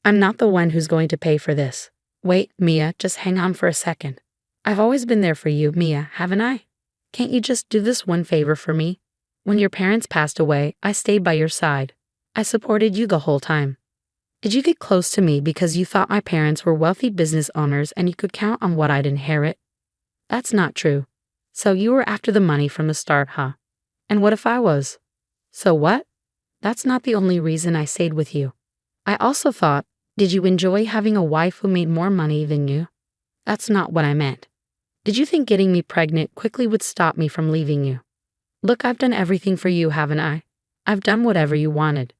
I'm not the one who's going to pay for this. Wait, Mia, just hang on for a second. I've always been there for you, Mia, haven't I? Can't you just do this one favor for me? When your parents passed away, I stayed by your side. I supported you the whole time. Did you get close to me because you thought my parents were wealthy business owners and you could count on what I'd inherit? That's not true. So you were after the money from the start, huh? And what if I was? So what? That's not the only reason I stayed with you. I also thought, did you enjoy having a wife who made more money than you? That's not what I meant. Did you think getting me pregnant quickly would stop me from leaving you? Look, I've done everything for you, haven't I? I've done whatever you wanted.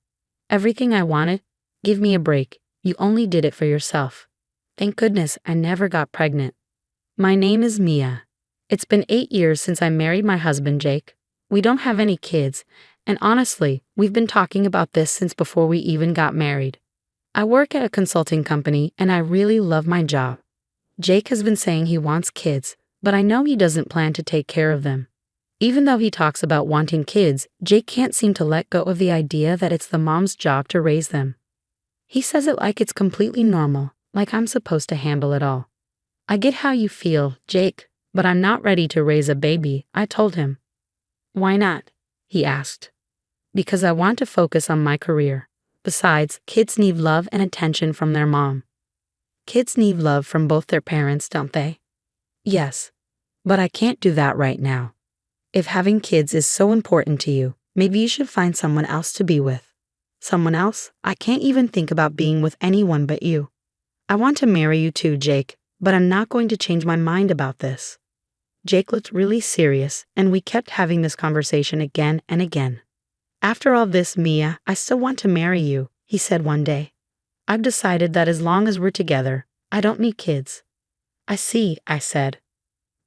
Everything I wanted? Give me a break. You only did it for yourself. Thank goodness I never got pregnant. My name is Mia. It's been 8 years since I married my husband, Jake. We don't have any kids, and honestly, we've been talking about this since before we even got married. I work at a consulting company and I really love my job. Jake has been saying he wants kids, but I know he doesn't plan to take care of them. Even though he talks about wanting kids, Jake can't seem to let go of the idea that it's the mom's job to raise them. He says it like it's completely normal, like I'm supposed to handle it all. I get how you feel, Jake, but I'm not ready to raise a baby, I told him. Why not? He asked. Because I want to focus on my career. Besides, kids need love and attention from their mom. Kids need love from both their parents, don't they? Yes, but I can't do that right now. If having kids is so important to you, maybe you should find someone else to be with. Someone else? I can't even think about being with anyone but you. I want to marry you too, Jake, but I'm not going to change my mind about this. Jake looked really serious, and we kept having this conversation again and again. After all this, Mia, I still want to marry you, he said one day. I've decided that as long as we're together, I don't need kids. I see, I said.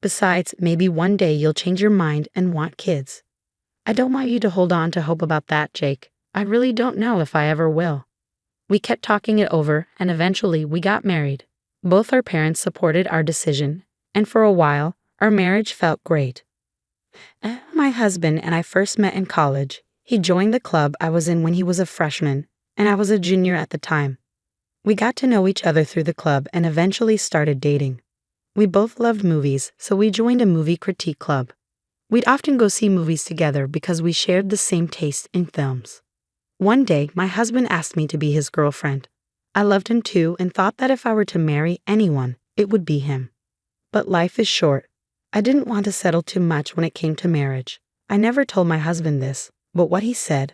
Besides, maybe one day you'll change your mind and want kids. I don't want you to hold on to hope about that, Jake. I really don't know if I ever will. We kept talking it over, and eventually we got married. Both our parents supported our decision, and for a while, our marriage felt great. My husband and I first met in college. He joined the club I was in when he was a freshman, and I was a junior at the time. We got to know each other through the club and eventually started dating. We both loved movies, so we joined a movie critique club. We'd often go see movies together because we shared the same taste in films. One day, my husband asked me to be his girlfriend. I loved him too and thought that if I were to marry anyone, it would be him. But life is short. I didn't want to settle too much when it came to marriage. I never told my husband this, but what he said,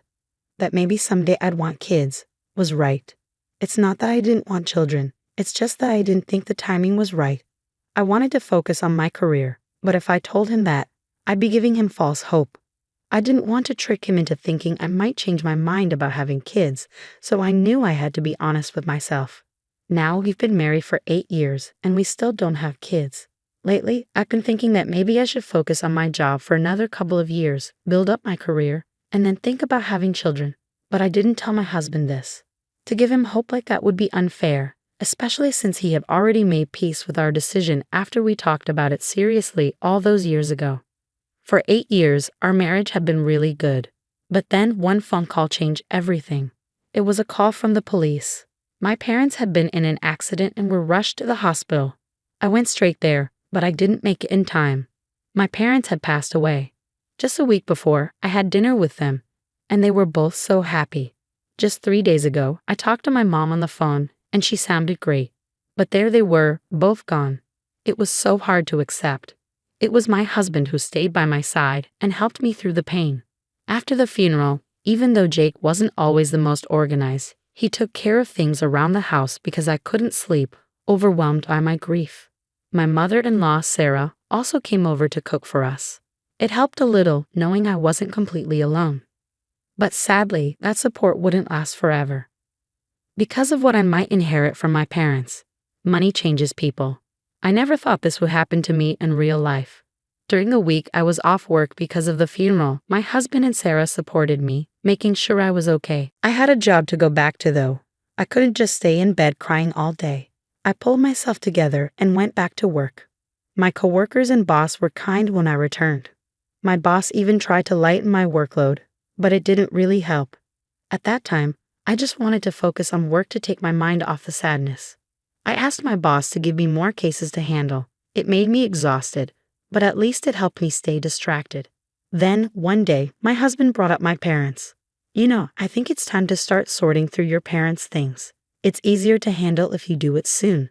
that maybe someday I'd want kids, was right. It's not that I didn't want children, it's just that I didn't think the timing was right. I wanted to focus on my career, but if I told him that, I'd be giving him false hope. I didn't want to trick him into thinking I might change my mind about having kids, so I knew I had to be honest with myself. Now we've been married for 8 years, and we still don't have kids. Lately, I've been thinking that maybe I should focus on my job for another couple of years, build up my career, and then think about having children. But I didn't tell my husband this. To give him hope like that would be unfair, especially since he had already made peace with our decision after we talked about it seriously all those years ago. For 8 years, our marriage had been really good. But then one phone call changed everything. It was a call from the police. My parents had been in an accident and were rushed to the hospital. I went straight there, but I didn't make it in time. My parents had passed away. Just a week before, I had dinner with them, and they were both so happy. Just 3 days ago, I talked to my mom on the phone, and she sounded great. But there they were, both gone. It was so hard to accept. It was my husband who stayed by my side and helped me through the pain. After the funeral, even though Jake wasn't always the most organized, he took care of things around the house because I couldn't sleep, overwhelmed by my grief. My mother-in-law, Sarah, also came over to cook for us. It helped a little knowing I wasn't completely alone. But sadly, that support wouldn't last forever. Because of what I might inherit from my parents, money changes people. I never thought this would happen to me in real life. During the week I was off work because of the funeral, my husband and Sarah supported me, making sure I was okay. I had a job to go back to though. I couldn't just stay in bed crying all day. I pulled myself together and went back to work. My coworkers and boss were kind when I returned. My boss even tried to lighten my workload, but it didn't really help. At that time, I just wanted to focus on work to take my mind off the sadness. I asked my boss to give me more cases to handle. It made me exhausted, but at least it helped me stay distracted. Then, one day, my husband brought up my parents. I think it's time to start sorting through your parents' things. It's easier to handle if you do it soon.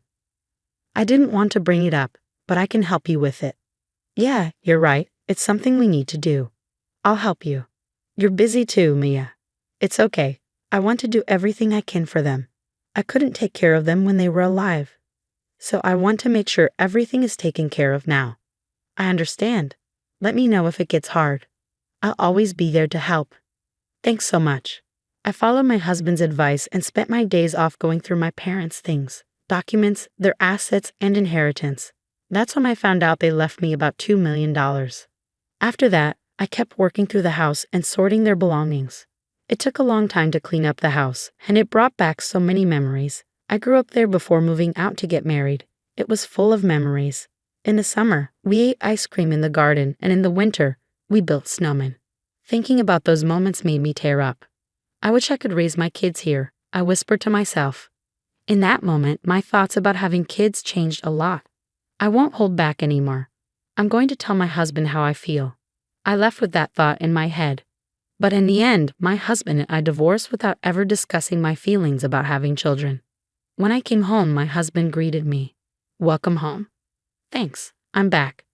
I didn't want to bring it up, but I can help you with it. Yeah, you're right. It's something we need to do. I'll help you. You're busy too, Mia. It's okay. I want to do everything I can for them. I couldn't take care of them when they were alive. So I want to make sure everything is taken care of now. I understand. Let me know if it gets hard. I'll always be there to help. Thanks so much. I followed my husband's advice and spent my days off going through my parents' things, documents, their assets, and inheritance. That's when I found out they left me about $2 million. After that, I kept working through the house and sorting their belongings. It took a long time to clean up the house, and it brought back so many memories. I grew up there before moving out to get married. It was full of memories. In the summer, we ate ice cream in the garden, and in the winter, we built snowmen. Thinking about those moments made me tear up. I wish I could raise my kids here, I whispered to myself. In that moment, my thoughts about having kids changed a lot. I won't hold back anymore. I'm going to tell my husband how I feel. I left with that thought in my head. But in the end, my husband and I divorced without ever discussing my feelings about having children. When I came home, my husband greeted me. Welcome home. Thanks, I'm back.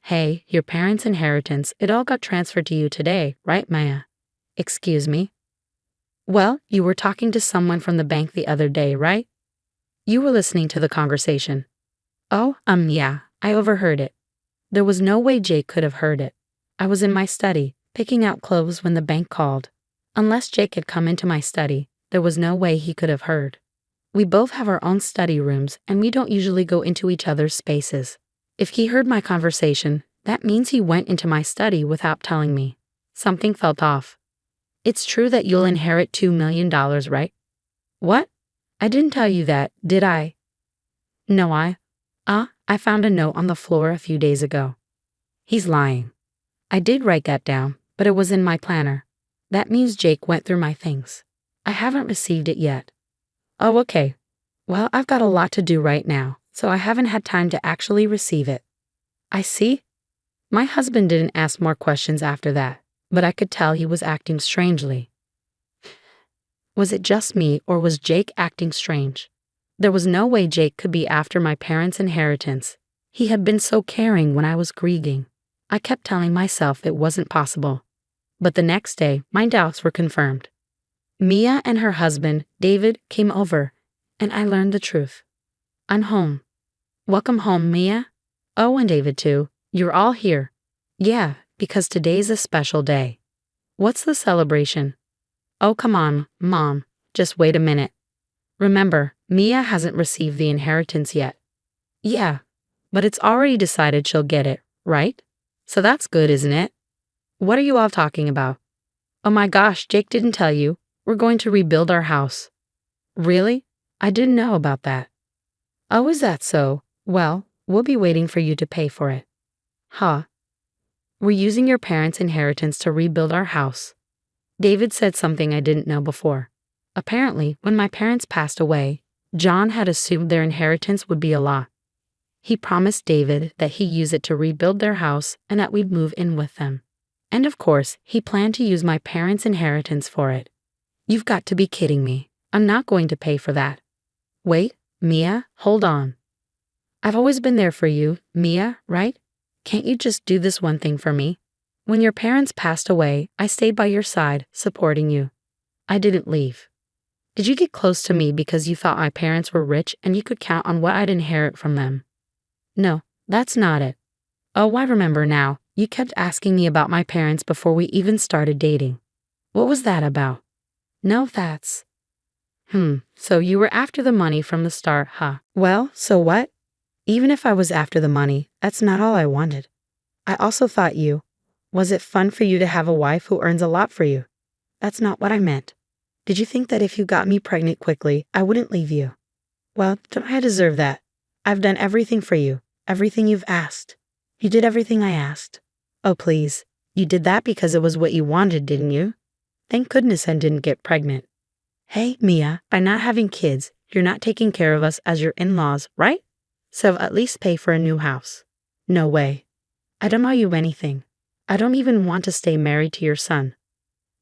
Hey, your parents' inheritance, it all got transferred to you today, right, Maya? Excuse me? Well, you were talking to someone from the bank the other day, right? You were listening to the conversation. Oh, yeah, I overheard it. There was no way Jake could have heard it. I was in my study, picking out clothes when the bank called. Unless Jake had come into my study, there was no way he could have heard. We both have our own study rooms, and we don't usually go into each other's spaces. If he heard my conversation, that means he went into my study without telling me. Something felt off. It's true that you'll inherit $2 million, right? What? I didn't tell you that, did I? No, I found a note on the floor a few days ago. He's lying. I did write that down, but it was in my planner. That means Jake went through my things. I haven't received it yet. Oh, okay. Well, I've got a lot to do right now, so I haven't had time to actually receive it. I see. My husband didn't ask more questions after that, but I could tell he was acting strangely. Was it just me, or was Jake acting strange? There was no way Jake could be after my parents' inheritance. He had been so caring when I was grieving. I kept telling myself it wasn't possible. But the next day, my doubts were confirmed. Mia and her husband, David, came over, and I learned the truth. I'm home. Welcome home, Mia. Oh, and David too. You're all here. Yeah, because today's a special day. What's the celebration? Oh, come on, Mom. Just wait a minute. Remember, Mia hasn't received the inheritance yet. Yeah, but it's already decided she'll get it, right? So that's good, isn't it? What are you all talking about? Oh my gosh, Jake didn't tell you. We're going to rebuild our house. Really? I didn't know about that. Oh, is that so? Well, we'll be waiting for you to pay for it. Huh? We're using your parents' inheritance to rebuild our house. David said something I didn't know before. Apparently, when my parents passed away, John had assumed their inheritance would be a lot. He promised David that he'd use it to rebuild their house and that we'd move in with them. And of course, he planned to use my parents' inheritance for it. You've got to be kidding me. I'm not going to pay for that. Wait, Mia, hold on. I've always been there for you, Mia, right? Can't you just do this one thing for me? When your parents passed away, I stayed by your side, supporting you. I didn't leave. Did you get close to me because you thought my parents were rich and you could count on what I'd inherit from them? No, that's not it. Oh, I remember now. You kept asking me about my parents before we even started dating. What was that about? No, that's... So you were after the money from the start, huh? Well, so what? Even if I was after the money, that's not all I wanted. I also thought you... Was it fun for you to have a wife who earns a lot for you? That's not what I meant. Did you think that if you got me pregnant quickly, I wouldn't leave you? Well, don't I deserve that? I've done everything for you, everything you've asked. You did everything I asked. Oh, please. You did that because it was what you wanted, didn't you? Thank goodness I didn't get pregnant. Hey, Mia, by not having kids, you're not taking care of us as your in-laws, right? So at least pay for a new house. No way. I don't owe you anything. I don't even want to stay married to your son.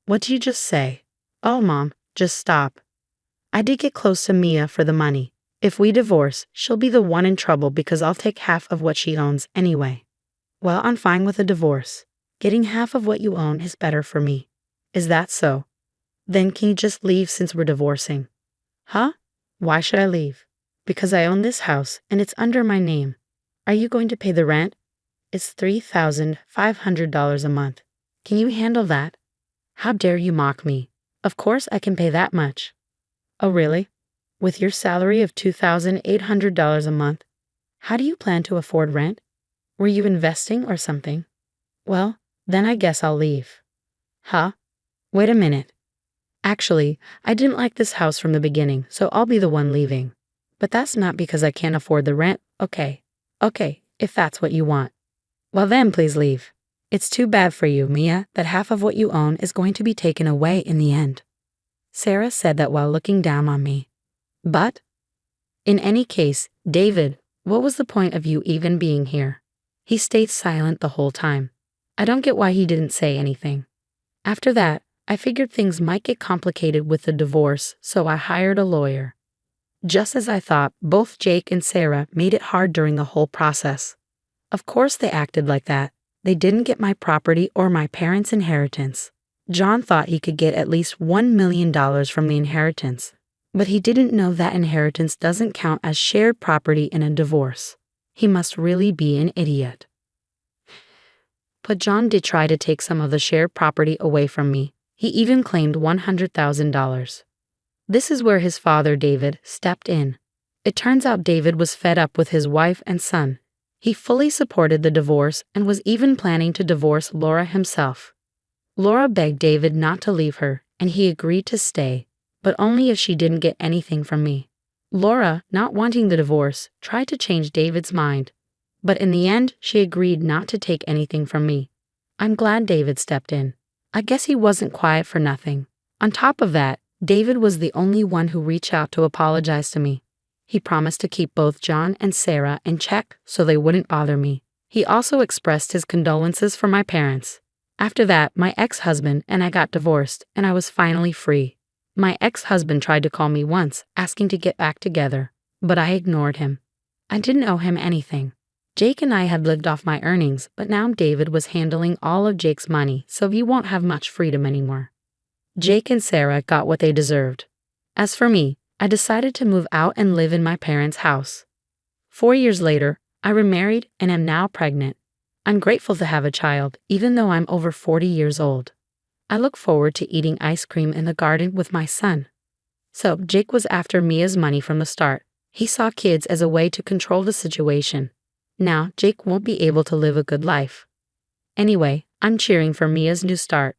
What did you just say? Oh, Mom, just stop. I did get close to Mia for the money. If we divorce, she'll be the one in trouble because I'll take half of what she owns anyway. Well, I'm fine with a divorce. Getting half of what you own is better for me. Is that so? Then can you just leave since we're divorcing? Huh? Why should I leave? Because I own this house and it's under my name. Are you going to pay the rent? It's $3,500 a month. Can you handle that? How dare you mock me? Of course I can pay that much. Oh, really? With your salary of $2,800 a month, how do you plan to afford rent? Were you investing or something? Well, then I guess I'll leave. Huh? Wait a minute. Actually, I didn't like this house from the beginning, so I'll be the one leaving. But that's not because I can't afford the rent, okay? Okay, if that's what you want. Well then, please leave. It's too bad for you, Mia, that half of what you own is going to be taken away in the end. Sarah said that while looking down on me. But, in any case, David, what was the point of you even being here? He stayed silent the whole time. I don't get why he didn't say anything. After that, I figured things might get complicated with the divorce, so I hired a lawyer. Just as I thought, both Jake and Sarah made it hard during the whole process. Of course they acted like that. They didn't get my property or my parents' inheritance. John thought he could get at least $1 million from the inheritance. But he didn't know that inheritance doesn't count as shared property in a divorce. He must really be an idiot. But John did try to take some of the shared property away from me. He even claimed $100,000. This is where his father, David, stepped in. It turns out David was fed up with his wife and son. He fully supported the divorce and was even planning to divorce Laura himself. Laura begged David not to leave her, and he agreed to stay, but only if she didn't get anything from me. Laura, not wanting the divorce, tried to change David's mind, but in the end, she agreed not to take anything from me. I'm glad David stepped in. I guess he wasn't quiet for nothing. On top of that, David was the only one who reached out to apologize to me. He promised to keep both John and Sarah in check so they wouldn't bother me. He also expressed his condolences for my parents. After that, my ex-husband and I got divorced, and I was finally free. My ex-husband tried to call me once, asking to get back together, but I ignored him. I didn't owe him anything. Jake and I had lived off my earnings, but now David was handling all of Jake's money, so he won't have much freedom anymore. Jake and Sarah got what they deserved. As for me, I decided to move out and live in my parents' house. 4 years later, I remarried and am now pregnant. I'm grateful to have a child, even though I'm over 40 years old. I look forward to eating ice cream in the garden with my son. So, Jake was after Mia's money from the start. He saw kids as a way to control the situation. Now, Jake won't be able to live a good life. Anyway, I'm cheering for Mia's new start.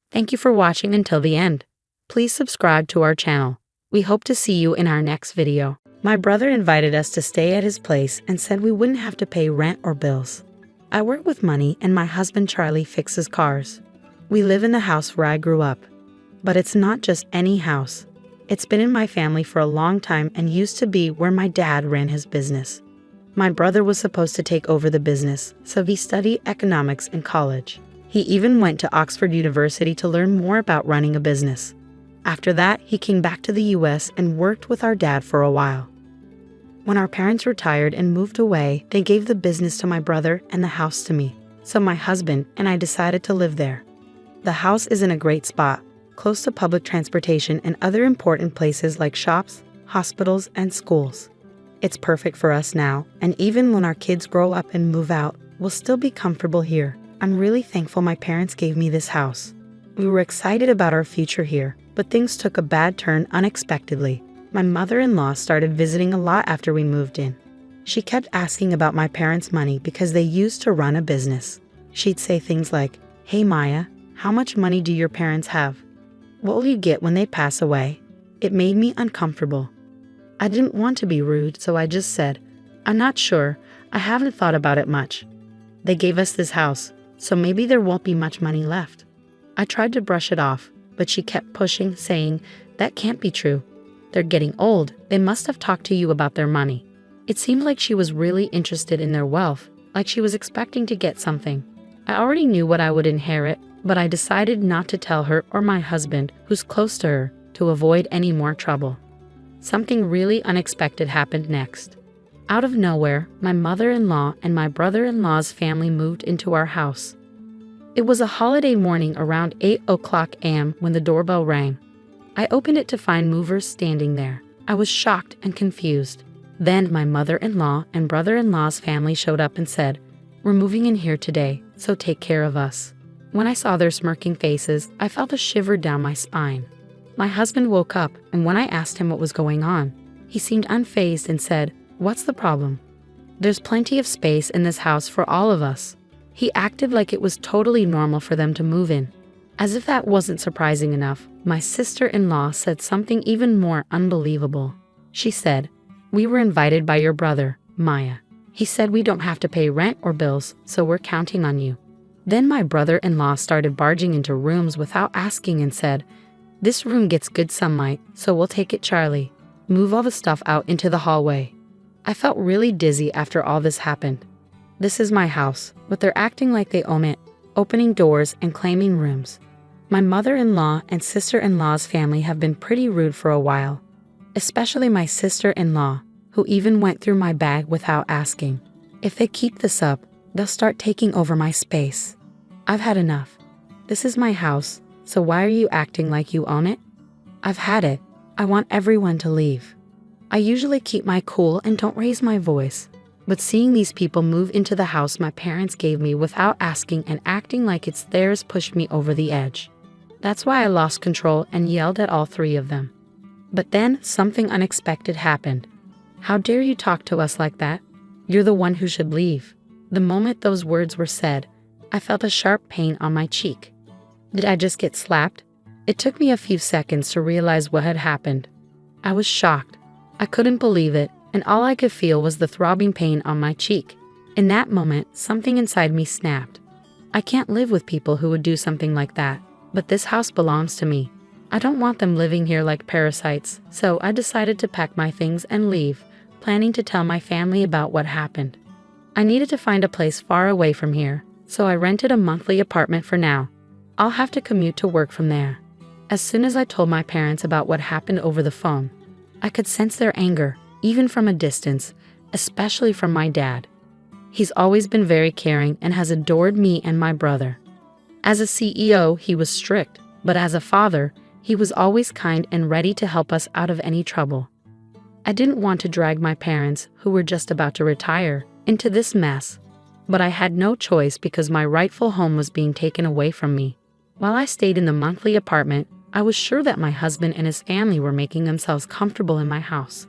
Thank you for watching until the end. Please subscribe to our channel. We hope to see you in our next video. My brother invited us to stay at his place and said we wouldn't have to pay rent or bills. I work with money and my husband Charlie fixes cars. We live in the house where I grew up. But it's not just any house. It's been in my family for a long time and used to be where my dad ran his business. My brother was supposed to take over the business, so he studied economics in college. He even went to Oxford University to learn more about running a business. After that, he came back to the US and worked with our dad for a while. When our parents retired and moved away, they gave the business to my brother and the house to me, so my husband and I decided to live there. The house is in a great spot, close to public transportation and other important places like shops, hospitals, and schools. It's perfect for us now, and even when our kids grow up and move out, we'll still be comfortable here. I'm really thankful my parents gave me this house. We were excited about our future here, but things took a bad turn unexpectedly. My mother-in-law started visiting a lot after we moved in. She kept asking about my parents' money because they used to run a business. She'd say things like, "Hey Maya, how much money do your parents have? What will you get when they pass away?" It made me uncomfortable. I didn't want to be rude, so I just said, "I'm not sure. I haven't thought about it much. They gave us this house, so maybe there won't be much money left." I tried to brush it off, but she kept pushing, saying That can't be true. They're getting old. They must have talked to you about their money. It seemed like she was really interested in their wealth, like she was expecting to get something. I already knew what I would inherit, but I decided not to tell her or my husband, who's close to her, to avoid any more trouble. Something really unexpected happened next. Out of nowhere, my mother-in-law and my brother-in-law's family moved into our house. It was a holiday morning around 8:00 a.m. when the doorbell rang. I opened it to find movers standing there. I was shocked and confused. Then my mother-in-law and brother-in-law's family showed up and said, "We're moving in here today, so take care of us." When I saw their smirking faces, I felt a shiver down my spine. My husband woke up, and when I asked him what was going on, he seemed unfazed and said, "What's the problem? There's plenty of space in this house for all of us." He acted like it was totally normal for them to move in. As if that wasn't surprising enough, my sister-in-law said something even more unbelievable. She said, "We were invited by your brother, Maya. He said we don't have to pay rent or bills, so we're counting on you." Then my brother-in-law started barging into rooms without asking and said, "This room gets good sunlight, so we'll take it, Charlie. Move all the stuff out into the hallway." I felt really dizzy after all this happened. This is my house, but they're acting like they own it, opening doors and claiming rooms. My mother-in-law and sister-in-law's family have been pretty rude for a while. Especially my sister-in-law, who even went through my bag without asking. If they keep this up, they'll start taking over my space. I've had enough. This is my house, so why are you acting like you own it? I've had it. I want everyone to leave. I usually keep my cool and don't raise my voice, but seeing these people move into the house my parents gave me without asking and acting like it's theirs pushed me over the edge. That's why I lost control and yelled at all three of them. But then something unexpected happened. "How dare you talk to us like that? You're the one who should leave." The moment those words were said, I felt a sharp pain on my cheek. Did I just get slapped? It took me a few seconds to realize what had happened. I was shocked. I couldn't believe it, and all I could feel was the throbbing pain on my cheek. In that moment, something inside me snapped. I can't live with people who would do something like that, but this house belongs to me. I don't want them living here like parasites, so I decided to pack my things and leave, planning to tell my family about what happened. I needed to find a place far away from here, so I rented a monthly apartment for now. I'll have to commute to work from there. As soon as I told my parents about what happened over the phone, I could sense their anger, even from a distance, especially from my dad. He's always been very caring and has adored me and my brother. As a CEO, he was strict, but as a father, he was always kind and ready to help us out of any trouble. I didn't want to drag my parents, who were just about to retire, into this mess, but I had no choice because my rightful home was being taken away from me. While I stayed in the monthly apartment, I was sure that my husband and his family were making themselves comfortable in my house.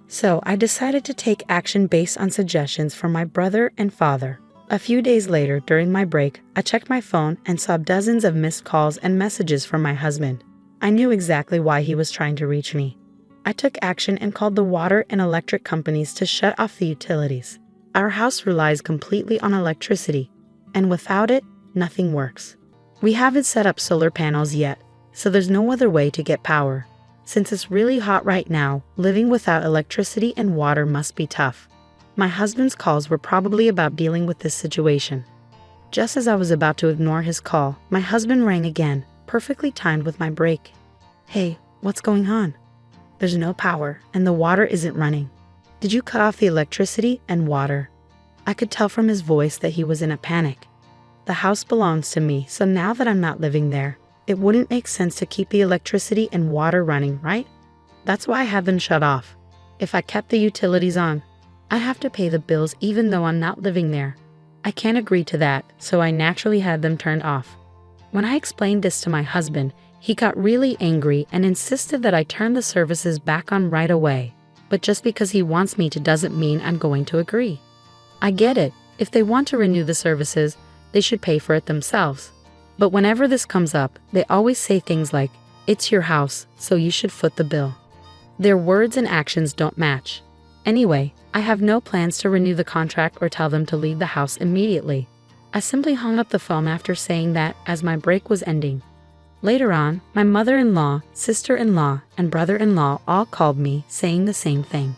So I decided to take action based on suggestions from my brother and father. A few days later, during my break, I checked my phone and saw dozens of missed calls and messages from my husband. I knew exactly why he was trying to reach me. I took action and called the water and electric companies to shut off the utilities. Our house relies completely on electricity, and without it, nothing works. We haven't set up solar panels yet, so there's no other way to get power. Since it's really hot right now, living without electricity and water must be tough. My husband's calls were probably about dealing with this situation. Just as I was about to ignore his call, my husband rang again, perfectly timed with my break. "Hey, what's going on? There's no power, and the water isn't running. Did you cut off the electricity and water?" I could tell from his voice that he was in a panic. The house belongs to me, so now that I'm not living there, it wouldn't make sense to keep the electricity and water running, right? That's why I have them shut off. If I kept the utilities on, I'd have to pay the bills even though I'm not living there. I can't agree to that, so I naturally had them turned off. When I explained this to my husband, he got really angry and insisted that I turn the services back on right away. But just because he wants me to doesn't mean I'm going to agree. I get it. If they want to renew the services, they should pay for it themselves. But whenever this comes up, they always say things like, "It's your house, so you should foot the bill." Their words and actions don't match. Anyway, I have no plans to renew the contract or tell them to leave the house immediately. I simply hung up the phone after saying that as my break was ending. Later on, my mother-in-law, sister-in-law, and brother-in-law all called me saying the same thing.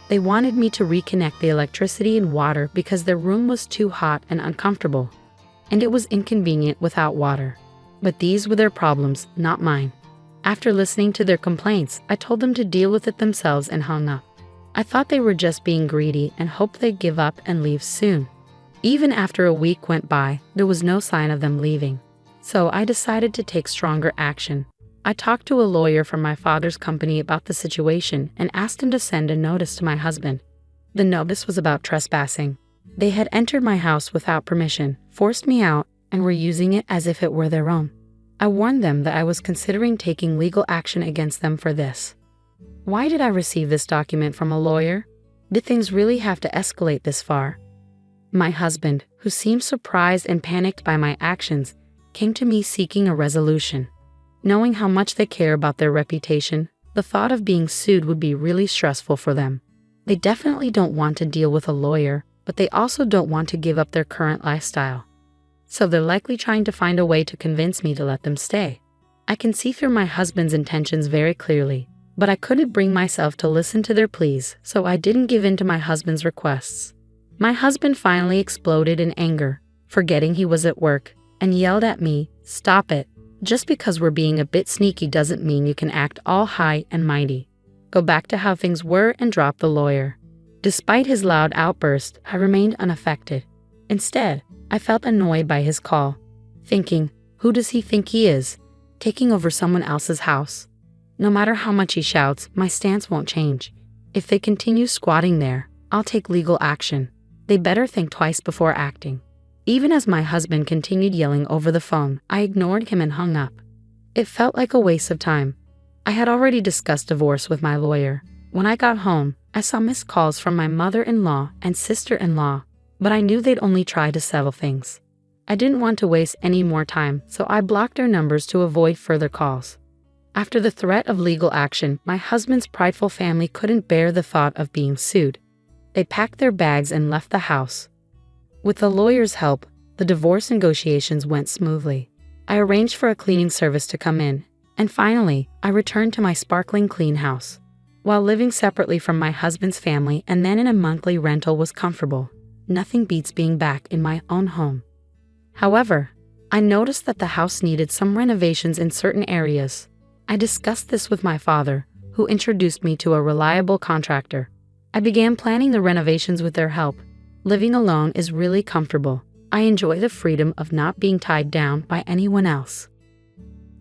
They wanted me to reconnect the electricity and water because their room was too hot and uncomfortable, and it was inconvenient without water. But these were their problems, not mine. After listening to their complaints, I told them to deal with it themselves and hung up. I thought they were just being greedy and hoped they'd give up and leave soon. Even after a week went by, there was no sign of them leaving. So I decided to take stronger action. I talked to a lawyer from my father's company about the situation and asked him to send a notice to my husband. The notice was about trespassing. They had entered my house without permission, forced me out, and were using it as if it were their own. I warned them that I was considering taking legal action against them for this. Why did I receive this document from a lawyer? Did things really have to escalate this far? My husband, who seemed surprised and panicked by my actions, came to me seeking a resolution. Knowing how much they care about their reputation, the thought of being sued would be really stressful for them. They definitely don't want to deal with a lawyer, but they also don't want to give up their current lifestyle. So they're likely trying to find a way to convince me to let them stay. I can see through my husband's intentions very clearly, but I couldn't bring myself to listen to their pleas, so I didn't give in to my husband's requests. My husband finally exploded in anger, forgetting he was at work, and yelled at me, "Stop it. Just because we're being a bit sneaky doesn't mean you can act all high and mighty. Go back to how things were and drop the lawyer." Despite his loud outburst, I remained unaffected. Instead, I felt annoyed by his call, thinking, who does he think he is, taking over someone else's house? No matter how much he shouts, my stance won't change. If they continue squatting there, I'll take legal action. They better think twice before acting. Even as my husband continued yelling over the phone, I ignored him and hung up. It felt like a waste of time. I had already discussed divorce with my lawyer. When I got home, I saw missed calls from my mother-in-law and sister-in-law, but I knew they'd only try to settle things. I didn't want to waste any more time, so I blocked their numbers to avoid further calls. After the threat of legal action, my husband's prideful family couldn't bear the thought of being sued. They packed their bags and left the house. With the lawyer's help, the divorce negotiations went smoothly. I arranged for a cleaning service to come in, and finally, I returned to my sparkling clean house. While living separately from my husband's family and then in a monthly rental was comfortable, nothing beats being back in my own home. However, I noticed that the house needed some renovations in certain areas. I discussed this with my father, who introduced me to a reliable contractor. I began planning the renovations with their help. Living alone is really comfortable. I enjoy the freedom of not being tied down by anyone else.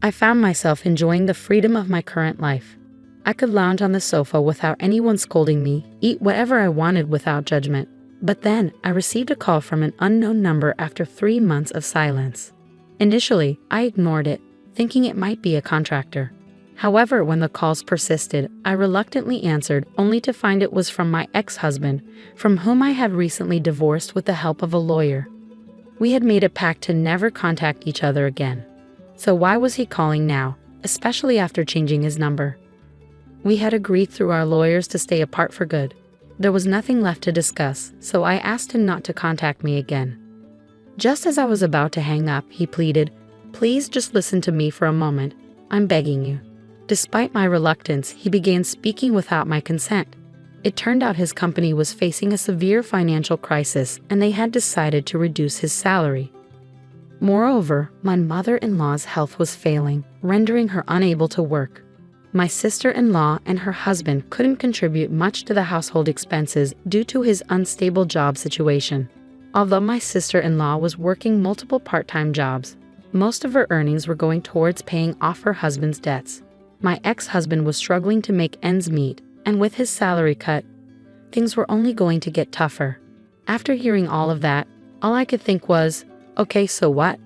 I found myself enjoying the freedom of my current life. I could lounge on the sofa without anyone scolding me, eat whatever I wanted without judgment. But then, I received a call from an unknown number after 3 months of silence. Initially, I ignored it, thinking it might be a contractor. However, when the calls persisted, I reluctantly answered, only to find it was from my ex-husband, from whom I had recently divorced with the help of a lawyer. We had made a pact to never contact each other again. So why was he calling now, especially after changing his number? We had agreed through our lawyers to stay apart for good. There was nothing left to discuss, so I asked him not to contact me again. Just as I was about to hang up, he pleaded, "Please just listen to me for a moment. I'm begging you." Despite my reluctance, he began speaking without my consent. It turned out his company was facing a severe financial crisis and they had decided to reduce his salary. Moreover, my mother-in-law's health was failing, rendering her unable to work. My sister-in-law and her husband couldn't contribute much to the household expenses due to his unstable job situation. Although my sister-in-law was working multiple part-time jobs, most of her earnings were going towards paying off her husband's debts. My ex-husband was struggling to make ends meet, and with his salary cut, things were only going to get tougher. After hearing all of that, all I could think was, okay, so what?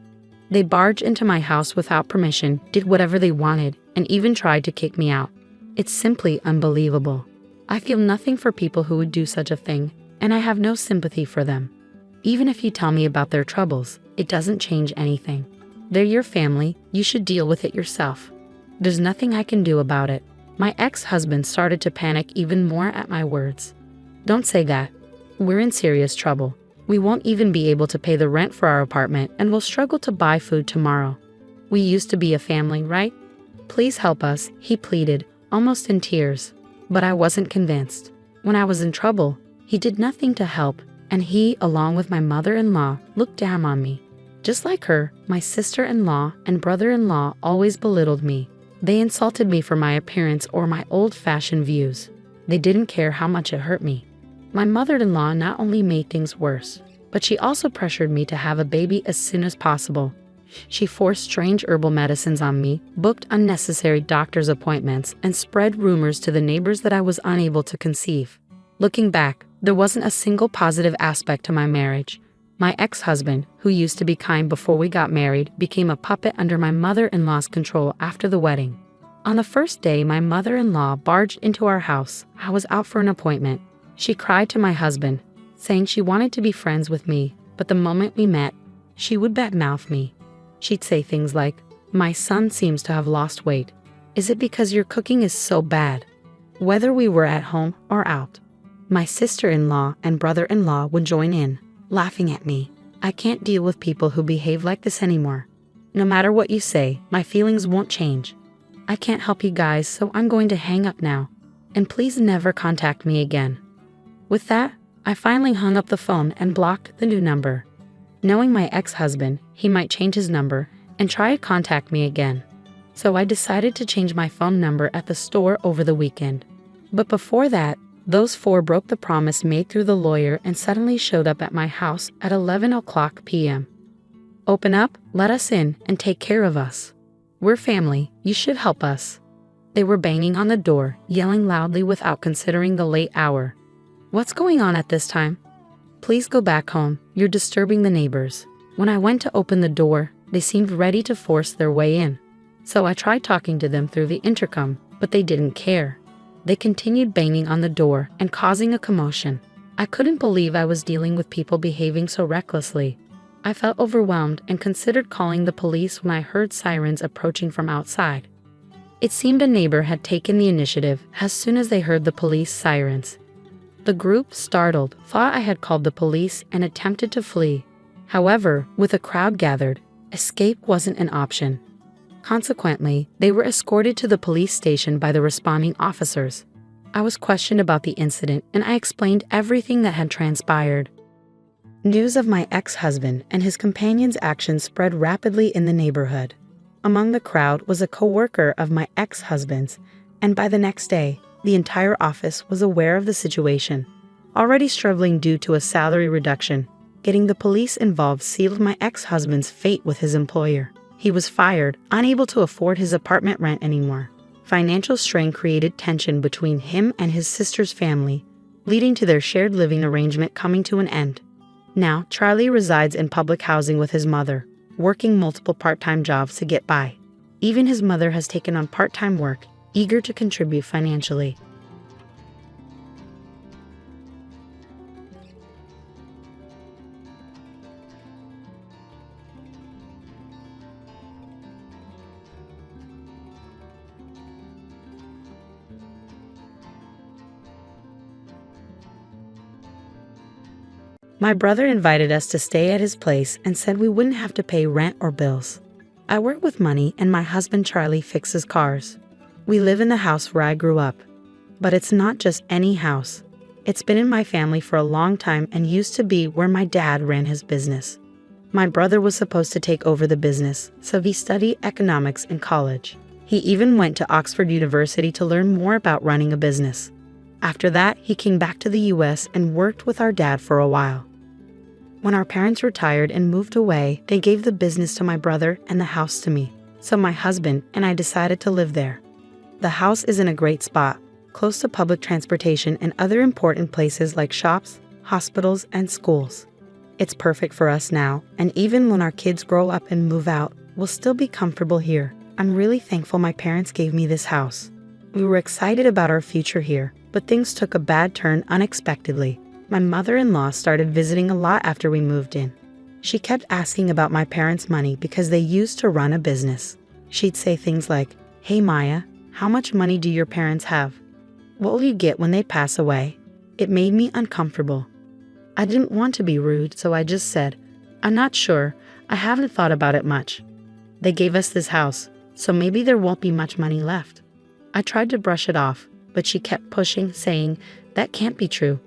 They barged into my house without permission, did whatever they wanted, and even tried to kick me out. It's simply unbelievable. I feel nothing for people who would do such a thing, and I have no sympathy for them. Even if you tell me about their troubles, it doesn't change anything. They're your family, you should deal with it yourself. There's nothing I can do about it. My ex-husband started to panic even more at my words. Don't say that. We're in serious trouble. We won't even be able to pay the rent for our apartment and will struggle to buy food tomorrow. We used to be a family, right? Please help us, he pleaded, almost in tears. But I wasn't convinced. When I was in trouble, he did nothing to help, and he, along with my mother-in-law, looked down on me. Just like her, my sister-in-law and brother-in-law always belittled me. They insulted me for my appearance or my old-fashioned views. They didn't care how much it hurt me. My mother-in-law not only made things worse, but she also pressured me to have a baby as soon as possible. She forced strange herbal medicines on me, booked unnecessary doctor's appointments, and spread rumors to the neighbors that I was unable to conceive. Looking back, there wasn't a single positive aspect to my marriage. My ex-husband, who used to be kind before we got married, became a puppet under my mother-in-law's control after the wedding. On the first day my mother-in-law barged into our house, I was out for an appointment. She cried to my husband, saying she wanted to be friends with me, but the moment we met, she would badmouth me. She'd say things like, "My son seems to have lost weight. Is it because your cooking is so bad?" Whether we were at home or out. My sister-in-law and brother-in-law would join in, laughing at me. I can't deal with people who behave like this anymore. No matter what you say, my feelings won't change. I can't help you guys, so I'm going to hang up now. And please never contact me again. With that, I finally hung up the phone and blocked the new number. Knowing my ex-husband, he might change his number and try to contact me again. So I decided to change my phone number at the store over the weekend. But before that, those four broke the promise made through the lawyer and suddenly showed up at my house at 11:00 p.m. "Open up, let us in, and take care of us. We're family, you should help us." They were banging on the door, yelling loudly without considering the late hour. "What's going on at this time? Please go back home, you're disturbing the neighbors." When I went to open the door, they seemed ready to force their way in. So I tried talking to them through the intercom, but they didn't care. They continued banging on the door and causing a commotion. I couldn't believe I was dealing with people behaving so recklessly. I felt overwhelmed and considered calling the police when I heard sirens approaching from outside. It seemed a neighbor had taken the initiative as soon as they heard the police sirens. The group, startled, thought I had called the police and attempted to flee. However, with a crowd gathered, escape wasn't an option. Consequently, they were escorted to the police station by the responding officers. I was questioned about the incident and I explained everything that had transpired. News of my ex-husband and his companion's actions spread rapidly in the neighborhood. Among the crowd was a co-worker of my ex-husband's, and by the next day, the entire office was aware of the situation. Already struggling due to a salary reduction, getting the police involved sealed my ex-husband's fate with his employer. He was fired, unable to afford his apartment rent anymore. Financial strain created tension between him and his sister's family, leading to their shared living arrangement coming to an end. Now, Charlie resides in public housing with his mother, working multiple part-time jobs to get by. Even his mother has taken on part-time work, eager to contribute financially. My brother invited us to stay at his place and said we wouldn't have to pay rent or bills. I work with money and my husband Charlie fixes cars. We live in the house where I grew up. But it's not just any house. It's been in my family for a long time and used to be where my dad ran his business. My brother was supposed to take over the business, so he studied economics in college. He even went to Oxford University to learn more about running a business. After that, he came back to the US and worked with our dad for a while. When our parents retired and moved away, they gave the business to my brother and the house to me. So my husband and I decided to live there. The house is in a great spot, close to public transportation and other important places like shops, hospitals, and schools. It's perfect for us now, and even when our kids grow up and move out, we'll still be comfortable here. I'm really thankful my parents gave me this house. We were excited about our future here, but things took a bad turn unexpectedly. My mother-in-law started visiting a lot after we moved in. She kept asking about my parents' money because they used to run a business. She'd say things like, "Hey Maya, how much money do your parents have? What will you get when they pass away?" It made me uncomfortable. I didn't want to be rude, so I just said, "I'm not sure. I haven't thought about it much." They gave us this house, so maybe there won't be much money left. I tried to brush it off, but she kept pushing, saying, that can't be true.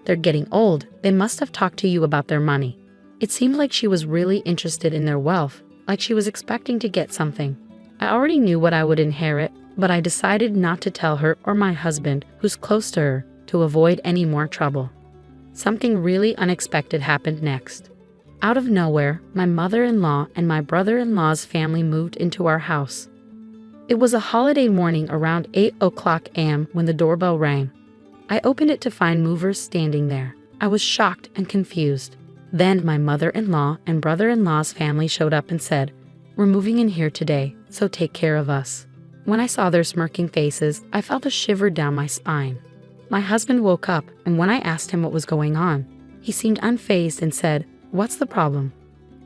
They're getting old. They must have talked to you about their money. It seemed like she was really interested in their wealth, like she was expecting to get something. I already knew what I would inherit, but I decided not to tell her or my husband, who's close to her, to avoid any more trouble. Something really unexpected happened next. Out of nowhere, my mother-in-law and my brother-in-law's family moved into our house. It was a holiday morning around 8:00 a.m. when the doorbell rang. I opened it to find movers standing there. I was shocked and confused. Then my mother-in-law and brother-in-law's family showed up and said, "We're moving in here today, so take care of us." When I saw their smirking faces, I felt a shiver down my spine. My husband woke up, and when I asked him what was going on, he seemed unfazed and said, "What's the problem?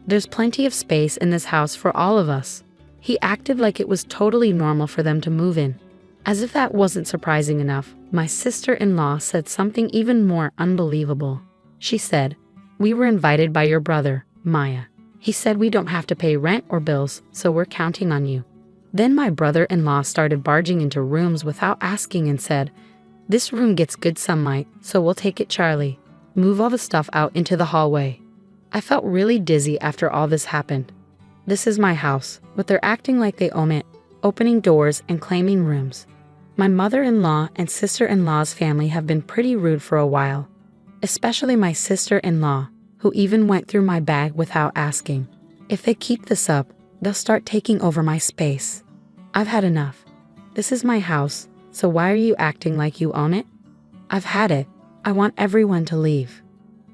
There's plenty of space in this house for all of us." He acted like it was totally normal for them to move in. As if that wasn't surprising enough, my sister-in-law said something even more unbelievable. She said, "We were invited by your brother, Maya. He said we don't have to pay rent or bills, so we're counting on you." Then my brother-in-law started barging into rooms without asking and said, "This room gets good sunlight, so we'll take it, Charlie. Move all the stuff out into the hallway." I felt really dizzy after all this happened. This is my house, but they're acting like they own it, opening doors and claiming rooms. My mother-in-law and sister-in-law's family have been pretty rude for a while, especially my sister-in-law, who even went through my bag without asking. If they keep this up, they'll start taking over my space. I've had enough. This is my house, so why are you acting like you own it? I've had it. I want everyone to leave.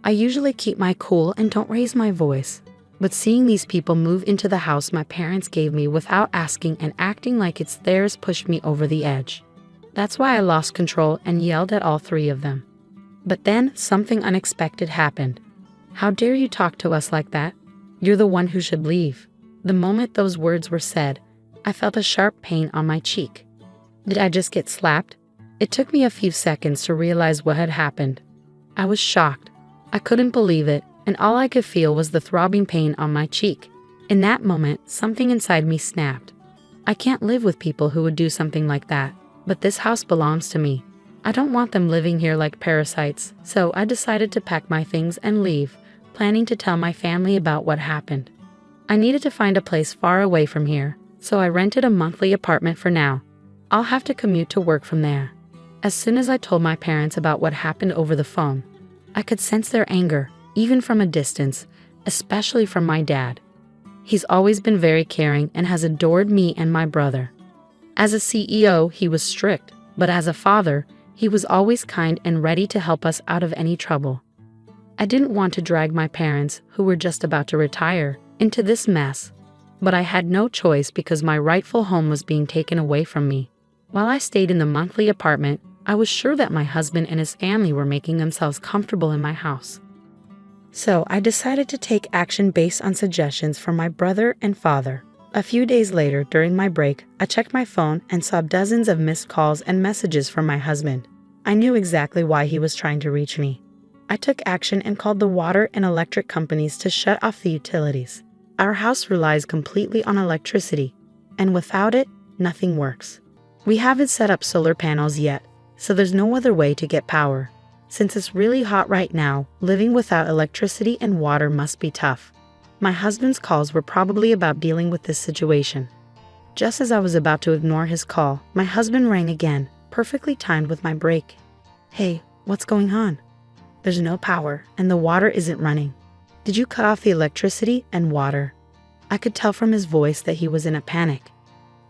I usually keep my cool and don't raise my voice, but seeing these people move into the house my parents gave me without asking and acting like it's theirs pushed me over the edge. That's why I lost control and yelled at all three of them. But then something unexpected happened. "How dare you talk to us like that? You're the one who should leave." The moment those words were said, I felt a sharp pain on my cheek. Did I just get slapped? It took me a few seconds to realize what had happened. I was shocked. I couldn't believe it, and all I could feel was the throbbing pain on my cheek. In that moment, something inside me snapped. I can't live with people who would do something like that, but this house belongs to me. I don't want them living here like parasites, so I decided to pack my things and leave, planning to tell my family about what happened. I needed to find a place far away from here, so I rented a monthly apartment for now. I'll have to commute to work from there. As soon as I told my parents about what happened over the phone, I could sense their anger, even from a distance, especially from my dad. He's always been very caring and has adored me and my brother. As a CEO, he was strict, but as a father, he was always kind and ready to help us out of any trouble. I didn't want to drag my parents, who were just about to retire, into this mess, but I had no choice because my rightful home was being taken away from me. While I stayed in the monthly apartment, I was sure that my husband and his family were making themselves comfortable in my house. So I decided to take action based on suggestions from my brother and father. A few days later, during my break, I checked my phone and saw dozens of missed calls and messages from my husband. I knew exactly why he was trying to reach me. I took action and called the water and electric companies to shut off the utilities. Our house relies completely on electricity, and without it, nothing works. We haven't set up solar panels yet, so there's no other way to get power. Since it's really hot right now, living without electricity and water must be tough. My husband's calls were probably about dealing with this situation. Just as I was about to ignore his call, my husband rang again, perfectly timed with my break. "Hey, what's going on? There's no power, and the water isn't running. Did you cut off the electricity and water?" I could tell from his voice that he was in a panic.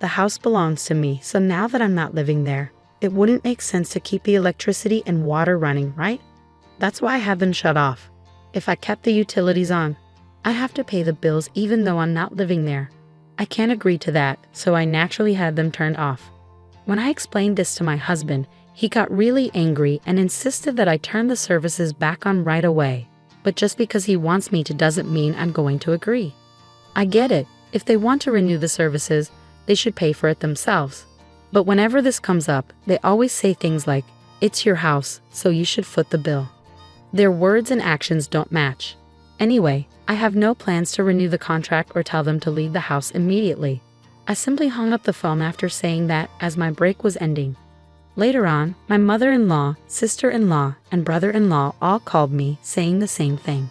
The house belongs to me, so now that I'm not living there, it wouldn't make sense to keep the electricity and water running, right? That's why I have them shut off. If I kept the utilities on, I'd have to pay the bills even though I'm not living there. I can't agree to that, so I naturally had them turned off. When I explained this to my husband, he got really angry and insisted that I turn the services back on right away. But just because he wants me to doesn't mean I'm going to agree. I get it. If they want to renew the services, they should pay for it themselves. But whenever this comes up, they always say things like, "It's your house, so you should foot the bill." Their words and actions don't match. Anyway, I have no plans to renew the contract or tell them to leave the house immediately. I simply hung up the phone after saying that as my break was ending. Later on, my mother-in-law, sister-in-law, and brother-in-law all called me saying the same thing.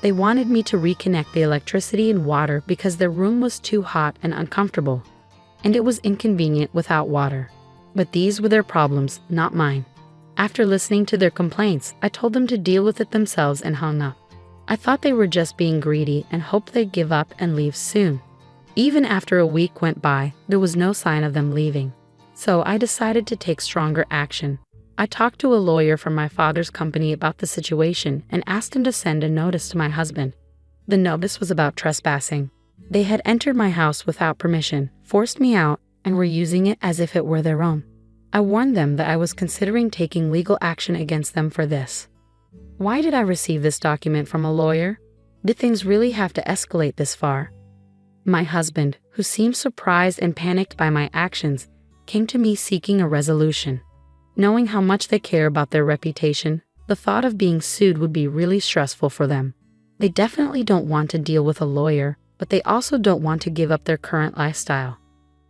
They wanted me to reconnect the electricity and water because their room was too hot and uncomfortable, and it was inconvenient without water. But these were their problems, not mine. After listening to their complaints, I told them to deal with it themselves and hung up. I thought they were just being greedy and hoped they'd give up and leave soon. Even after a week went by, there was no sign of them leaving. So I decided to take stronger action. I talked to a lawyer from my father's company about the situation and asked him to send a notice to my husband. The notice was about trespassing. They had entered my house without permission, forced me out, and were using it as if it were their own. I warned them that I was considering taking legal action against them for this. Why did I receive this document from a lawyer? Did things really have to escalate this far? My husband, who seemed surprised and panicked by my actions, came to me seeking a resolution. Knowing how much they care about their reputation, the thought of being sued would be really stressful for them. They definitely don't want to deal with a lawyer, but they also don't want to give up their current lifestyle.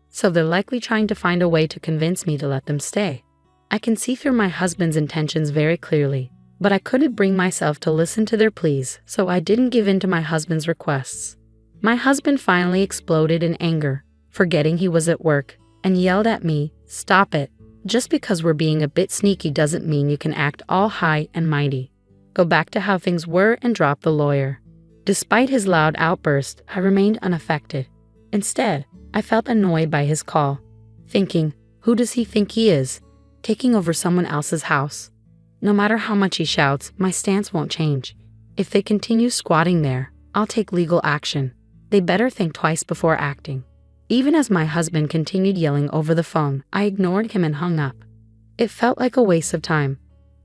So they're likely trying to find a way to convince me to let them stay. I can see through my husband's intentions very clearly, but I couldn't bring myself to listen to their pleas, so I didn't give in to my husband's requests. My husband finally exploded in anger, forgetting he was at work, and yelled at me, "Stop it. Just because we're being a bit sneaky doesn't mean you can act all high and mighty. Go back to how things were and drop the lawyer." Despite his loud outburst, I remained unaffected. Instead, I felt annoyed by his call, thinking, who does he think he is, taking over someone else's house? No matter how much he shouts, my stance won't change. If they continue squatting there, I'll take legal action. They better think twice before acting. Even as my husband continued yelling over the phone, I ignored him and hung up. It felt like a waste of time.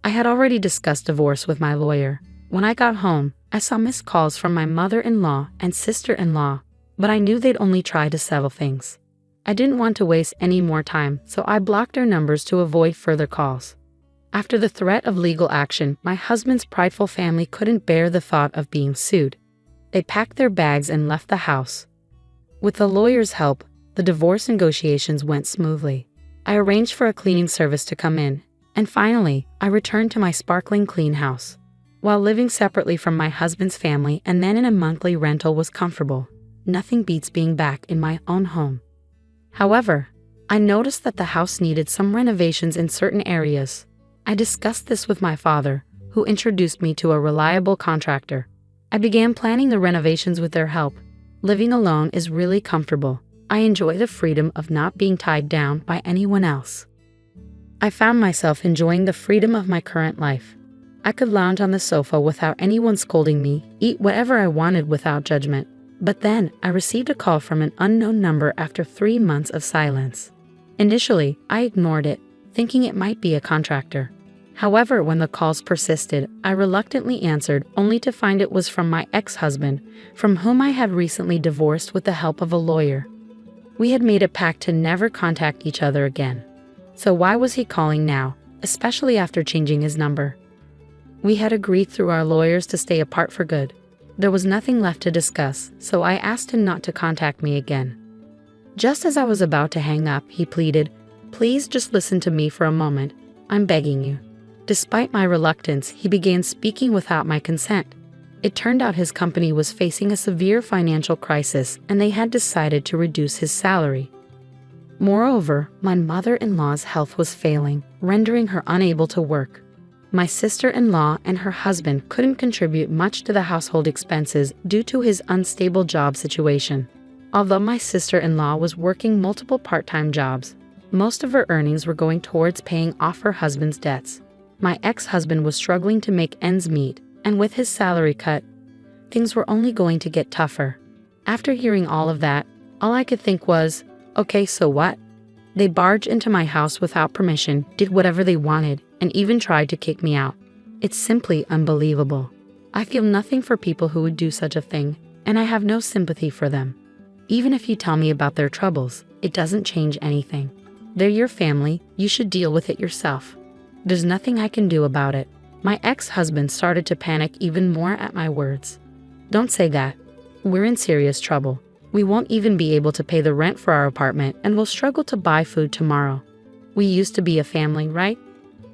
I had already discussed divorce with my lawyer. When I got home, I saw missed calls from my mother-in-law and sister-in-law, but I knew they'd only try to settle things. I didn't want to waste any more time, so I blocked their numbers to avoid further calls. After the threat of legal action, my husband's prideful family couldn't bear the thought of being sued. They packed their bags and left the house. With the lawyer's help, the divorce negotiations went smoothly. I arranged for a cleaning service to come in, and finally, I returned to my sparkling clean house. While living separately from my husband's family and then in a monthly rental was comfortable, nothing beats being back in my own home. However, I noticed that the house needed some renovations in certain areas. I discussed this with my father, who introduced me to a reliable contractor. I began planning the renovations with their help. Living alone is really comfortable. I enjoy the freedom of not being tied down by anyone else. I found myself enjoying the freedom of my current life. I could lounge on the sofa without anyone scolding me, eat whatever I wanted without judgment. But then, I received a call from an unknown number after 3 months of silence. Initially, I ignored it, thinking it might be a contractor. However, when the calls persisted, I reluctantly answered, only to find it was from my ex-husband, from whom I had recently divorced with the help of a lawyer. We had made a pact to never contact each other again. So why was he calling now, especially after changing his number? We had agreed through our lawyers to stay apart for good. There was nothing left to discuss, so I asked him not to contact me again. Just as I was about to hang up, he pleaded, "Please just listen to me for a moment. I'm begging you." Despite my reluctance, he began speaking without my consent. It turned out his company was facing a severe financial crisis and they had decided to reduce his salary. Moreover, my mother-in-law's health was failing, rendering her unable to work. My sister-in-law and her husband couldn't contribute much to the household expenses due to his unstable job situation. Although my sister-in-law was working multiple part-time jobs, most of her earnings were going towards paying off her husband's debts. My ex-husband was struggling to make ends meet, and with his salary cut, things were only going to get tougher. After hearing all of that, all I could think was, okay, so what? They barged into my house without permission, did whatever they wanted, and even tried to kick me out. It's simply unbelievable. I feel nothing for people who would do such a thing, and I have no sympathy for them. Even if you tell me about their troubles, it doesn't change anything. They're your family, you should deal with it yourself. There's nothing I can do about it. My ex-husband started to panic even more at my words. Don't say that. We're in serious trouble. We won't even be able to pay the rent for our apartment and will struggle to buy food tomorrow. We used to be a family, right?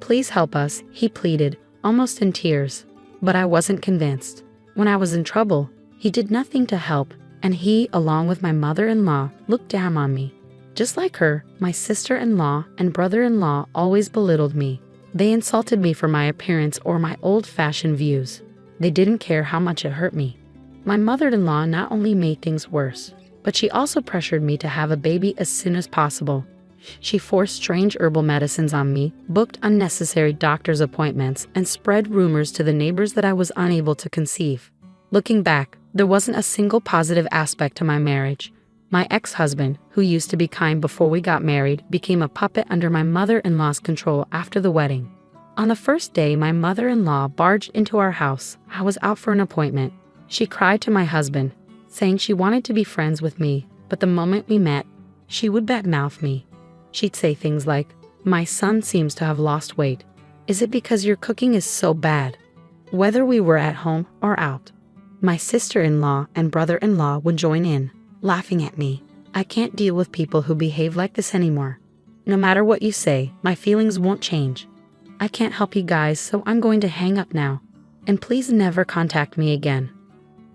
Please help us, he pleaded, almost in tears. But I wasn't convinced. When I was in trouble, he did nothing to help, and he, along with my mother-in-law, looked down on me. Just like her, my sister-in-law and brother-in-law always belittled me. They insulted me for my appearance or my old-fashioned views. They didn't care how much it hurt me. My mother-in-law not only made things worse, but she also pressured me to have a baby as soon as possible. She forced strange herbal medicines on me, booked unnecessary doctor's appointments, and spread rumors to the neighbors that I was unable to conceive. Looking back, there wasn't a single positive aspect to my marriage. My ex-husband, who used to be kind before we got married, became a puppet under my mother-in-law's control after the wedding. On the first day my mother-in-law barged into our house, I was out for an appointment. She cried to my husband, saying she wanted to be friends with me, but the moment we met, she would badmouth me. She'd say things like, "My son seems to have lost weight. Is it because your cooking is so bad?" Whether we were at home or out. My sister-in-law and brother-in-law would join in, laughing at me. I can't deal with people who behave like this anymore. No matter what you say, my feelings won't change. I can't help you guys, so I'm going to hang up now. And please never contact me again.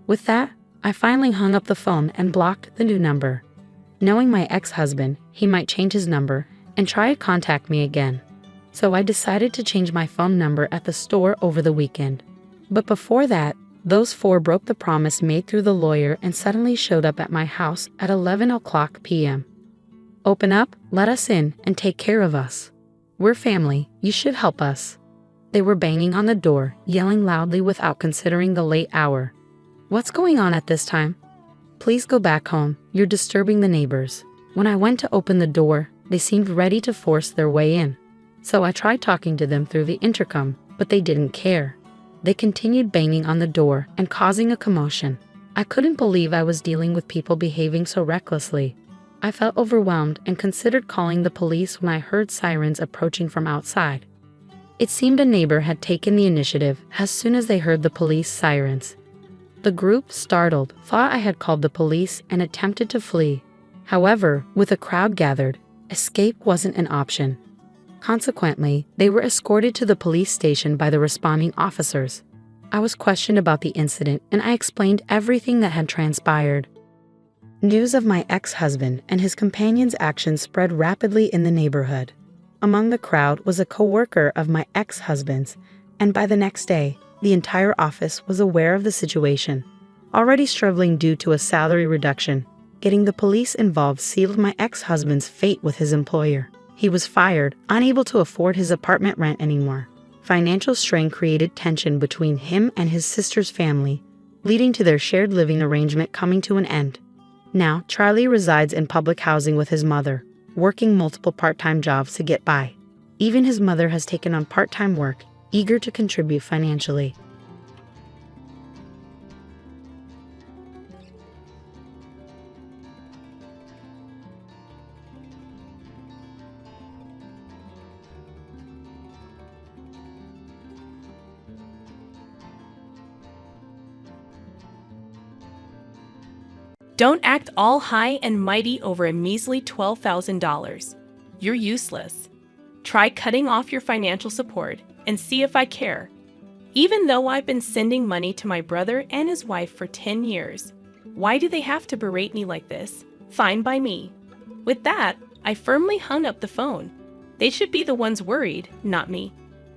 With that, I finally hung up the phone and blocked the new number. Knowing my ex-husband, he might change his number and try to contact me again. So I decided to change my phone number at the store over the weekend. But before that, those four broke the promise made through the lawyer and suddenly showed up at my house at 11 o'clock p.m. Open up, let us in, and take care of us. We're family, you should help us. They were banging on the door, yelling loudly without considering the late hour. What's going on at this time? Please go back home, you're disturbing the neighbors. When I went to open the door, they seemed ready to force their way in. So I tried talking to them through the intercom, but they didn't care. They continued banging on the door and causing a commotion. I couldn't believe I was dealing with people behaving so recklessly. I felt overwhelmed and considered calling the police when I heard sirens approaching from outside. It seemed a neighbor had taken the initiative as soon as they heard the police sirens. The group, startled, thought I had called the police and attempted to flee. However, with a crowd gathered, escape wasn't an option. Consequently, they were escorted to the police station by the responding officers. I was questioned about the incident and I explained everything that had transpired. News of my ex-husband and his companion's actions spread rapidly in the neighborhood. Among the crowd was a co-worker of my ex-husband's, and by the next day, the entire office was aware of the situation. Already struggling due to a salary reduction, getting the police involved sealed my ex-husband's fate with his employer. He was fired, unable to afford his apartment rent anymore. Financial strain created tension between him and his sister's family, leading to their shared living arrangement coming to an end. Now, Charlie resides in public housing with his mother, working multiple part-time jobs to get by. Even his mother has taken on part-time work, eager to contribute financially. Don't act all high and mighty over a measly $12,000. You're useless. Try cutting off your financial support and see if I care. Even though I've been sending money to my brother and his wife for 10 years, why do they have to berate me like this? Fine by me. With that, I firmly hung up the phone. They should be the ones worried, not me.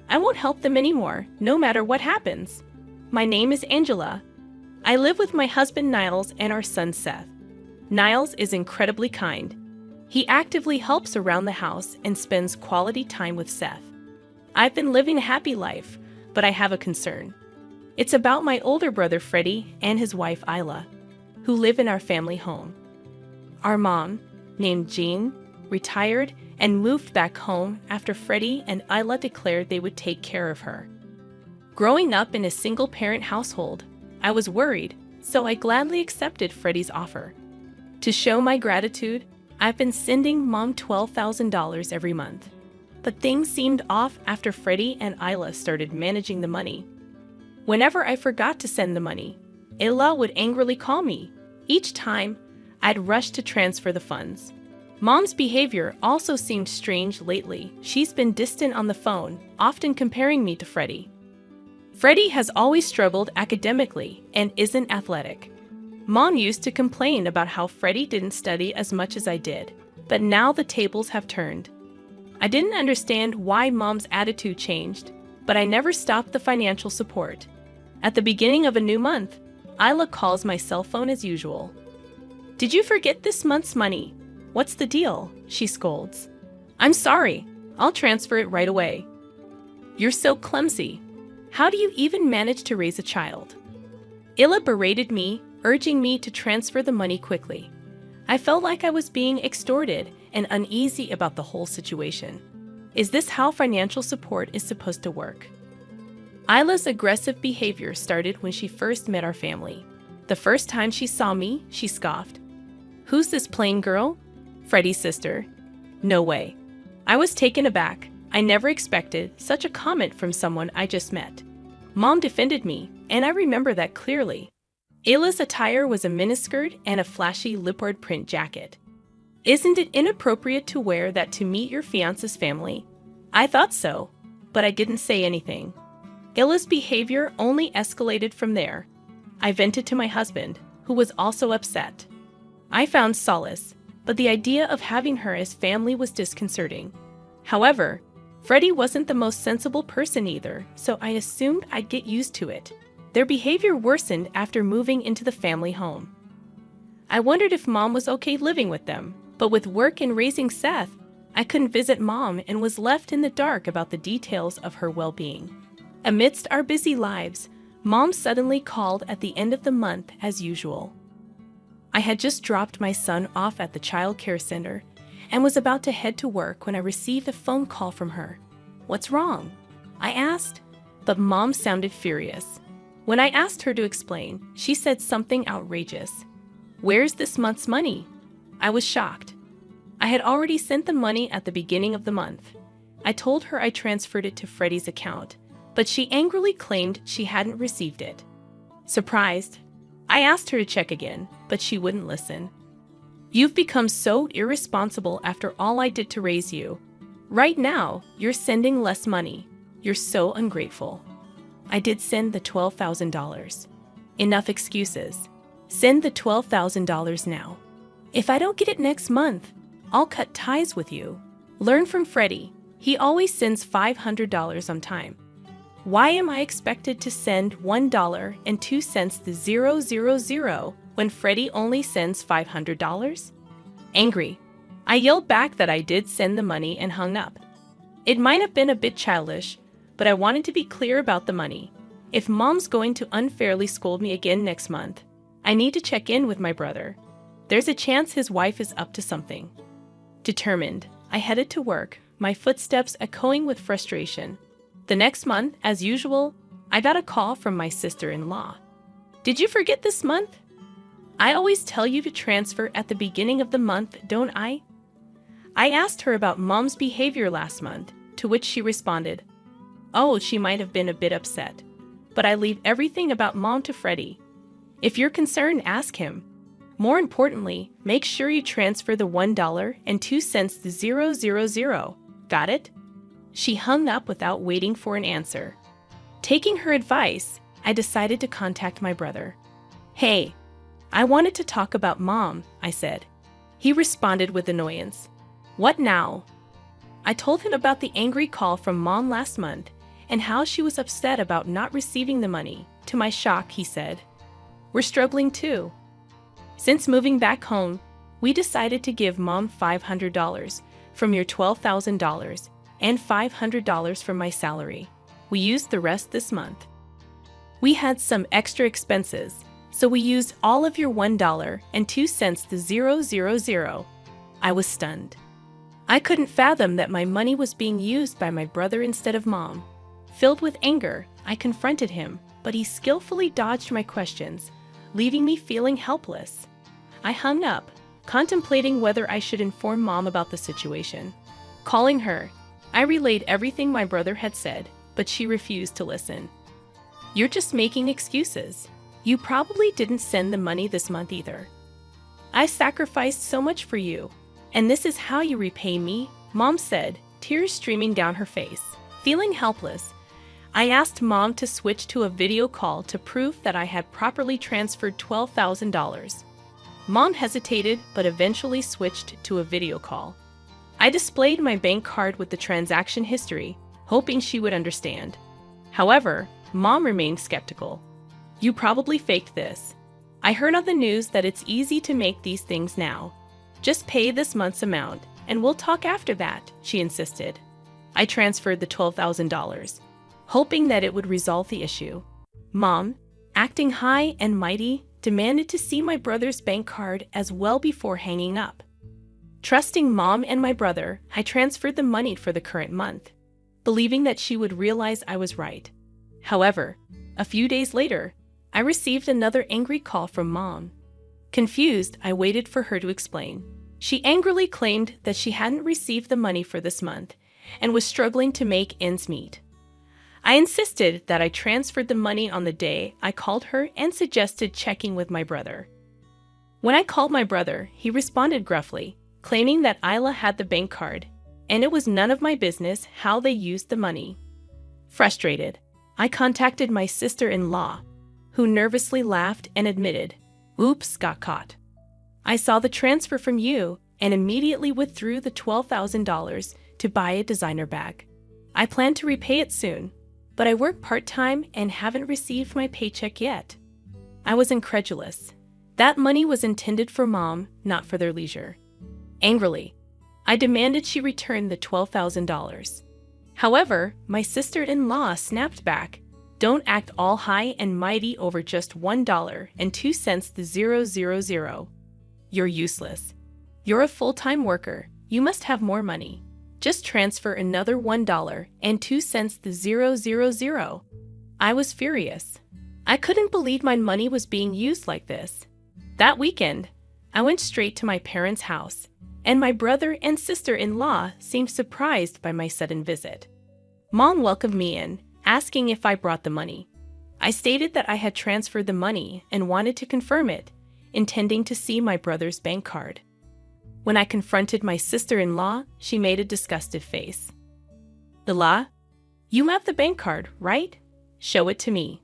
I won't help them anymore, no matter what happens. My name is Angela. I live with my husband Niles and our son Seth. Niles is incredibly kind. He actively helps around the house and spends quality time with Seth. I've been living a happy life, but I have a concern. It's about my older brother Freddie and his wife Isla, who live in our family home. Our mom, named Jean, retired and moved back home after Freddie and Isla declared they would take care of her. Growing up in a single-parent household, I was worried, so I gladly accepted Freddie's offer. To show my gratitude, I've been sending Mom $12,000 every month. But things seemed off after Freddie and Isla started managing the money. Whenever I forgot to send the money, Ella would angrily call me. Each time, I'd rush to transfer the funds. Mom's behavior also seemed strange lately. She's been distant on the phone, often comparing me to Freddie. Freddie has always struggled academically and isn't athletic. Mom used to complain about how Freddie didn't study as much as I did, but now the tables have turned. I didn't understand why Mom's attitude changed, but I never stopped the financial support. At the beginning of a new month, Isla calls my cell phone as usual. "Did you forget this month's money? What's the deal?" she scolds. "I'm sorry. I'll transfer it right away." "You're so clumsy. How do you even manage to raise a child?" Illa berated me, urging me to transfer the money quickly. I felt like I was being extorted and uneasy about the whole situation. Is this how financial support is supposed to work? Isla's aggressive behavior started when she first met our family. The first time she saw me, she scoffed. "Who's this plain girl?" "Freddie's sister." "No way." I was taken aback. I never expected such a comment from someone I just met. Mom defended me, and I remember that clearly. Ayla's attire was a miniskirt and a flashy leopard print jacket. "Isn't it inappropriate to wear that to meet your fiance's family?" I thought so, but I didn't say anything. Ayla's behavior only escalated from there. I vented to my husband, who was also upset. I found solace, but the idea of having her as family was disconcerting. However, Freddie wasn't the most sensible person either, so I assumed I'd get used to it. Their behavior worsened after moving into the family home. I wondered if Mom was okay living with them, but with work and raising Seth, I couldn't visit Mom and was left in the dark about the details of her well-being. Amidst our busy lives, Mom suddenly called at the end of the month as usual. I had just dropped my son off at the child care center and was about to head to work when I received a phone call from her. "What's wrong?" I asked, but Mom sounded furious. When I asked her to explain, she said something outrageous. "Where's this month's money?" I was shocked. I had already sent the money at the beginning of the month. I told her I transferred it to Freddie's account, but she angrily claimed she hadn't received it. Surprised, I asked her to check again, but she wouldn't listen. "You've become so irresponsible after all I did to raise you. Right now, you're sending less money. You're so ungrateful." I did send the $12,000. Enough excuses. Send the $12,000 now. If I don't get it next month, I'll cut ties with you. Learn from Freddie. He always sends $500 on time. Why am I expected to send $1.02 to 000 when Freddie only sends $500? Angry, I yelled back that I did send the money and hung up. It might have been a bit childish, but I wanted to be clear about the money. If Mom's going to unfairly scold me again next month, I need to check in with my brother. There's a chance his wife is up to something. Determined, I headed to work, my footsteps echoing with frustration. The next month, as usual, I got a call from my sister-in-law. "Did you forget this month? I always tell you to transfer at the beginning of the month, don't I?" I asked her about Mom's behavior last month, to which she responded, "Oh, she might have been a bit upset, but I leave everything about Mom to Freddie. If you're concerned, ask him. More importantly, make sure you transfer the $1.02 to 000. Got it?" She hung up without waiting for an answer. Taking her advice, I decided to contact my brother. "Hey, I wanted to talk about Mom," I said. He responded with annoyance. "What now?" I told him about the angry call from Mom last month and how she was upset about not receiving the money. To my shock, he said, "We're struggling too." Since moving back home, we decided to give Mom $500 from your $12,000 and $500 from my salary. We used the rest this month. We had some extra expenses, so we used all of your $1.02 to 000. I was stunned. I couldn't fathom that my money was being used by my brother instead of Mom. Filled with anger, I confronted him, but he skillfully dodged my questions, leaving me feeling helpless. I hung up, contemplating whether I should inform Mom about the situation. Calling her, I relayed everything my brother had said, but she refused to listen. "You're just making excuses. You probably didn't send the money this month either. I sacrificed so much for you, and this is how you repay me, Mom said, tears streaming down her face. Feeling helpless, I asked Mom to switch to a video call to prove that I had properly transferred $12,000. Mom hesitated but eventually switched to a video call. I displayed my bank card with the transaction history, hoping she would understand. However, Mom remained skeptical. You probably faked this. I heard on the news that it's easy to make these things now. Just pay this month's amount, and we'll talk after that, she insisted. I transferred the $12,000, hoping that it would resolve the issue. Mom, acting high and mighty, demanded to see my brother's bank card as well before hanging up. Trusting Mom and my brother, I transferred the money for the current month, believing that she would realize I was right. However, a few days later, I received another angry call from Mom. Confused, I waited for her to explain. She angrily claimed that she hadn't received the money for this month and was struggling to make ends meet. I insisted that I transferred the money on the day I called her and suggested checking with my brother. When I called my brother, he responded gruffly, claiming that Isla had the bank card, and it was none of my business how they used the money. Frustrated, I contacted my sister-in-law, who nervously laughed and admitted, "Oops, got caught. I saw the transfer from you and immediately withdrew the $12,000 to buy a designer bag. I plan to repay it soon, but I work part-time and haven't received my paycheck yet." I was incredulous. That money was intended for Mom, not for their leisure. Angrily, I demanded she return the $12,000. However, my sister-in-law snapped back, "Don't act all high and mighty over just $1.02 the 000. You're useless. You're a full-time worker. You must have more money. Just transfer another $1.02 the 000. I was furious. I couldn't believe my money was being used like this. That weekend, I went straight to my parents' house, and my brother and sister-in-law seemed surprised by my sudden visit. Mom welcomed me in, asking if I brought the money. I stated that I had transferred the money and wanted to confirm it, intending to see my brother's bank card. When I confronted my sister-in-law, she made a disgusted face. "Ila, you have the bank card, right? Show it to me."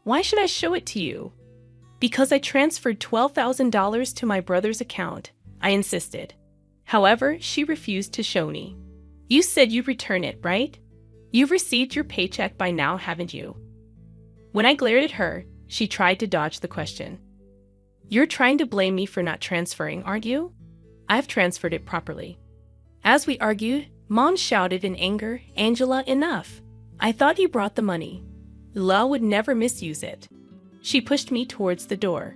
"Why should I show it to you?" "Because I transferred $12,000 to my brother's account," I insisted. However, she refused to show me. "You said you'd return it, right? You've received your paycheck by now, haven't you?" When I glared at her, she tried to dodge the question. "You're trying to blame me for not transferring, aren't you? I've transferred it properly." As we argued, Mom shouted in anger, "Angela, enough. I thought you brought the money. Ila would never misuse it." She pushed me towards the door.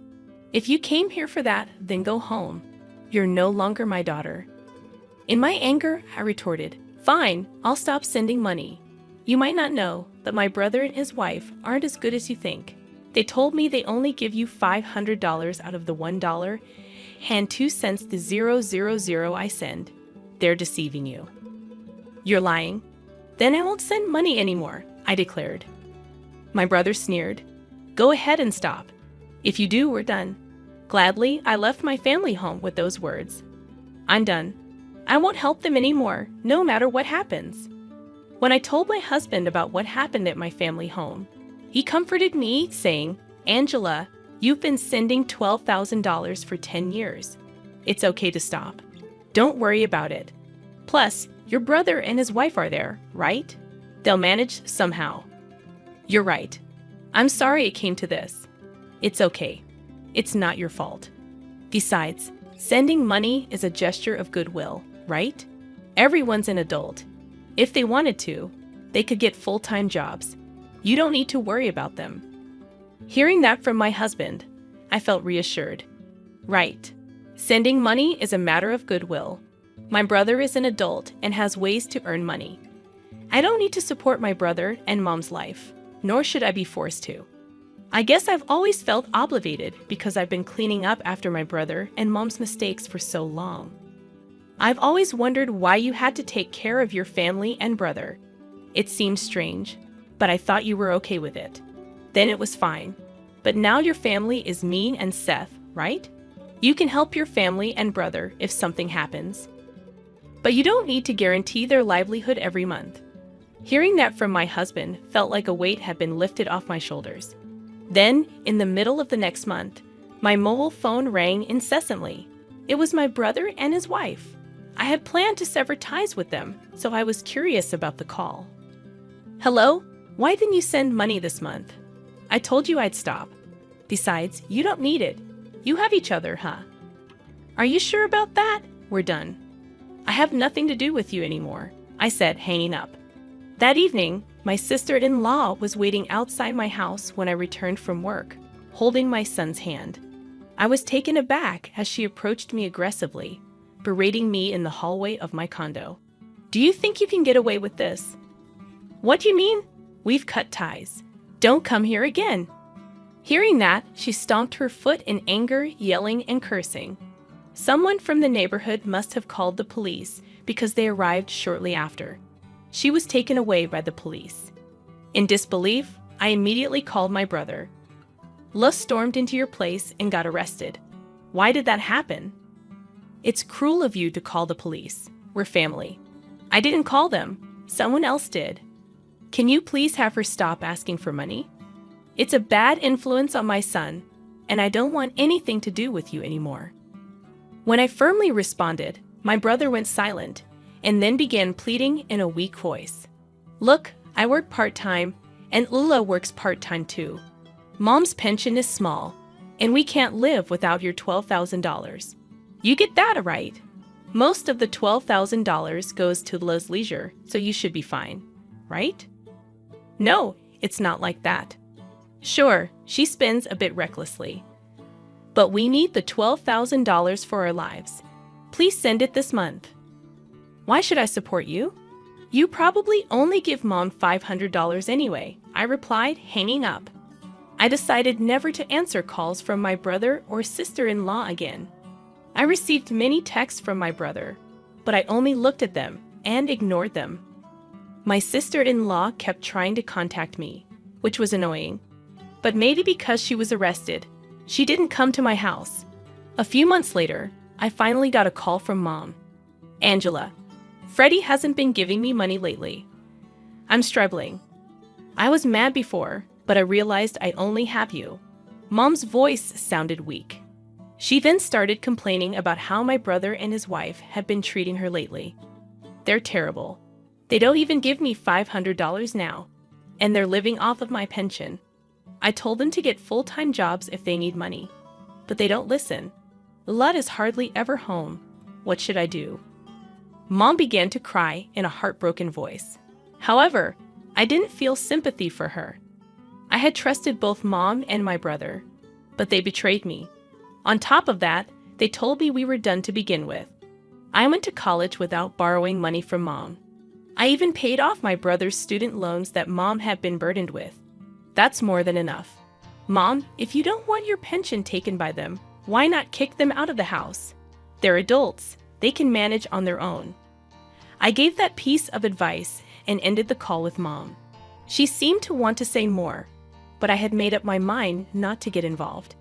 "If you came here for that, then go home. You're no longer my daughter." In my anger, I retorted, "Fine, I'll stop sending money. You might not know, but my brother and his wife aren't as good as you think. They told me they only give you $500 out of the $1 and 2 cents the 000 I send. They're deceiving you." "You're lying." "Then I won't send money anymore," I declared. My brother sneered. "Go ahead and stop. If you do, we're done." Gladly, I left my family home with those words. "I'm done. I won't help them anymore, no matter what happens." When I told my husband about what happened at my family home, he comforted me, saying, "Angela, you've been sending $12,000 for 10 years. It's okay to stop. Don't worry about it. Plus, your brother and his wife are there, right? They'll manage somehow." "You're right. I'm sorry it came to this. It's okay. It's not your fault. Besides, sending money is a gesture of goodwill, right? Everyone's an adult. If they wanted to, they could get full-time jobs. You don't need to worry about them." Hearing that from my husband, I felt reassured. Right. Sending money is a matter of goodwill. My brother is an adult and has ways to earn money. I don't need to support my brother and Mom's life, nor should I be forced to. I guess I've always felt obligated because I've been cleaning up after my brother and Mom's mistakes for so long. I've always wondered why you had to take care of your family and brother. It seemed strange, but I thought you were okay with it. Then it was fine. But now your family is me and Seth, right? You can help your family and brother if something happens. But you don't need to guarantee their livelihood every month. Hearing that from my husband felt like a weight had been lifted off my shoulders. Then, in the middle of the next month, my mobile phone rang incessantly. It was my brother and his wife. I had planned to sever ties with them, so I was curious about the call. Hello? Why didn't you send money this month? I told you I'd stop. Besides, you don't need it. You have each other, huh? Are you sure about that? We're done. I have nothing to do with you anymore, I said, hanging up. That evening, my sister-in-law was waiting outside my house when I returned from work, holding my son's hand. I was taken aback as she approached me aggressively, berating me in the hallway of my condo. Do you think you can get away with this? What do you mean? We've cut ties. Don't come here again. Hearing that, she stomped her foot in anger, yelling and cursing. Someone from the neighborhood must have called the police because they arrived shortly after. She was taken away by the police. In disbelief, I immediately called my brother. Lus stormed into your place and got arrested. Why did that happen? It's cruel of you to call the police. We're family. I didn't call them. Someone else did. Can you please have her stop asking for money? It's a bad influence on my son, and I don't want anything to do with you anymore. When I firmly responded, my brother went silent and then began pleading in a weak voice. Look, I work part-time, and Ula works part-time too. Mom's pension is small, and we can't live without your $12,000. You get that right. Most of the $12,000 goes to Lula's leisure, so you should be fine, right? No, it's not like that. Sure, she spends a bit recklessly. But we need the $12,000 for our lives. Please send it this month. Why should I support you? You probably only give Mom $500 anyway, I replied, hanging up. I decided never to answer calls from my brother or sister-in-law again. I received many texts from my brother, but I only looked at them and ignored them. My sister-in-law kept trying to contact me, which was annoying. But maybe because she was arrested, she didn't come to my house. A few months later, I finally got a call from Mom. Angela, Freddie hasn't been giving me money lately. I'm struggling. I was mad before, but I realized I only have you. Mom's voice sounded weak. She then started complaining about how my brother and his wife had been treating her lately. They're terrible. They don't even give me $500 now, and they're living off of my pension. I told them to get full-time jobs if they need money, but they don't listen. Lud is hardly ever home. What should I do? Mom began to cry in a heartbroken voice. However, I didn't feel sympathy for her. I had trusted both Mom and my brother, but they betrayed me. On top of that, they told me we were done to begin with. I went to college without borrowing money from Mom. I even paid off my brother's student loans that Mom had been burdened with. That's more than enough. Mom, if you don't want your pension taken by them, why not kick them out of the house? They're adults. They can manage on their own. I gave that piece of advice and ended the call with Mom. She seemed to want to say more, but I had made up my mind not to get involved.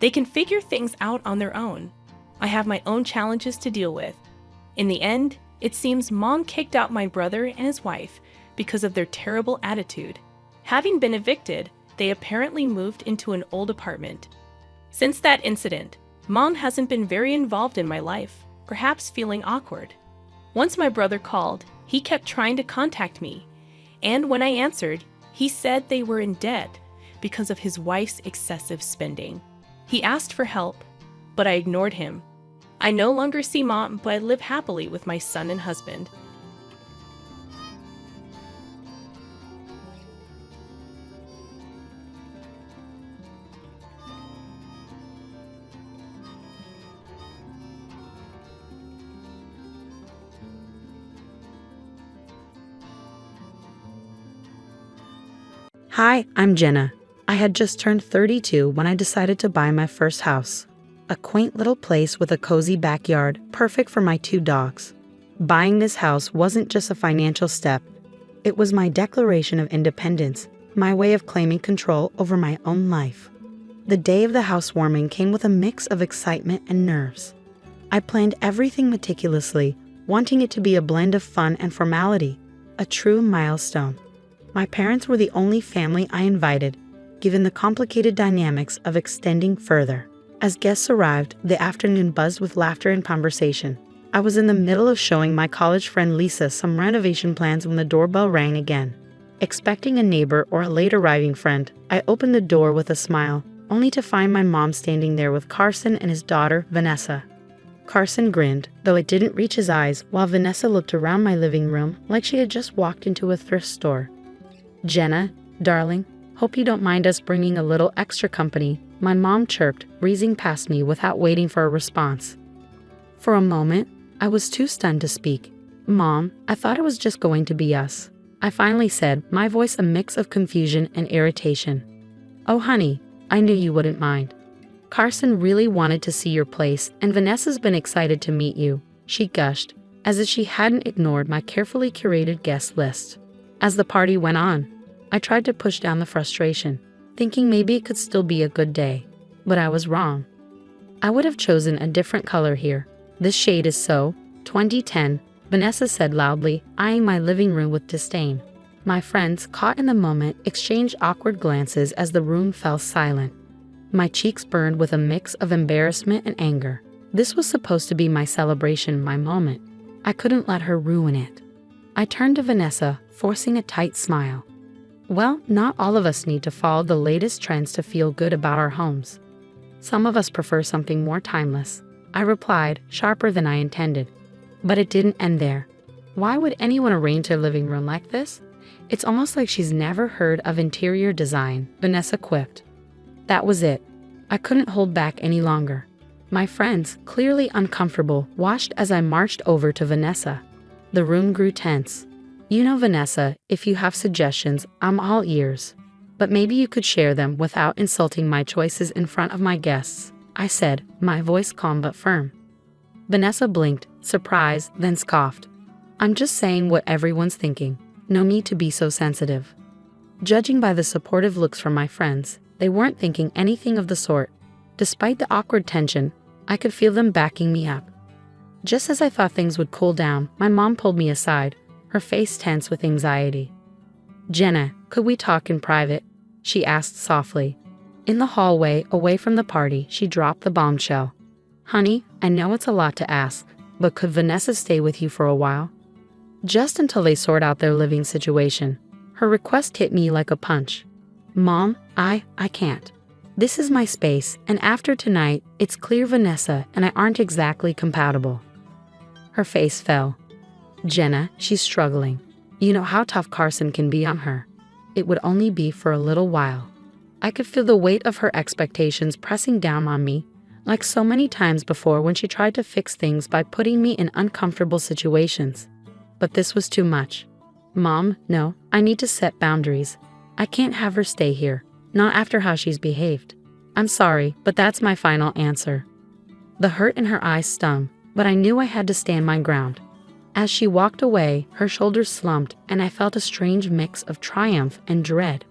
They can figure things out on their own. I have my own challenges to deal with. In the end, it seems Mom kicked out my brother and his wife because of their terrible attitude. Having been evicted, they apparently moved into an old apartment. Since that incident, Mom hasn't been very involved in my life, perhaps feeling awkward. Once my brother called, he kept trying to contact me, and when I answered, he said they were in debt because of his wife's excessive spending. He asked for help, but I ignored him. I no longer see Mom, but I live happily with my son and husband. Hi, I'm Jenna. I had just turned 32 when I decided to buy my first house. A quaint little place with a cozy backyard, perfect for my 2 dogs. Buying this house wasn't just a financial step. It was my declaration of independence, my way of claiming control over my own life. The day of the housewarming came with a mix of excitement and nerves. I planned everything meticulously, wanting it to be a blend of fun and formality, a true milestone. My parents were the only family I invited, given the complicated dynamics of extending further. As guests arrived, the afternoon buzzed with laughter and conversation. I was in the middle of showing my college friend Lisa some renovation plans when the doorbell rang again. Expecting a neighbor or a late-arriving friend, I opened the door with a smile, only to find my mom standing there with Carson and his daughter, Vanessa. Carson grinned, though it didn't reach his eyes, while Vanessa looked around my living room like she had just walked into a thrift store. "Jenna, darling, hope you don't mind us bringing a little extra company," my mom chirped, breezing past me without waiting for a response. For a moment, I was too stunned to speak. "Mom, I thought it was just going to be us," I finally said, my voice a mix of confusion and irritation. "Oh honey, I knew you wouldn't mind. Carson really wanted to see your place, and Vanessa's been excited to meet you," she gushed, as if she hadn't ignored my carefully curated guest list. As the party went on, I tried to push down the frustration, thinking maybe it could still be a good day. But I was wrong. I would have chosen a different color here. "This shade is so 2010, Vanessa said loudly, eyeing my living room with disdain. My friends, caught in the moment, exchanged awkward glances as the room fell silent. My cheeks burned with a mix of embarrassment and anger. This was supposed to be my celebration, my moment. I couldn't let her ruin it. I turned to Vanessa, forcing a tight smile. "Well, not all of us need to follow the latest trends to feel good about our homes. Some of us prefer something more timeless," I replied, sharper than I intended. But it didn't end there. "Why would anyone arrange their living room like this? It's almost like she's never heard of interior design," Vanessa quipped. That was it. I couldn't hold back any longer. My friends, clearly uncomfortable, watched as I marched over to Vanessa. The room grew tense. "You know, Vanessa, if you have suggestions, I'm all ears. But maybe you could share them without insulting my choices in front of my guests," I said, my voice calm but firm. Vanessa blinked, surprised, then scoffed. "I'm just saying what everyone's thinking. No need to be so sensitive." Judging by the supportive looks from my friends, they weren't thinking anything of the sort. Despite the awkward tension, I could feel them backing me up. Just as I thought things would cool down, my mom pulled me aside, her face tense with anxiety. "Jenna, could we talk in private?" she asked softly. In the hallway, away from the party, she dropped the bombshell. "Honey, I know it's a lot to ask, but could Vanessa stay with you for a while? Just until they sort out their living situation." Her request hit me like a punch. "Mom, I can't. This is my space, and after tonight, it's clear Vanessa and I aren't exactly compatible." Her face fell. "Jenna, she's struggling. You know how tough Carson can be on her. It would only be for a little while." I could feel the weight of her expectations pressing down on me, like so many times before when she tried to fix things by putting me in uncomfortable situations. But this was too much. "Mom, no, I need to set boundaries. I can't have her stay here, not after how she's behaved. I'm sorry, but that's my final answer." The hurt in her eyes stung, but I knew I had to stand my ground. As she walked away, her shoulders slumped, and I felt a strange mix of triumph and dread.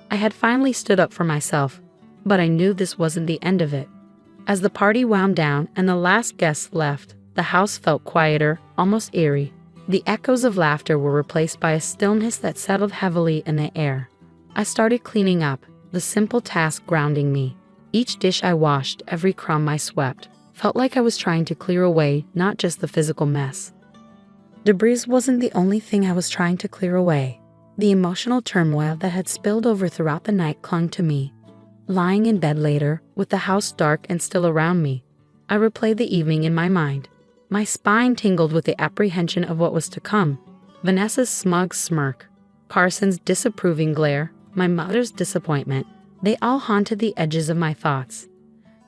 I had finally stood up for myself, but I knew this wasn't the end of it. As the party wound down and the last guests left, the house felt quieter, almost eerie. The echoes of laughter were replaced by a stillness that settled heavily in the air. I started cleaning up, the simple task grounding me. Each dish I washed, every crumb I swept, felt like I was trying to clear away not just the physical mess. Debris wasn't the only thing I was trying to clear away. The emotional turmoil that had spilled over throughout the night clung to me. Lying in bed later, with the house dark and still around me, I replayed the evening in my mind. My spine tingled with the apprehension of what was to come. Vanessa's smug smirk, Carson's disapproving glare, my mother's disappointment, they all haunted the edges of my thoughts.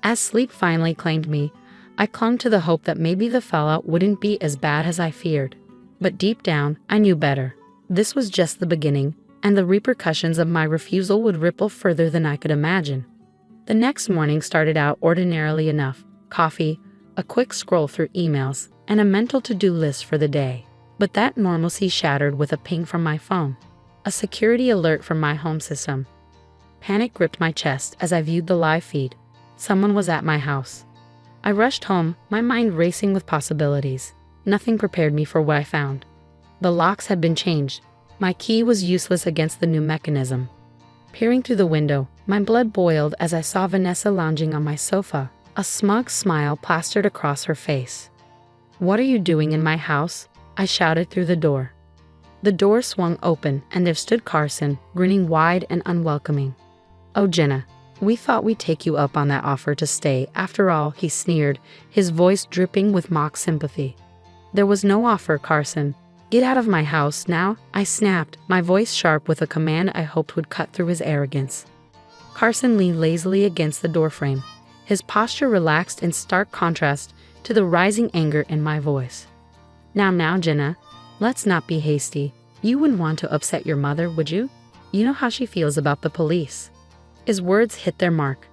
As sleep finally claimed me, I clung to the hope that maybe the fallout wouldn't be as bad as I feared. But deep down, I knew better. This was just the beginning, and the repercussions of my refusal would ripple further than I could imagine. The next morning started out ordinarily enough. Coffee, a quick scroll through emails, and a mental to-do list for the day. But that normalcy shattered with a ping from my phone. A security alert from my home system. Panic gripped my chest as I viewed the live feed. Someone was at my house. I rushed home, my mind racing with possibilities. Nothing prepared me for what I found. The locks had been changed. My key was useless against the new mechanism. Peering through the window, my blood boiled as I saw Vanessa lounging on my sofa, a smug smile plastered across her face. "What are you doing in my house?" I shouted through the door. The door swung open and there stood Carson, grinning wide and unwelcoming. "Oh, Jenna, we thought we'd take you up on that offer to stay after all," he sneered, his voice dripping with mock sympathy. "There was no offer, Carson. Get out of my house now," I snapped, my voice sharp with a command I hoped would cut through his arrogance. Carson leaned lazily against the doorframe, his posture relaxed in stark contrast to the rising anger in my voice. Now, Jenna, let's not be hasty. You wouldn't want to upset your mother, would you? You know how she feels about the police." His words hit their mark.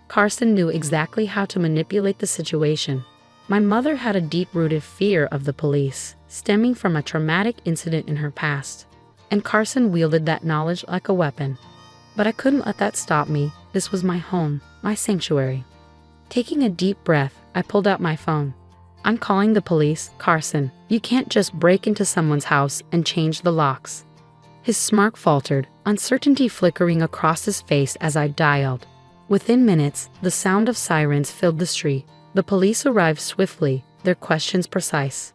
Carson knew exactly how to manipulate the situation. My mother had a deep-rooted fear of the police, stemming from a traumatic incident in her past, and Carson wielded that knowledge like a weapon. But I couldn't let that stop me. This was my home, my sanctuary. Taking a deep breath, I pulled out my phone. "I'm calling the police, Carson. You can't just break into someone's house and change the locks." His smirk faltered, uncertainty flickering across his face as I dialed. Within minutes, the sound of sirens filled the street. The police arrived swiftly, their questions precise.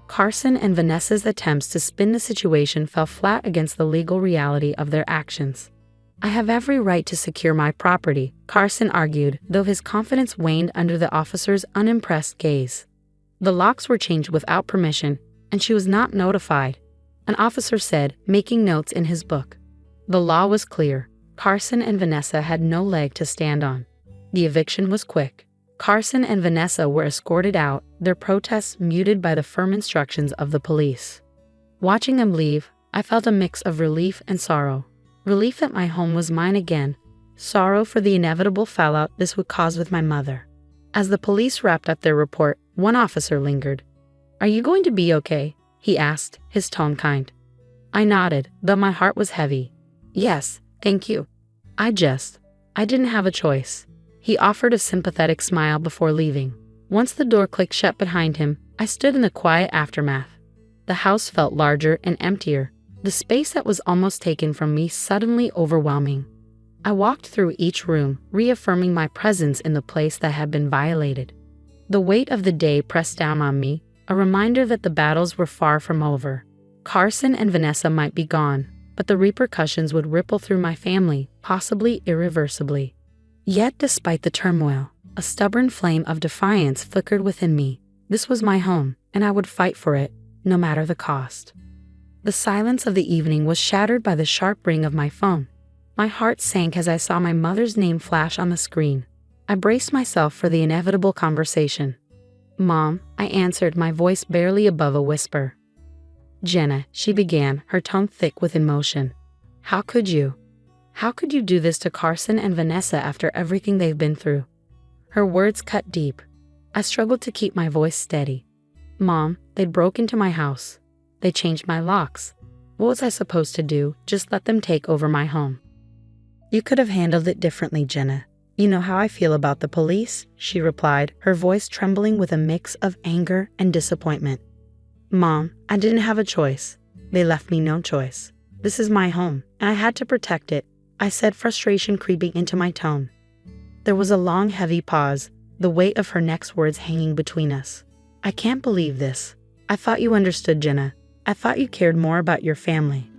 Carson and Vanessa's attempts to spin the situation fell flat against the legal reality of their actions. "I have every right to secure my property," Carson argued, though his confidence waned under the officer's unimpressed gaze. "The locks were changed without permission, and she was not notified," an officer said, making notes in his book. The law was clear. Carson and Vanessa had no leg to stand on. The eviction was quick. Carson and Vanessa were escorted out, their protests muted by the firm instructions of the police. Watching them leave, I felt a mix of relief and sorrow. Relief that my home was mine again, sorrow for the inevitable fallout this would cause with my mother. As the police wrapped up their report, one officer lingered. "Are you going to be okay?" he asked, his tone kind. I nodded, though my heart was heavy. "Yes, thank you. I didn't have a choice." He offered a sympathetic smile before leaving. Once the door clicked shut behind him, I stood in the quiet aftermath. The house felt larger and emptier, the space that was almost taken from me suddenly overwhelming. I walked through each room, reaffirming my presence in the place that had been violated. The weight of the day pressed down on me, a reminder that the battles were far from over. Carson and Vanessa might be gone, but the repercussions would ripple through my family, possibly irreversibly. Yet despite the turmoil, a stubborn flame of defiance flickered within me. This was my home, and I would fight for it, no matter the cost. The silence of the evening was shattered by the sharp ring of my phone. My heart sank as I saw my mother's name flash on the screen. I braced myself for the inevitable conversation. "Mom," I answered, my voice barely above a whisper. "Jenna," she began, her tone thick with emotion. How could you do this to Carson and Vanessa after everything they've been through?" Her words cut deep. I struggled to keep my voice steady. "Mom, they'd broke into my house. They changed my locks. What was I supposed to do? Just let them take over my home?" "You could have handled it differently, Jenna. You know how I feel about the police," she replied, her voice trembling with a mix of anger and disappointment. "Mom, I didn't have a choice. They left me no choice. This is my home, and I had to protect it," I said, frustration creeping into my tone. There was a long, heavy pause, the weight of her next words hanging between us. "I can't believe this. I thought you understood, Jenna. I thought you cared more about your family."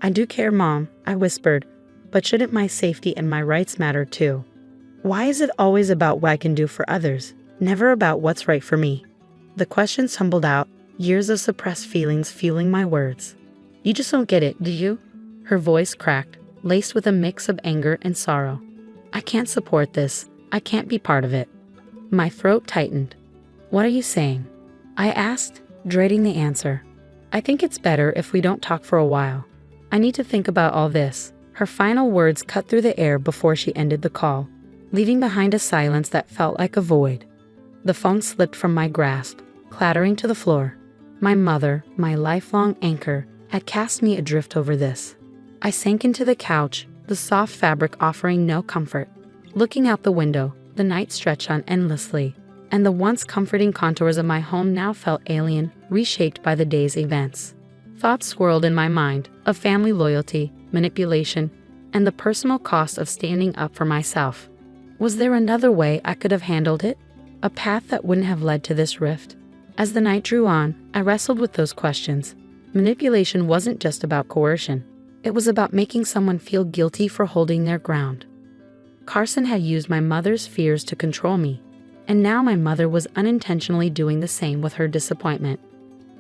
"I do care, Mom," I whispered, "but shouldn't my safety and my rights matter too? Why is it always about what I can do for others, never about what's right for me?" The questions tumbled out, years of suppressed feelings fueling my words. "You just don't get it, do you?" Her voice cracked, laced with a mix of anger and sorrow. "I can't support this. I can't be part of it." My throat tightened. "What are you saying?" I asked, dreading the answer. "I think it's better if we don't talk for a while. I need to think about all this." Her final words cut through the air before she ended the call, leaving behind a silence that felt like a void. The phone slipped from my grasp, clattering to the floor. My mother, my lifelong anchor, had cast me adrift over this. I sank into the couch, the soft fabric offering no comfort. Looking out the window, the night stretched on endlessly, and the once comforting contours of my home now felt alien, reshaped by the day's events. Thoughts swirled in my mind of family loyalty, manipulation, and the personal cost of standing up for myself. Was there another way I could have handled it? A path that wouldn't have led to this rift? As the night drew on, I wrestled with those questions. Manipulation wasn't just about coercion. It was about making someone feel guilty for holding their ground. Carson had used my mother's fears to control me, and now my mother was unintentionally doing the same with her disappointment.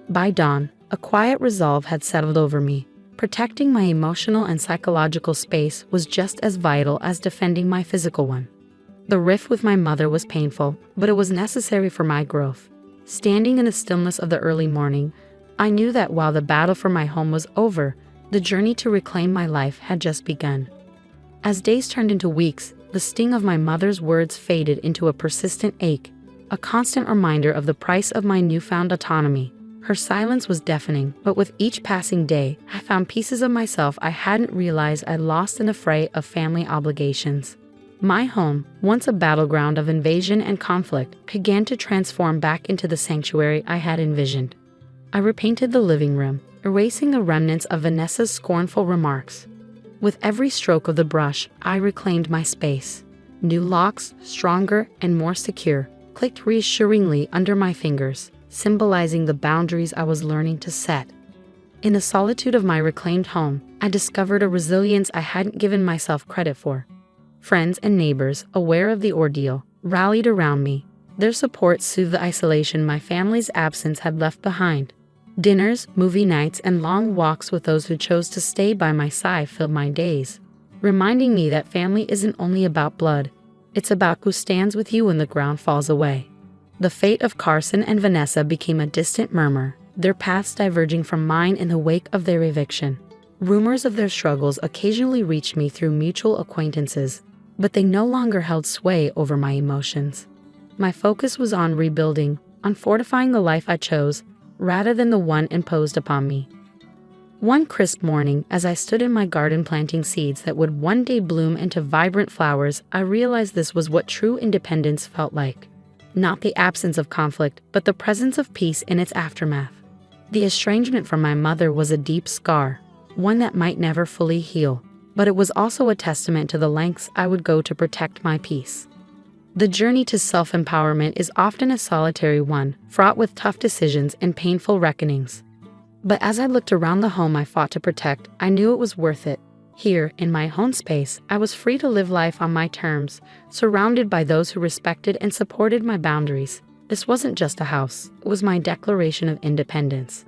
By dawn, a quiet resolve had settled over me. Protecting my emotional and psychological space was just as vital as defending my physical one. The rift with my mother was painful, but it was necessary for my growth. Standing in the stillness of the early morning, I knew that while the battle for my home was over, the journey to reclaim my life had just begun. As days turned into weeks, the sting of my mother's words faded into a persistent ache, a constant reminder of the price of my newfound autonomy. Her silence was deafening, but with each passing day, I found pieces of myself I hadn't realized I'd lost in the fray of family obligations. My home, once a battleground of invasion and conflict, began to transform back into the sanctuary I had envisioned. I repainted the living room, erasing the remnants of Vanessa's scornful remarks. With every stroke of the brush, I reclaimed my space. New locks, stronger and more secure, clicked reassuringly under my fingers, symbolizing the boundaries I was learning to set. In the solitude of my reclaimed home, I discovered a resilience I hadn't given myself credit for. Friends and neighbors, aware of the ordeal, rallied around me. Their support soothed the isolation my family's absence had left behind. Dinners, movie nights, and long walks with those who chose to stay by my side filled my days, reminding me that family isn't only about blood, it's about who stands with you when the ground falls away. The fate of Carson and Vanessa became a distant murmur, their paths diverging from mine in the wake of their eviction. Rumors of their struggles occasionally reached me through mutual acquaintances, but they no longer held sway over my emotions. My focus was on rebuilding, on fortifying the life I chose, rather than the one imposed upon me. One crisp morning, as I stood in my garden planting seeds that would one day bloom into vibrant flowers, I realized this was what true independence felt like. Not the absence of conflict, but the presence of peace in its aftermath. The estrangement from my mother was a deep scar, one that might never fully heal, but it was also a testament to the lengths I would go to protect my peace. The journey to self-empowerment is often a solitary one, fraught with tough decisions and painful reckonings. But as I looked around the home I fought to protect, I knew it was worth it. Here, in my home space, I was free to live life on my terms, surrounded by those who respected and supported my boundaries. This wasn't just a house, it was my declaration of independence.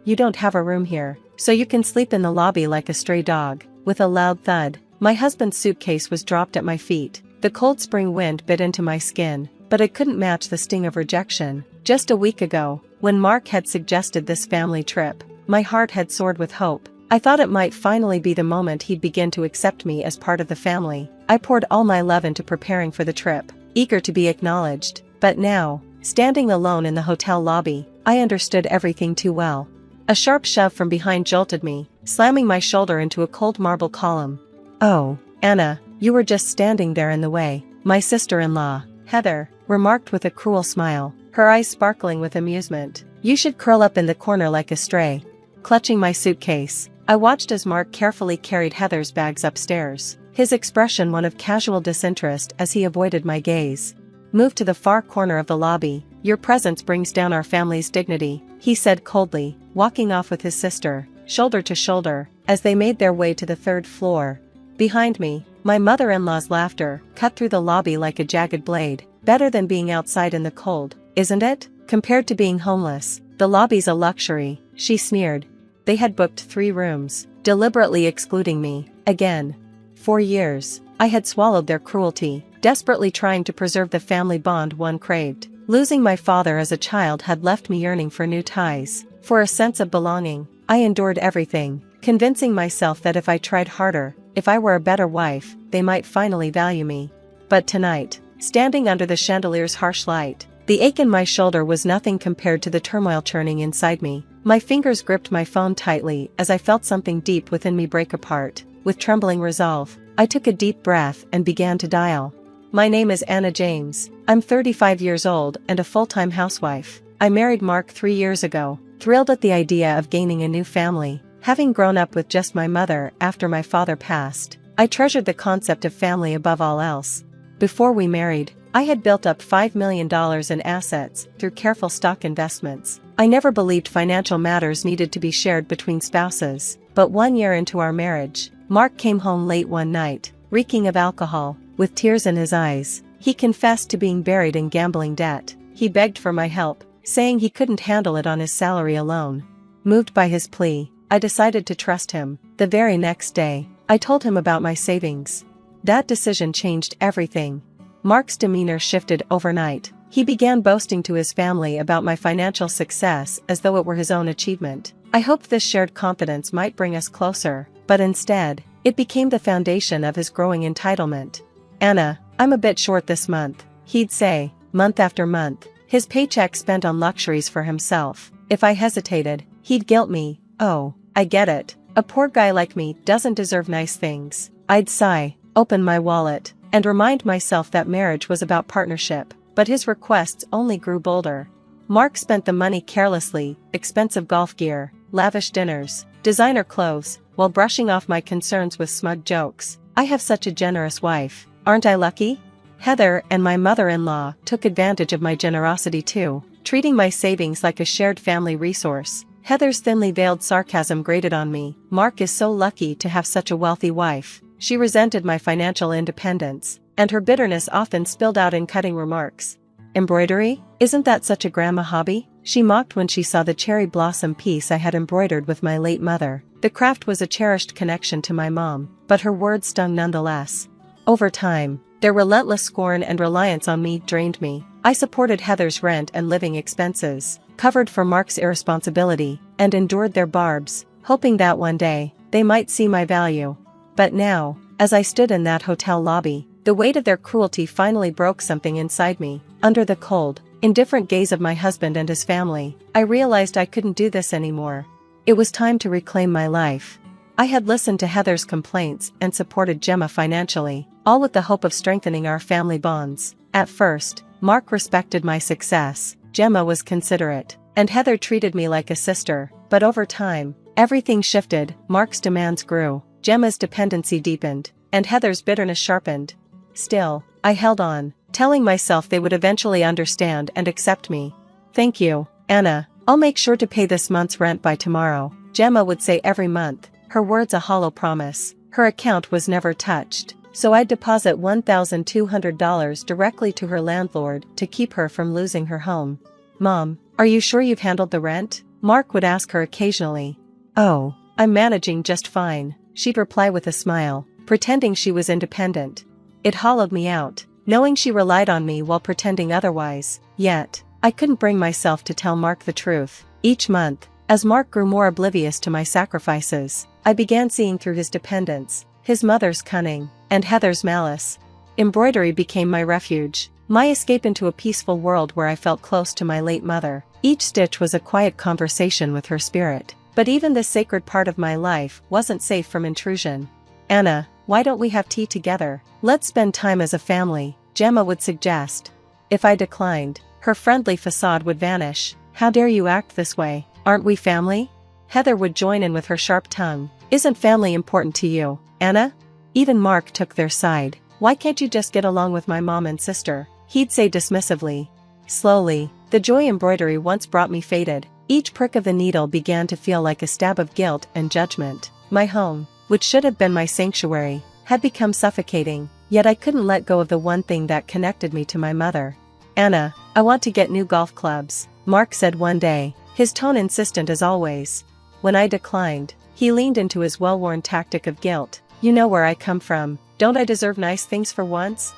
You don't have a room here, so you can sleep in the lobby like a stray dog. With a loud thud, my husband's suitcase was dropped at my feet. The cold spring wind bit into my skin, but it couldn't match the sting of rejection. Just a week ago, when Mark had suggested this family trip, my heart had soared with hope. I thought it might finally be the moment he'd begin to accept me as part of the family. I poured all my love into preparing for the trip, eager to be acknowledged. But now, standing alone in the hotel lobby, I understood everything too well. A sharp shove from behind jolted me, slamming my shoulder into a cold marble column. "Oh, Anna, you were just standing there in the way," my sister-in-law, Heather, remarked with a cruel smile, her eyes sparkling with amusement. "You should curl up in the corner like a stray." Clutching my suitcase, I watched as Mark carefully carried Heather's bags upstairs, his expression one of casual disinterest as he avoided my gaze. "Move to the far corner of the lobby. Your presence brings down our family's dignity," he said coldly, walking off with his sister, shoulder to shoulder, as they made their way to the third floor. Behind me, my mother-in-law's laughter cut through the lobby like a jagged blade. "Better than being outside in the cold, isn't it? Compared to being homeless, the lobby's a luxury," she sneered. They had booked 3 rooms, deliberately excluding me. Again. For years, I had swallowed their cruelty, desperately trying to preserve the family bond one craved. Losing my father as a child had left me yearning for new ties, for a sense of belonging. I endured everything, convincing myself that if I tried harder, if I were a better wife, they might finally value me. But tonight, standing under the chandelier's harsh light, the ache in my shoulder was nothing compared to the turmoil churning inside me. My fingers gripped my phone tightly as I felt something deep within me break apart. With trembling resolve, I took a deep breath and began to dial. My name is Anna James. I'm 35 years old and a full-time housewife. I married Mark 3 years ago, thrilled at the idea of gaining a new family. Having grown up with just my mother after my father passed, I treasured the concept of family above all else. Before we married, I had built up $5 million in assets through careful stock investments. I never believed financial matters needed to be shared between spouses, but 1 year into our marriage, Mark came home late one night, reeking of alcohol, with tears in his eyes. He confessed to being buried in gambling debt. He begged for my help, saying he couldn't handle it on his salary alone. Moved by his plea, I decided to trust him. The very next day, I told him about my savings. That decision changed everything. Mark's demeanor shifted overnight. He began boasting to his family about my financial success as though it were his own achievement. I hoped this shared confidence might bring us closer, but instead, it became the foundation of his growing entitlement. "Anna, I'm a bit short this month," he'd say, month after month, his paycheck spent on luxuries for himself. If I hesitated, he'd guilt me. "Oh, I get it. A poor guy like me doesn't deserve nice things." I'd sigh, open my wallet, and remind myself that marriage was about partnership, but his requests only grew bolder. Mark spent the money carelessly, expensive golf gear, lavish dinners, designer clothes, while brushing off my concerns with smug jokes. "I have such a generous wife. Aren't I lucky?" Heather and my mother-in-law took advantage of my generosity too, treating my savings like a shared family resource. Heather's thinly veiled sarcasm grated on me. "Mark is so lucky to have such a wealthy wife." She resented my financial independence, and her bitterness often spilled out in cutting remarks. "Embroidery? Isn't that such a grandma hobby?" She mocked when she saw the cherry blossom piece I had embroidered with my late mother. The craft was a cherished connection to my mom, but her words stung nonetheless. Over time, their relentless scorn and reliance on me drained me. I supported Heather's rent and living expenses, covered for Mark's irresponsibility, and endured their barbs, hoping that one day, they might see my value. But now, as I stood in that hotel lobby, the weight of their cruelty finally broke something inside me. Under the cold, indifferent gaze of my husband and his family, I realized I couldn't do this anymore. It was time to reclaim my life. I had listened to Heather's complaints and supported Gemma financially, all with the hope of strengthening our family bonds. At first, Mark respected my success, Gemma was considerate, and Heather treated me like a sister. But over time, everything shifted. Mark's demands grew, Gemma's dependency deepened, and Heather's bitterness sharpened. Still, I held on, telling myself they would eventually understand and accept me. "Thank you, Anna. I'll make sure to pay this month's rent by tomorrow," Gemma would say every month, her words a hollow promise. Her account was never touched, so I'd deposit $1,200 directly to her landlord to keep her from losing her home. "Mom, are you sure you've handled the rent?" Mark would ask her occasionally. "Oh, I'm managing just fine," she'd reply with a smile, pretending she was independent. It hollowed me out, knowing she relied on me while pretending otherwise. Yet, I couldn't bring myself to tell Mark the truth. Each month, as Mark grew more oblivious to my sacrifices, I began seeing through his dependence, his mother's cunning, and Heather's malice. Embroidery became my refuge, my escape into a peaceful world where I felt close to my late mother. Each stitch was a quiet conversation with her spirit. But even this sacred part of my life wasn't safe from intrusion. "Anna, why don't we have tea together? Let's spend time as a family," Gemma would suggest. If I declined, her friendly facade would vanish. "How dare you act this way? Aren't we family?" Heather would join in with her sharp tongue. "Isn't family important to you, Anna?" Even Mark took their side. "Why can't you just get along with my mom and sister?" he'd say dismissively. Slowly, the joy embroidery once brought me faded. Each prick of the needle began to feel like a stab of guilt and judgment. My home, which should have been my sanctuary, had become suffocating, yet I couldn't let go of the one thing that connected me to my mother. "Anna, I want to get new golf clubs," Mark said one day, his tone insistent as always. When I declined, he leaned into his well-worn tactic of guilt. "You know where I come from, don't I deserve nice things for once?"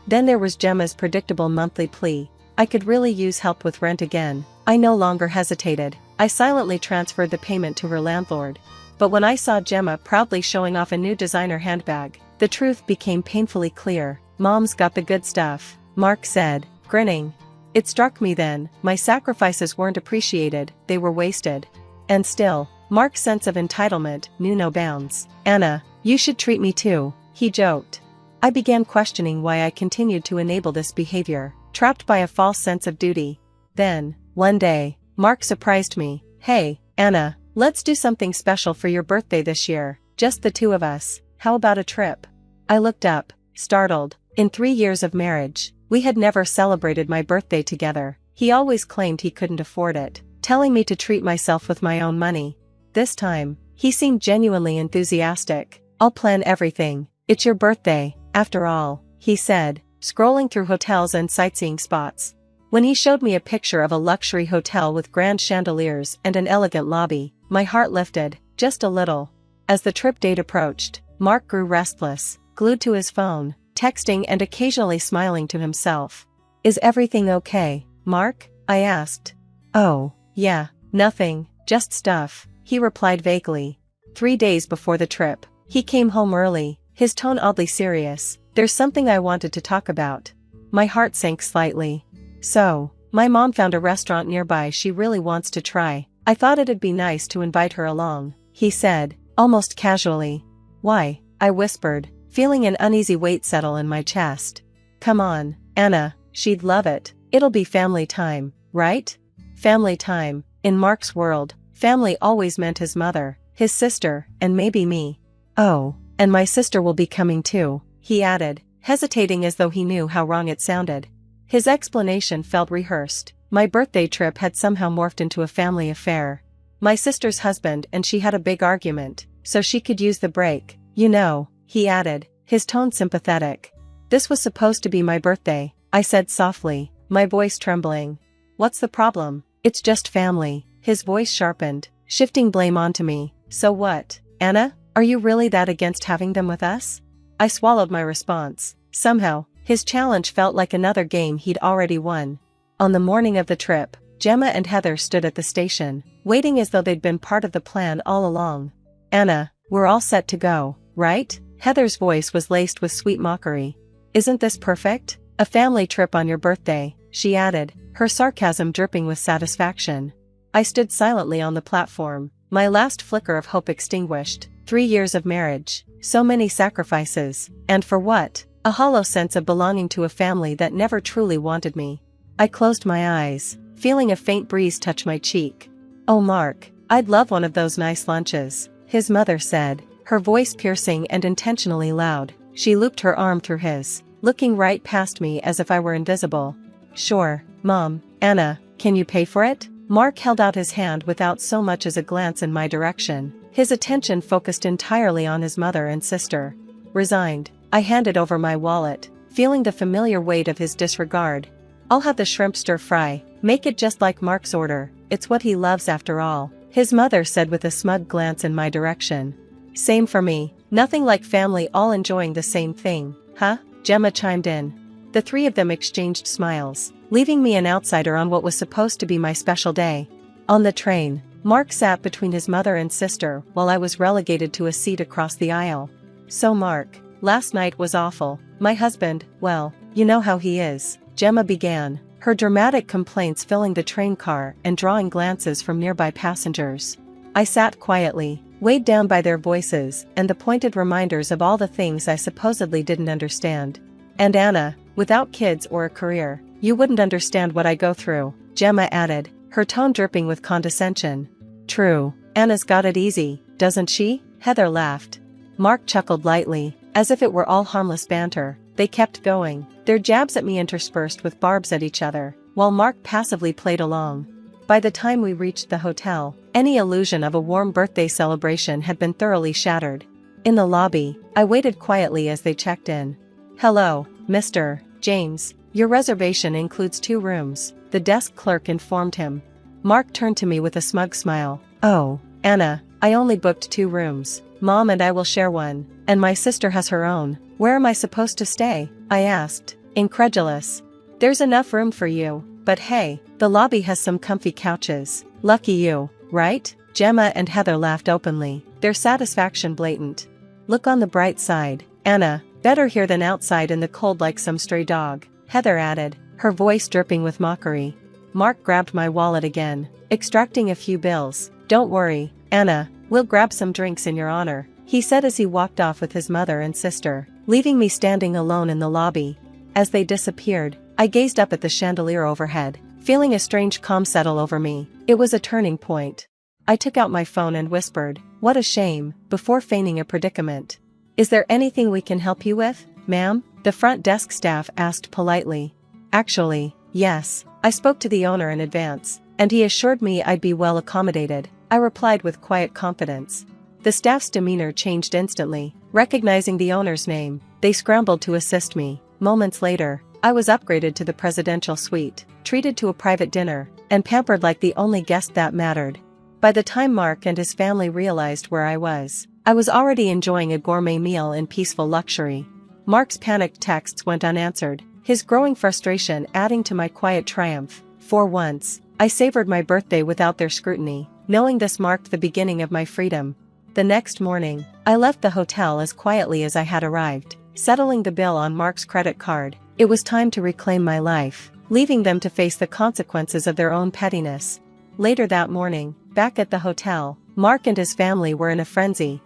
Then there was Gemma's predictable monthly plea. I could really use help with rent again. I no longer hesitated. I silently transferred the payment to her landlord. But when I saw Gemma proudly showing off a new designer handbag, the truth became painfully clear. Mom's got the good stuff, Mark said, grinning. It struck me then, my sacrifices weren't appreciated, they were wasted. And still, Mark's sense of entitlement knew no bounds. Anna, you should treat me too, he joked. I began questioning why I continued to enable this behavior, trapped by a false sense of duty. Then, one day, Mark surprised me. Hey, Anna, let's do something special for your birthday this year, just the two of us, how about a trip? I looked up, startled. In 3 years of marriage, we had never celebrated my birthday together. He always claimed he couldn't afford it, telling me to treat myself with my own money. This time, he seemed genuinely enthusiastic. I'll plan everything, it's your birthday, after all, he said, scrolling through hotels and sightseeing spots. When he showed me a picture of a luxury hotel with grand chandeliers and an elegant lobby, my heart lifted, just a little. As the trip date approached, Mark grew restless, glued to his phone, texting and occasionally smiling to himself. Is everything okay, Mark? I asked. Oh, yeah, nothing, just stuff, he replied vaguely. 3 days before the trip, he came home early, his tone oddly serious. There's something I wanted to talk about. My heart sank slightly. So, my mom found a restaurant nearby she really wants to try. I thought it'd be nice to invite her along, he said, almost casually. Why? I whispered, feeling an uneasy weight settle in my chest. Come on, Anna, she'd love it. It'll be family time, right? Family time. In Mark's world, family always meant his mother, his sister, and maybe me. Oh, and my sister will be coming too, he added, hesitating as though he knew how wrong it sounded. His explanation felt rehearsed. My birthday trip had somehow morphed into a family affair. My sister's husband and she had a big argument, so she could use the break, you know, he added, his tone sympathetic. This was supposed to be my birthday, I said softly, my voice trembling. What's the problem? It's just family, his voice sharpened, shifting blame onto me. So what, Anna? Are you really that against having them with us? I swallowed my response. Somehow, his challenge felt like another game he'd already won. On the morning of the trip, Gemma and Heather stood at the station, waiting as though they'd been part of the plan all along. Anna, we're all set to go, right? Heather's voice was laced with sweet mockery. Isn't this perfect? A family trip on your birthday, she added, her sarcasm dripping with satisfaction. I stood silently on the platform, my last flicker of hope extinguished. 3 years of marriage, so many sacrifices, and for what? A hollow sense of belonging to a family that never truly wanted me. I closed my eyes, feeling a faint breeze touch my cheek. Oh Mark, I'd love one of those nice lunches, his mother said, her voice piercing and intentionally loud. She looped her arm through his, looking right past me as if I were invisible. Sure, Mom. Anna, can you pay for it? Mark held out his hand without so much as a glance in my direction, his attention focused entirely on his mother and sister. Resigned, I handed over my wallet, feeling the familiar weight of his disregard. I'll have the shrimp stir-fry, make it just like Mark's order, it's what he loves after all, his mother said with a smug glance in my direction. Same for me, nothing like family all enjoying the same thing, huh? Gemma chimed in. The three of them exchanged smiles, leaving me an outsider on what was supposed to be my special day. On the train, Mark sat between his mother and sister while I was relegated to a seat across the aisle. So Mark, last night was awful. My husband, well, you know how he is, Gemma began, her dramatic complaints filling the train car and drawing glances from nearby passengers. I sat quietly, weighed down by their voices and the pointed reminders of all the things I supposedly didn't understand. And Anna, without kids or a career, you wouldn't understand what I go through, Gemma added, her tone dripping with condescension. True, Anna's got it easy, doesn't she? Heather laughed. Mark chuckled lightly, as if it were all harmless banter. They kept going, their jabs at me interspersed with barbs at each other, while Mark passively played along. By the time we reached the hotel, any illusion of a warm birthday celebration had been thoroughly shattered. In the lobby, I waited quietly as they checked in. Hello, Mr. James, your reservation includes 2 rooms, the desk clerk informed him. Mark turned to me with a smug smile. Oh, Anna, I only booked 2 rooms. Mom and I will share one, and my sister has her own. Where am I supposed to stay? I asked, incredulous. There's enough room for you, But hey, the lobby has some comfy couches. Lucky you, right? Gemma and Heather laughed openly, their satisfaction blatant. Look on the bright side, Anna. Better here than outside in the cold like some stray dog, Heather added, her voice dripping with mockery. Mark grabbed my wallet again, extracting a few bills. Don't worry, Anna, we'll grab some drinks in your honor, he said as he walked off with his mother and sister, leaving me standing alone in the lobby. As they disappeared, I gazed up at the chandelier overhead, feeling a strange calm settle over me. It was a turning point. I took out my phone and whispered, "What a shame," before feigning a predicament. "Is there anything we can help you with, ma'am?" the front desk staff asked politely. Actually, yes, I spoke to the owner in advance, and he assured me I'd be well accommodated, I replied with quiet confidence. The staff's demeanor changed instantly. Recognizing the owner's name, they scrambled to assist me. Moments later, I was upgraded to the presidential suite, treated to a private dinner, and pampered like the only guest that mattered. By the time Mark and his family realized where I was already enjoying a gourmet meal in peaceful luxury. Mark's panicked texts went unanswered, his growing frustration adding to my quiet triumph. For once, I savored my birthday without their scrutiny, knowing this marked the beginning of my freedom. The next morning, I left the hotel as quietly as I had arrived, settling the bill on Mark's credit card. It was time to reclaim my life, leaving them to face the consequences of their own pettiness. Later that morning, back at the hotel, Mark and his family were in a frenzy.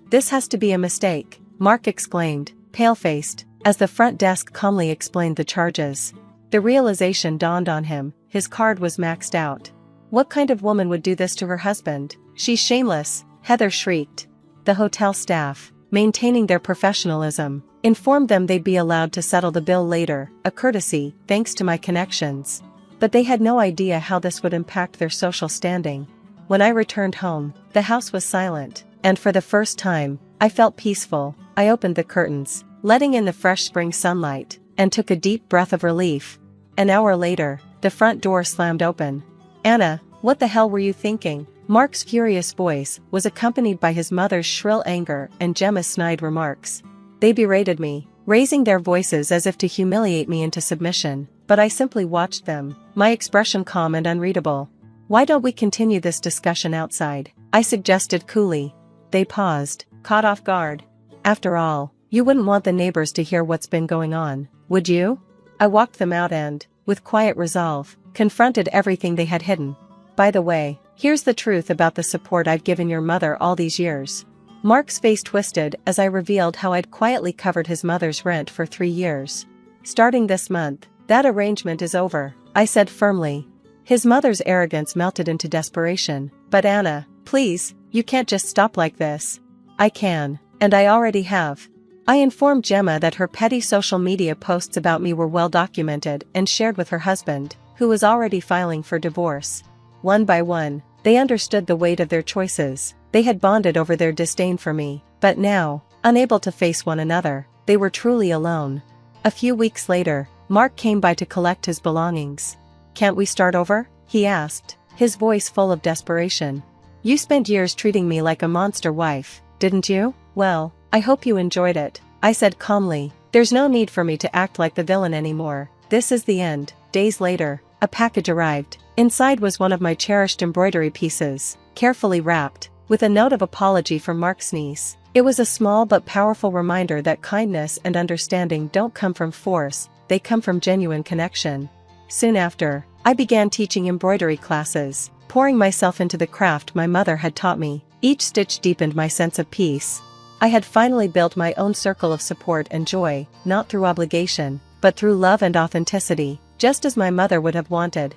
"This has to be a mistake," Mark exclaimed, pale-faced, as the front desk calmly explained the charges. The realization dawned on him, his card was maxed out. "What kind of woman would do this to her husband? She's shameless," Heather shrieked. The hotel staff, maintaining their professionalism, informed them they'd be allowed to settle the bill later, a courtesy, thanks to my connections. But they had no idea how this would impact their social standing. When I returned home, the house was silent, and for the first time, I felt peaceful. I opened the curtains, letting in the fresh spring sunlight, and took a deep breath of relief. An hour later, the front door slammed open. "Anna, what the hell were you thinking?" Mark's furious voice was accompanied by his mother's shrill anger and Gemma's snide remarks. They berated me, raising their voices as if to humiliate me into submission, but I simply watched them, my expression calm and unreadable. "Why don't we continue this discussion outside?" I suggested coolly. They paused, caught off guard. "After all, you wouldn't want the neighbors to hear what's been going on, would you?" I walked them out and, with quiet resolve, confronted everything they had hidden. "By the way, here's the truth about the support I've given your mother all these years." Mark's face twisted as I revealed how I'd quietly covered his mother's rent for 3 years. "Starting this month, that arrangement is over," I said firmly. His mother's arrogance melted into desperation. "But Anna, please, you can't just stop like this." "I can, and I already have." I informed Gemma that her petty social media posts about me were well documented and shared with her husband, who was already filing for divorce. One by one, they understood the weight of their choices. They had bonded over their disdain for me, but now, unable to face one another, they were truly alone. A few weeks later, Mark came by to collect his belongings. "Can't we start over?" he asked, his voice full of desperation. "You spent years treating me like a monster wife, didn't you? Well, I hope you enjoyed it," I said calmly. "There's no need for me to act like the villain anymore. This is the end." Days later, a package arrived. Inside was one of my cherished embroidery pieces, carefully wrapped, with a note of apology from Mark's niece. It was a small but powerful reminder that kindness and understanding don't come from force, they come from genuine connection. Soon after, I began teaching embroidery classes, pouring myself into the craft my mother had taught me. Each stitch deepened my sense of peace. I had finally built my own circle of support and joy, not through obligation, but through love and authenticity, just as my mother would have wanted.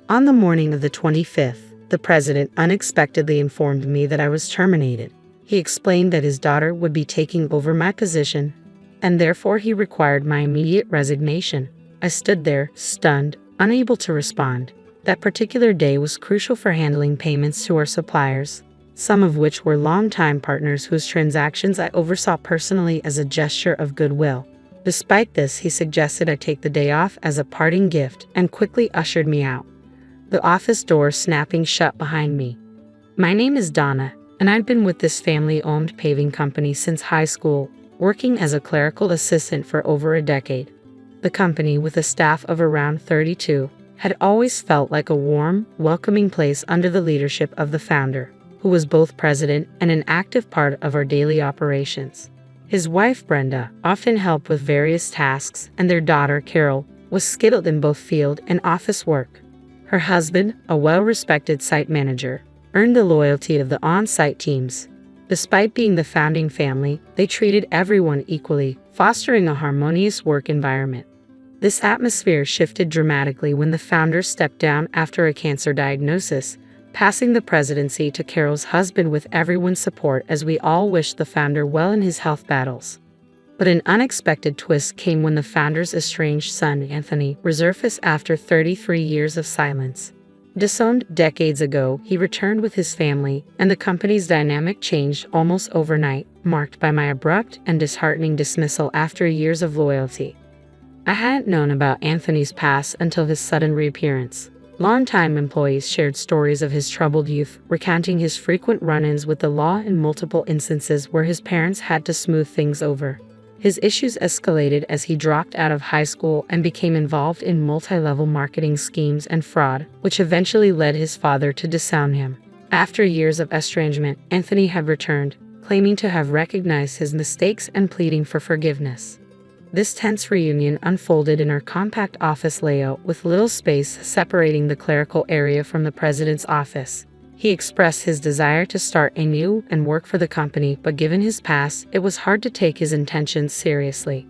On the morning of the 25th, the president unexpectedly informed me that I was terminated. He explained that his daughter would be taking over my position, and therefore he required my immediate resignation. I stood there, stunned, unable to respond. That particular day was crucial for handling payments to our suppliers, some of which were longtime partners whose transactions I oversaw personally as a gesture of goodwill. Despite this, he suggested I take the day off as a parting gift and quickly ushered me out, the office door snapping shut behind me. My name is Donna, and I've been with this family-owned paving company since high school, working as a clerical assistant for over a decade. The company, with a staff of around 32, had always felt like a warm, welcoming place under the leadership of the founder, who was both president and an active part of our daily operations. His wife, Brenda, often helped with various tasks, and their daughter, Carol, was skilled in both field and office work. Her husband, a well-respected site manager, earned the loyalty of the on-site teams. Despite being the founding family, they treated everyone equally, fostering a harmonious work environment. This atmosphere shifted dramatically when the founder stepped down after a cancer diagnosis, passing the presidency to Carol's husband with everyone's support as we all wished the founder well in his health battles. But an unexpected twist came when the founder's estranged son, Anthony, resurfaced after 33 years of silence. Disowned decades ago, he returned with his family, and the company's dynamic changed almost overnight, marked by my abrupt and disheartening dismissal after years of loyalty. I hadn't known about Anthony's past until his sudden reappearance. Longtime employees shared stories of his troubled youth, recounting his frequent run-ins with the law and multiple instances where his parents had to smooth things over. His issues escalated as he dropped out of high school and became involved in multi-level marketing schemes and fraud, which eventually led his father to disown him. After years of estrangement, Anthony had returned, claiming to have recognized his mistakes and pleading for forgiveness. This tense reunion unfolded in our compact office layout with little space separating the clerical area from the president's office. He expressed his desire to start anew and work for the company, but given his past, it was hard to take his intentions seriously.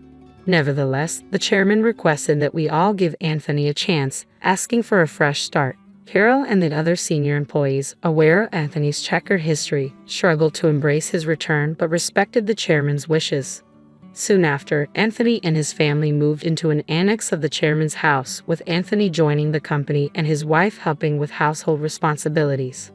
Nevertheless, the chairman requested that we all give Anthony a chance, asking for a fresh start. Carol and the other senior employees, aware of Anthony's checkered history, struggled to embrace his return but respected the chairman's wishes. Soon after, Anthony and his family moved into an annex of the chairman's house, with Anthony joining the company and his wife helping with household responsibilities.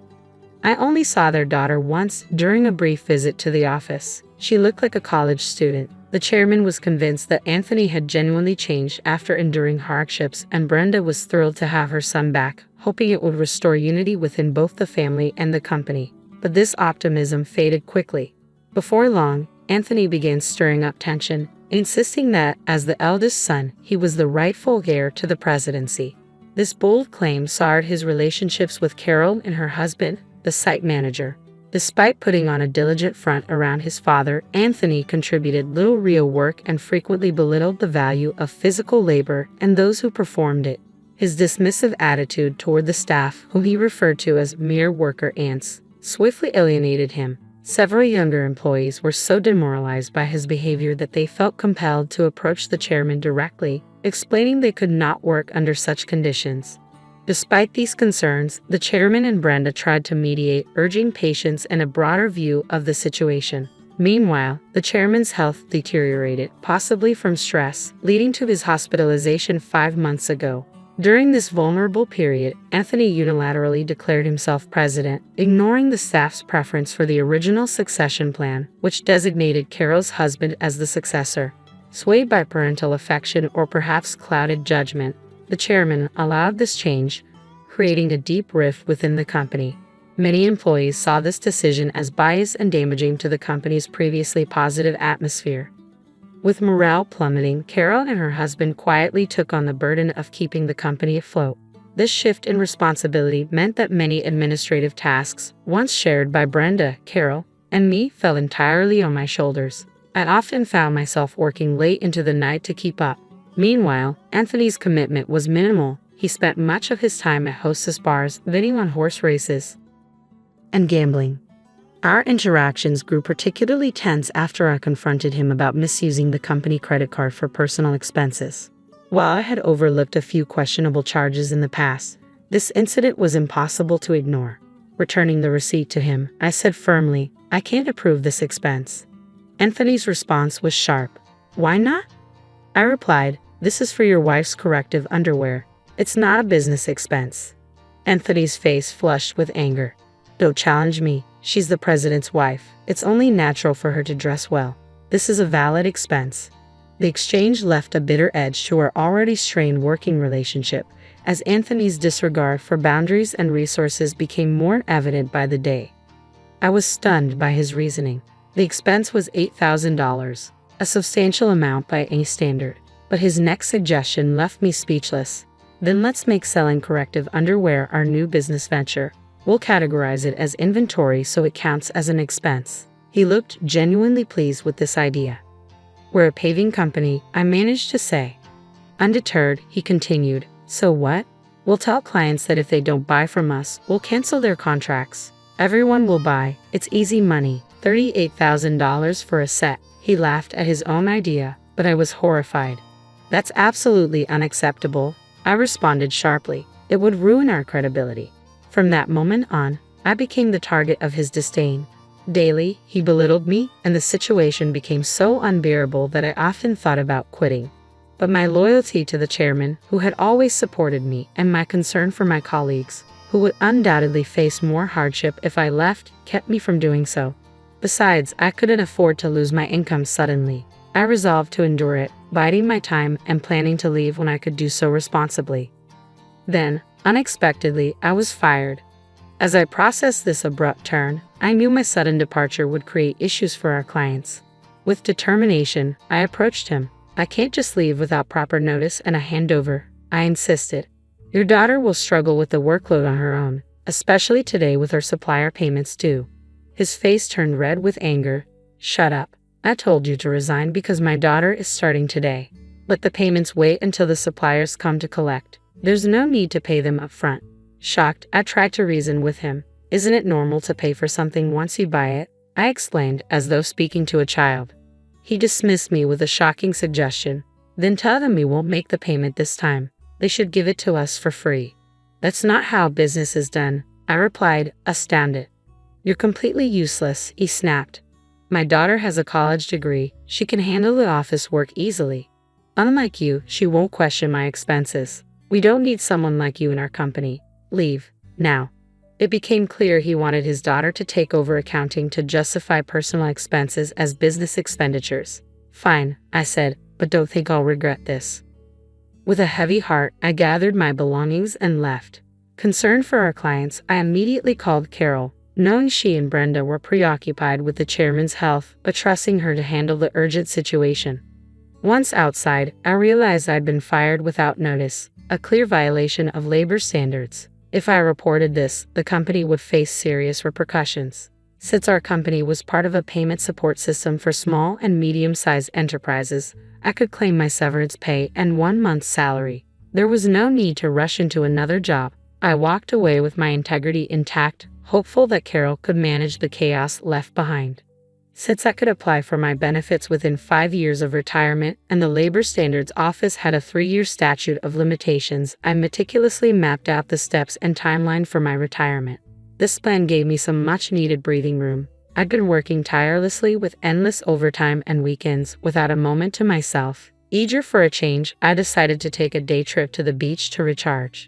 I only saw their daughter once during a brief visit to the office. She looked like a college student. The chairman was convinced that Anthony had genuinely changed after enduring hardships, and Brenda was thrilled to have her son back, hoping it would restore unity within both the family and the company. But this optimism faded quickly. Before long, Anthony began stirring up tension, insisting that, as the eldest son, he was the rightful heir to the presidency. This bold claim soured his relationships with Carol and her husband, the site manager. Despite putting on a diligent front around his father, Anthony contributed little real work and frequently belittled the value of physical labor and those who performed it. His dismissive attitude toward the staff, whom he referred to as mere worker ants, swiftly alienated him. Several younger employees were so demoralized by his behavior that they felt compelled to approach the chairman directly, explaining they could not work under such conditions. Despite these concerns, the chairman and Brenda tried to mediate, urging patience and a broader view of the situation. Meanwhile, the chairman's health deteriorated, possibly from stress, leading to his hospitalization 5 months ago. During this vulnerable period, Anthony unilaterally declared himself president, ignoring the staff's preference for the original succession plan, which designated Carol's husband as the successor. Swayed by parental affection or perhaps clouded judgment, the chairman allowed this change, creating a deep rift within the company. Many employees saw this decision as biased and damaging to the company's previously positive atmosphere. With morale plummeting, Carol and her husband quietly took on the burden of keeping the company afloat. This shift in responsibility meant that many administrative tasks, once shared by Brenda, Carol, and me, fell entirely on my shoulders. I often found myself working late into the night to keep up. Meanwhile, Anthony's commitment was minimal. He spent much of his time at hostess bars, betting on horse races, and gambling. Our interactions grew particularly tense after I confronted him about misusing the company credit card for personal expenses. While I had overlooked a few questionable charges in the past, this incident was impossible to ignore. Returning the receipt to him, I said firmly, "I can't approve this expense." Anthony's response was sharp. "Why not?" I replied, "This is for your wife's corrective underwear. It's not a business expense." Anthony's face flushed with anger. Don't challenge me. She's the president's wife. It's only natural for her to dress well. This is a valid expense. The exchange left a bitter edge to our already strained working relationship, as Anthony's disregard for boundaries and resources became more evident by the day. I was stunned by his reasoning. The expense was $8,000, a substantial amount by any standard, but his next suggestion left me speechless. Then let's make selling corrective underwear our new business venture. We'll categorize it as inventory so it counts as an expense. He looked genuinely pleased with this idea. We're a paving company, I managed to say. Undeterred, he continued, so what? We'll tell clients that if they don't buy from us, we'll cancel their contracts. Everyone will buy. It's easy money. $38,000 for a set. He laughed at his own idea, but I was horrified. That's absolutely unacceptable, I responded sharply. It would ruin our credibility. From that moment on, I became the target of his disdain. Daily, he belittled me, and the situation became so unbearable that I often thought about quitting. But my loyalty to the chairman, who had always supported me, and my concern for my colleagues, who would undoubtedly face more hardship if I left, kept me from doing so. Besides, I couldn't afford to lose my income suddenly. I resolved to endure it, biding my time and planning to leave when I could do so responsibly. Then, unexpectedly, I was fired. As I processed this abrupt turn, I knew my sudden departure would create issues for our clients. With determination, I approached him. I can't just leave without proper notice and a handover, I insisted. Your daughter will struggle with the workload on her own, especially today with her supplier payments due. His face turned red with anger. Shut up. I told you to resign because my daughter is starting today. Let the payments wait until the suppliers come to collect. There's no need to pay them up front. Shocked, I tried to reason with him. Isn't it normal to pay for something once you buy it? I explained, as though speaking to a child. He dismissed me with a shocking suggestion. Then tell them we won't make the payment this time. They should give it to us for free. That's not how business is done, I replied, astounded. You're completely useless, he snapped. My daughter has a college degree. She can handle the office work easily. Unlike you, she won't question my expenses. We don't need someone like you in our company. Leave, now. It became clear he wanted his daughter to take over accounting to justify personal expenses as business expenditures. Fine, I said, but don't think I'll regret this. With a heavy heart, I gathered my belongings and left. Concerned for our clients, I immediately called Carol, knowing she and Brenda were preoccupied with the chairman's health, but trusting her to handle the urgent situation. Once outside, I realized I'd been fired without notice, a clear violation of labor standards. If I reported this, the company would face serious repercussions. Since our company was part of a payment support system for small and medium-sized enterprises, I could claim my severance pay and 1 month's salary. There was no need to rush into another job. I walked away with my integrity intact, hopeful that Carol could manage the chaos left behind. Since I could apply for my benefits within 5 years of retirement and the Labor Standards Office had a 3-year statute of limitations, I meticulously mapped out the steps and timeline for my retirement. This plan gave me some much-needed breathing room. I'd been working tirelessly with endless overtime and weekends without a moment to myself. Eager for a change, I decided to take a day trip to the beach to recharge.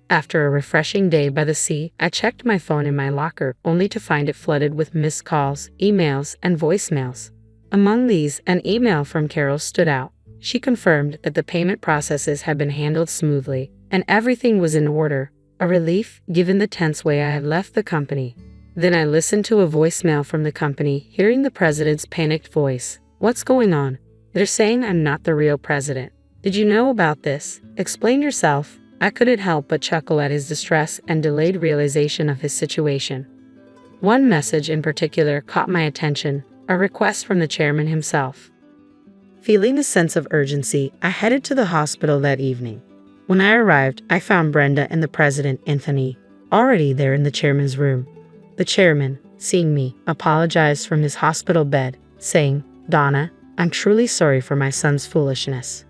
After a refreshing day by the sea, I checked my phone in my locker, only to find it flooded with missed calls, emails, and voicemails. Among these, an email from Carol stood out. She confirmed that the payment processes had been handled smoothly, and everything was in order, a relief given the tense way I had left the company. Then I listened to a voicemail from the company, hearing the president's panicked voice. What's going on? They're saying I'm not the real president. Did you know about this? Explain yourself. I couldn't help but chuckle at his distress and delayed realization of his situation. One message in particular caught my attention, a request from the chairman himself. Feeling a sense of urgency, I headed to the hospital that evening. When I arrived, I found Brenda and the president, Anthony, already there in the chairman's room. The chairman, seeing me, apologized from his hospital bed, saying, "Donna, I'm truly sorry for my son's foolishness."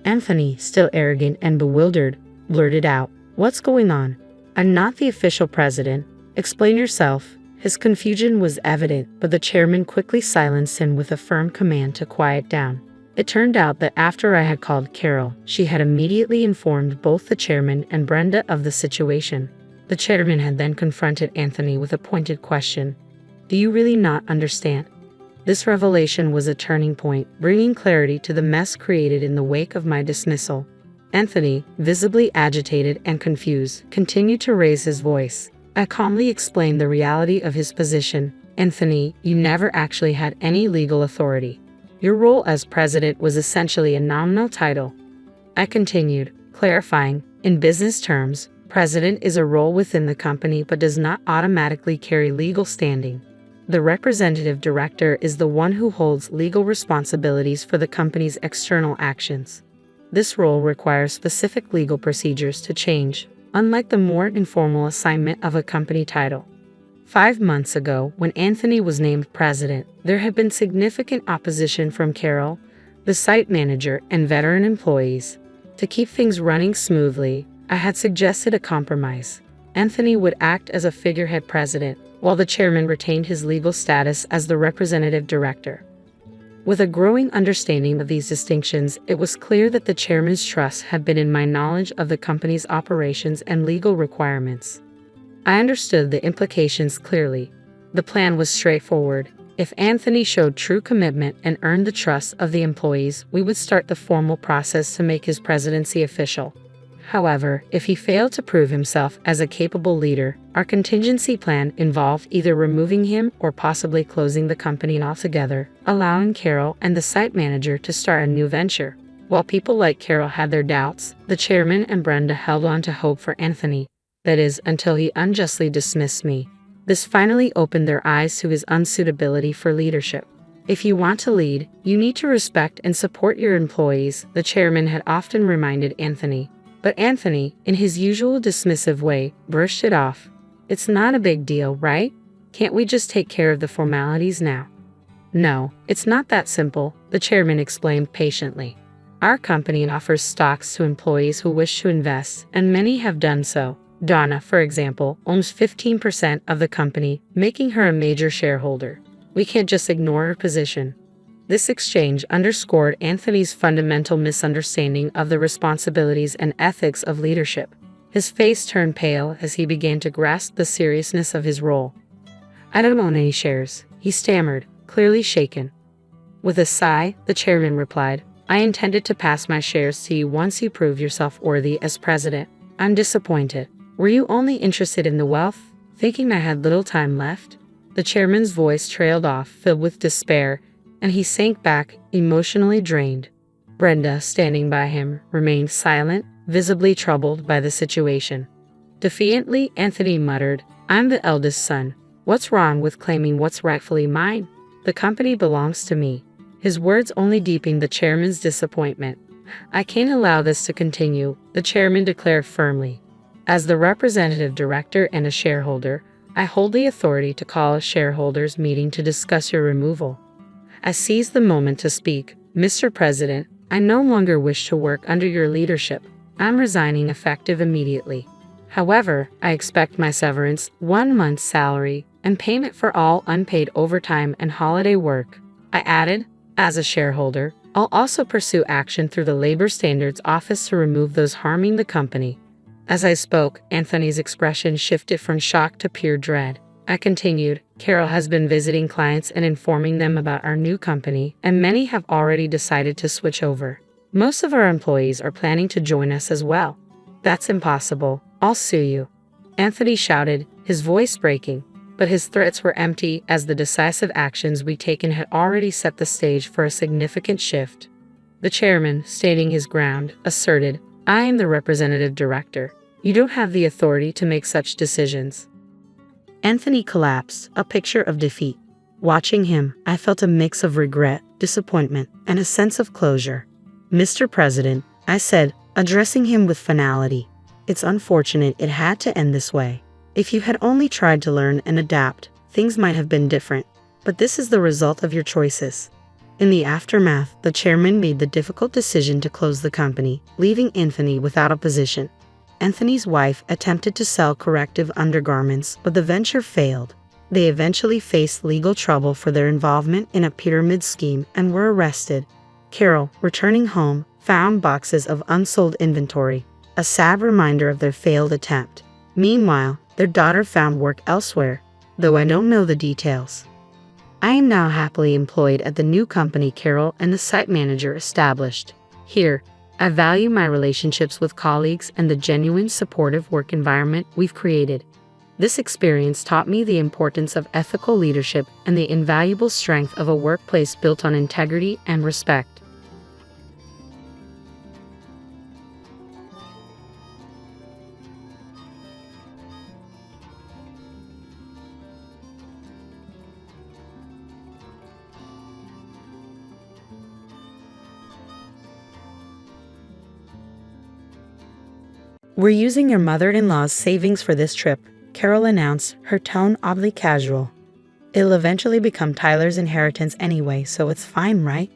Anthony, still arrogant and bewildered, blurted out, "What's going on? I'm not the official president. Explain yourself." His confusion was evident, but the chairman quickly silenced him with a firm command to quiet down. It turned out that after I had called Carol, she had immediately informed both the chairman and Brenda of the situation. The chairman had then confronted Anthony with a pointed question. Do you really not understand? This revelation was a turning point, bringing clarity to the mess created in the wake of my dismissal. Anthony, visibly agitated and confused, continued to raise his voice. I calmly explained the reality of his position. Anthony, you never actually had any legal authority. Your role as president was essentially a nominal title. I continued, clarifying, in business terms, president is a role within the company but does not automatically carry legal standing. The representative director is the one who holds legal responsibilities for the company's external actions. This role requires specific legal procedures to change, unlike the more informal assignment of a company title. 5 months ago, when Anthony was named president, there had been significant opposition from Carol, the site manager, and veteran employees. To keep things running smoothly, I had suggested a compromise. Anthony would act as a figurehead president, while the chairman retained his legal status as the representative director. With a growing understanding of these distinctions, it was clear that the chairman's trust had been in my knowledge of the company's operations and legal requirements. I understood the implications clearly. The plan was straightforward. If Anthony showed true commitment and earned the trust of the employees, we would start the formal process to make his presidency official. However, if he failed to prove himself as a capable leader, our contingency plan involved either removing him or possibly closing the company altogether, allowing Carol and the site manager to start a new venture. While people like Carol had their doubts, the chairman and Brenda held on to hope for Anthony. That is, until he unjustly dismissed me. This finally opened their eyes to his unsuitability for leadership. If you want to lead, you need to respect and support your employees, the chairman had often reminded Anthony. But Anthony, in his usual dismissive way, brushed it off. It's not a big deal, right? Can't we just take care of the formalities now? No, it's not that simple, the chairman explained patiently. Our company offers stocks to employees who wish to invest, and many have done so. Donna, for example, owns 15% of the company, making her a major shareholder. We can't just ignore her position. This exchange underscored Anthony's fundamental misunderstanding of the responsibilities and ethics of leadership. His face turned pale as he began to grasp the seriousness of his role. I don't own any shares, he stammered, clearly shaken. With a sigh, the chairman replied, I intended to pass my shares to you once you prove yourself worthy as president. I'm disappointed. Were you only interested in the wealth, thinking I had little time left? The chairman's voice trailed off, filled with despair, and he sank back, emotionally drained. Brenda, standing by him, remained silent, visibly troubled by the situation. Defiantly, Anthony muttered, I'm the eldest son. What's wrong with claiming what's rightfully mine? The company belongs to me. His words only deepened the chairman's disappointment. I can't allow this to continue, the chairman declared firmly. As the representative director and a shareholder, I hold the authority to call a shareholders' meeting to discuss your removal. I seized the moment to speak. Mr. President, I no longer wish to work under your leadership. I'm resigning effective immediately. However, I expect my severance, 1 month's salary, and payment for all unpaid overtime and holiday work. I added, as a shareholder, I'll also pursue action through the Labor Standards Office to remove those harming the company. As I spoke, Anthony's expression shifted from shock to pure dread. I continued, Carol has been visiting clients and informing them about our new company, and many have already decided to switch over. Most of our employees are planning to join us as well. That's impossible. I'll sue you. Anthony shouted, his voice breaking, but his threats were empty as the decisive actions we'd taken had already set the stage for a significant shift. The chairman, stating his ground, asserted, I am the representative director. You don't have the authority to make such decisions. Anthony collapsed, a picture of defeat. Watching him, I felt a mix of regret, disappointment, and a sense of closure. Mr. President, I said, addressing him with finality, it's unfortunate it had to end this way. If you had only tried to learn and adapt, things might have been different. But this is the result of your choices. In the aftermath, the chairman made the difficult decision to close the company, leaving Anthony without a position. Anthony's wife attempted to sell corrective undergarments, but the venture failed. They eventually faced legal trouble for their involvement in a pyramid scheme and were arrested. Carol, returning home, found boxes of unsold inventory, a sad reminder of their failed attempt. Meanwhile, their daughter found work elsewhere, though I don't know the details. I am now happily employed at the new company Carol and the site manager established. Here, I value my relationships with colleagues and the genuine supportive work environment we've created. This experience taught me the importance of ethical leadership and the invaluable strength of a workplace built on integrity and respect. We're using your mother-in-law's savings for this trip, Carol announced, her tone oddly casual. It'll eventually become Tyler's inheritance anyway, so it's fine, right?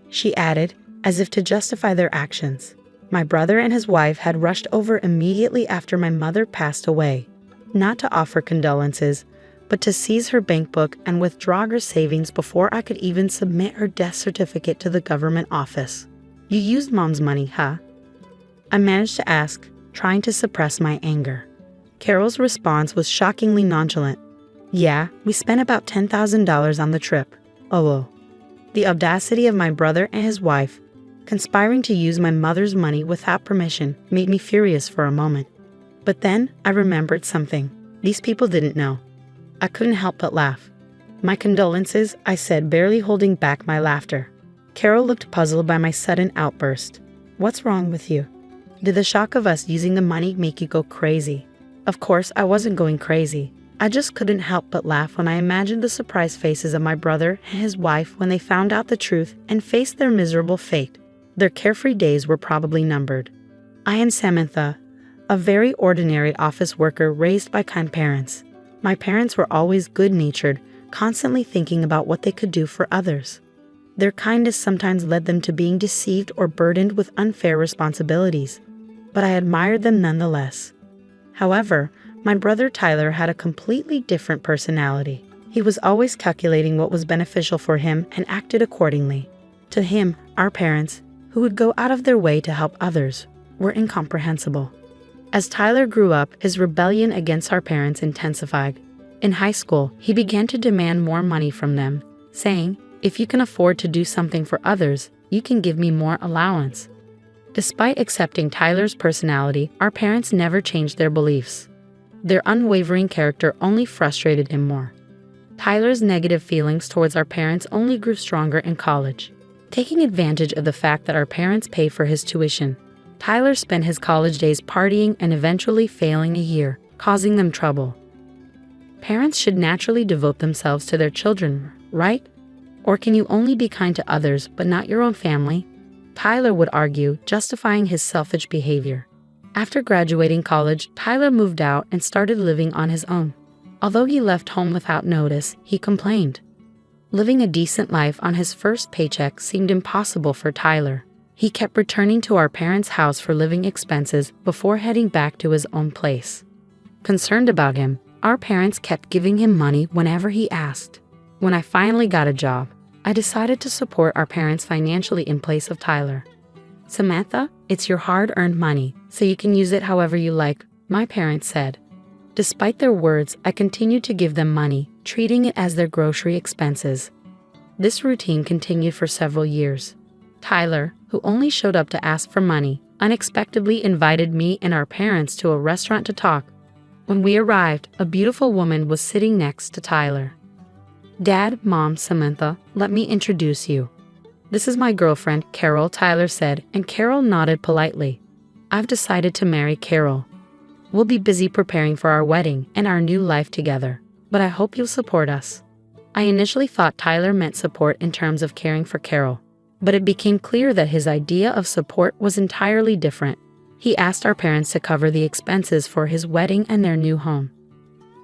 She added, as if to justify their actions. My brother and his wife had rushed over immediately after my mother passed away, not to offer condolences, but to seize her bank book and withdraw her savings before I could even submit her death certificate to the government office. You used Mom's money, huh? I managed to ask, trying to suppress my anger. Carol's response was shockingly nonchalant. Yeah, we spent about $10,000 on the trip. Oh. The audacity of my brother and his wife, conspiring to use my mother's money without permission, made me furious for a moment. But then I remembered something. These people didn't know. I couldn't help but laugh. My condolences, I said, barely holding back my laughter. Carol looked puzzled by my sudden outburst. What's wrong with you? Did the shock of us using the money make you go crazy? Of course, I wasn't going crazy. I just couldn't help but laugh when I imagined the surprised faces of my brother and his wife when they found out the truth and faced their miserable fate. Their carefree days were probably numbered. I am Samantha, a very ordinary office worker raised by kind parents. My parents were always good-natured, constantly thinking about what they could do for others. Their kindness sometimes led them to being deceived or burdened with unfair responsibilities, but I admired them nonetheless. However, my brother Tyler had a completely different personality. He was always calculating what was beneficial for him and acted accordingly. To him, our parents, who would go out of their way to help others, were incomprehensible. As Tyler grew up, his rebellion against our parents intensified. In high school, he began to demand more money from them, saying, "If you can afford to do something for others, you can give me more allowance." Despite accepting Tyler's personality, our parents never changed their beliefs. Their unwavering character only frustrated him more. Tyler's negative feelings towards our parents only grew stronger in college. Taking advantage of the fact that our parents paid for his tuition, Tyler spent his college days partying and eventually failing a year, causing them trouble. Parents should naturally devote themselves to their children, right? Or can you only be kind to others but not your own family? Tyler would argue, justifying his selfish behavior. After graduating college, Tyler moved out and started living on his own. Although he left home without notice, he complained. Living a decent life on his first paycheck seemed impossible for Tyler. He kept returning to our parents' house for living expenses before heading back to his own place. Concerned about him, our parents kept giving him money whenever he asked. When I finally got a job, I decided to support our parents financially in place of Tyler. "Samantha, it's your hard-earned money, so you can use it however you like," my parents said. Despite their words, I continued to give them money, treating it as their grocery expenses. This routine continued for several years. Tyler, who only showed up to ask for money, unexpectedly invited me and our parents to a restaurant to talk. When we arrived, a beautiful woman was sitting next to Tyler. "Dad, Mom, Samantha, let me introduce you. This is my girlfriend, Carol," Tyler said, and Carol nodded politely. "I've decided to marry Carol. We'll be busy preparing for our wedding and our new life together, but I hope you'll support us." I initially thought Tyler meant support in terms of caring for Carol, but it became clear that his idea of support was entirely different. He asked our parents to cover the expenses for his wedding and their new home.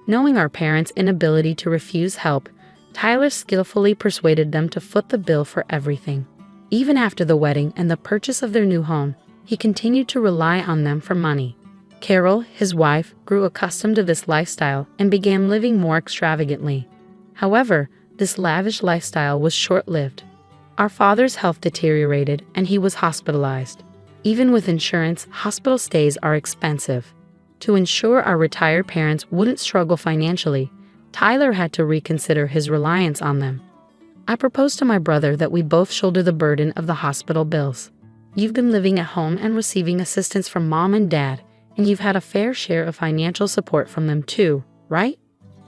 Knowing our parents' inability to refuse help, Tyler skillfully persuaded them to foot the bill for everything. Even after the wedding and the purchase of their new home, he continued to rely on them for money. Carol, his wife, grew accustomed to this lifestyle and began living more extravagantly. However, this lavish lifestyle was short-lived. Our father's health deteriorated and he was hospitalized. Even with insurance, hospital stays are expensive. To ensure our retired parents wouldn't struggle financially, Tyler had to reconsider his reliance on them. I proposed to my brother that we both shoulder the burden of the hospital bills. You've been living at home and receiving assistance from mom and dad, and you've had a fair share of financial support from them too, right?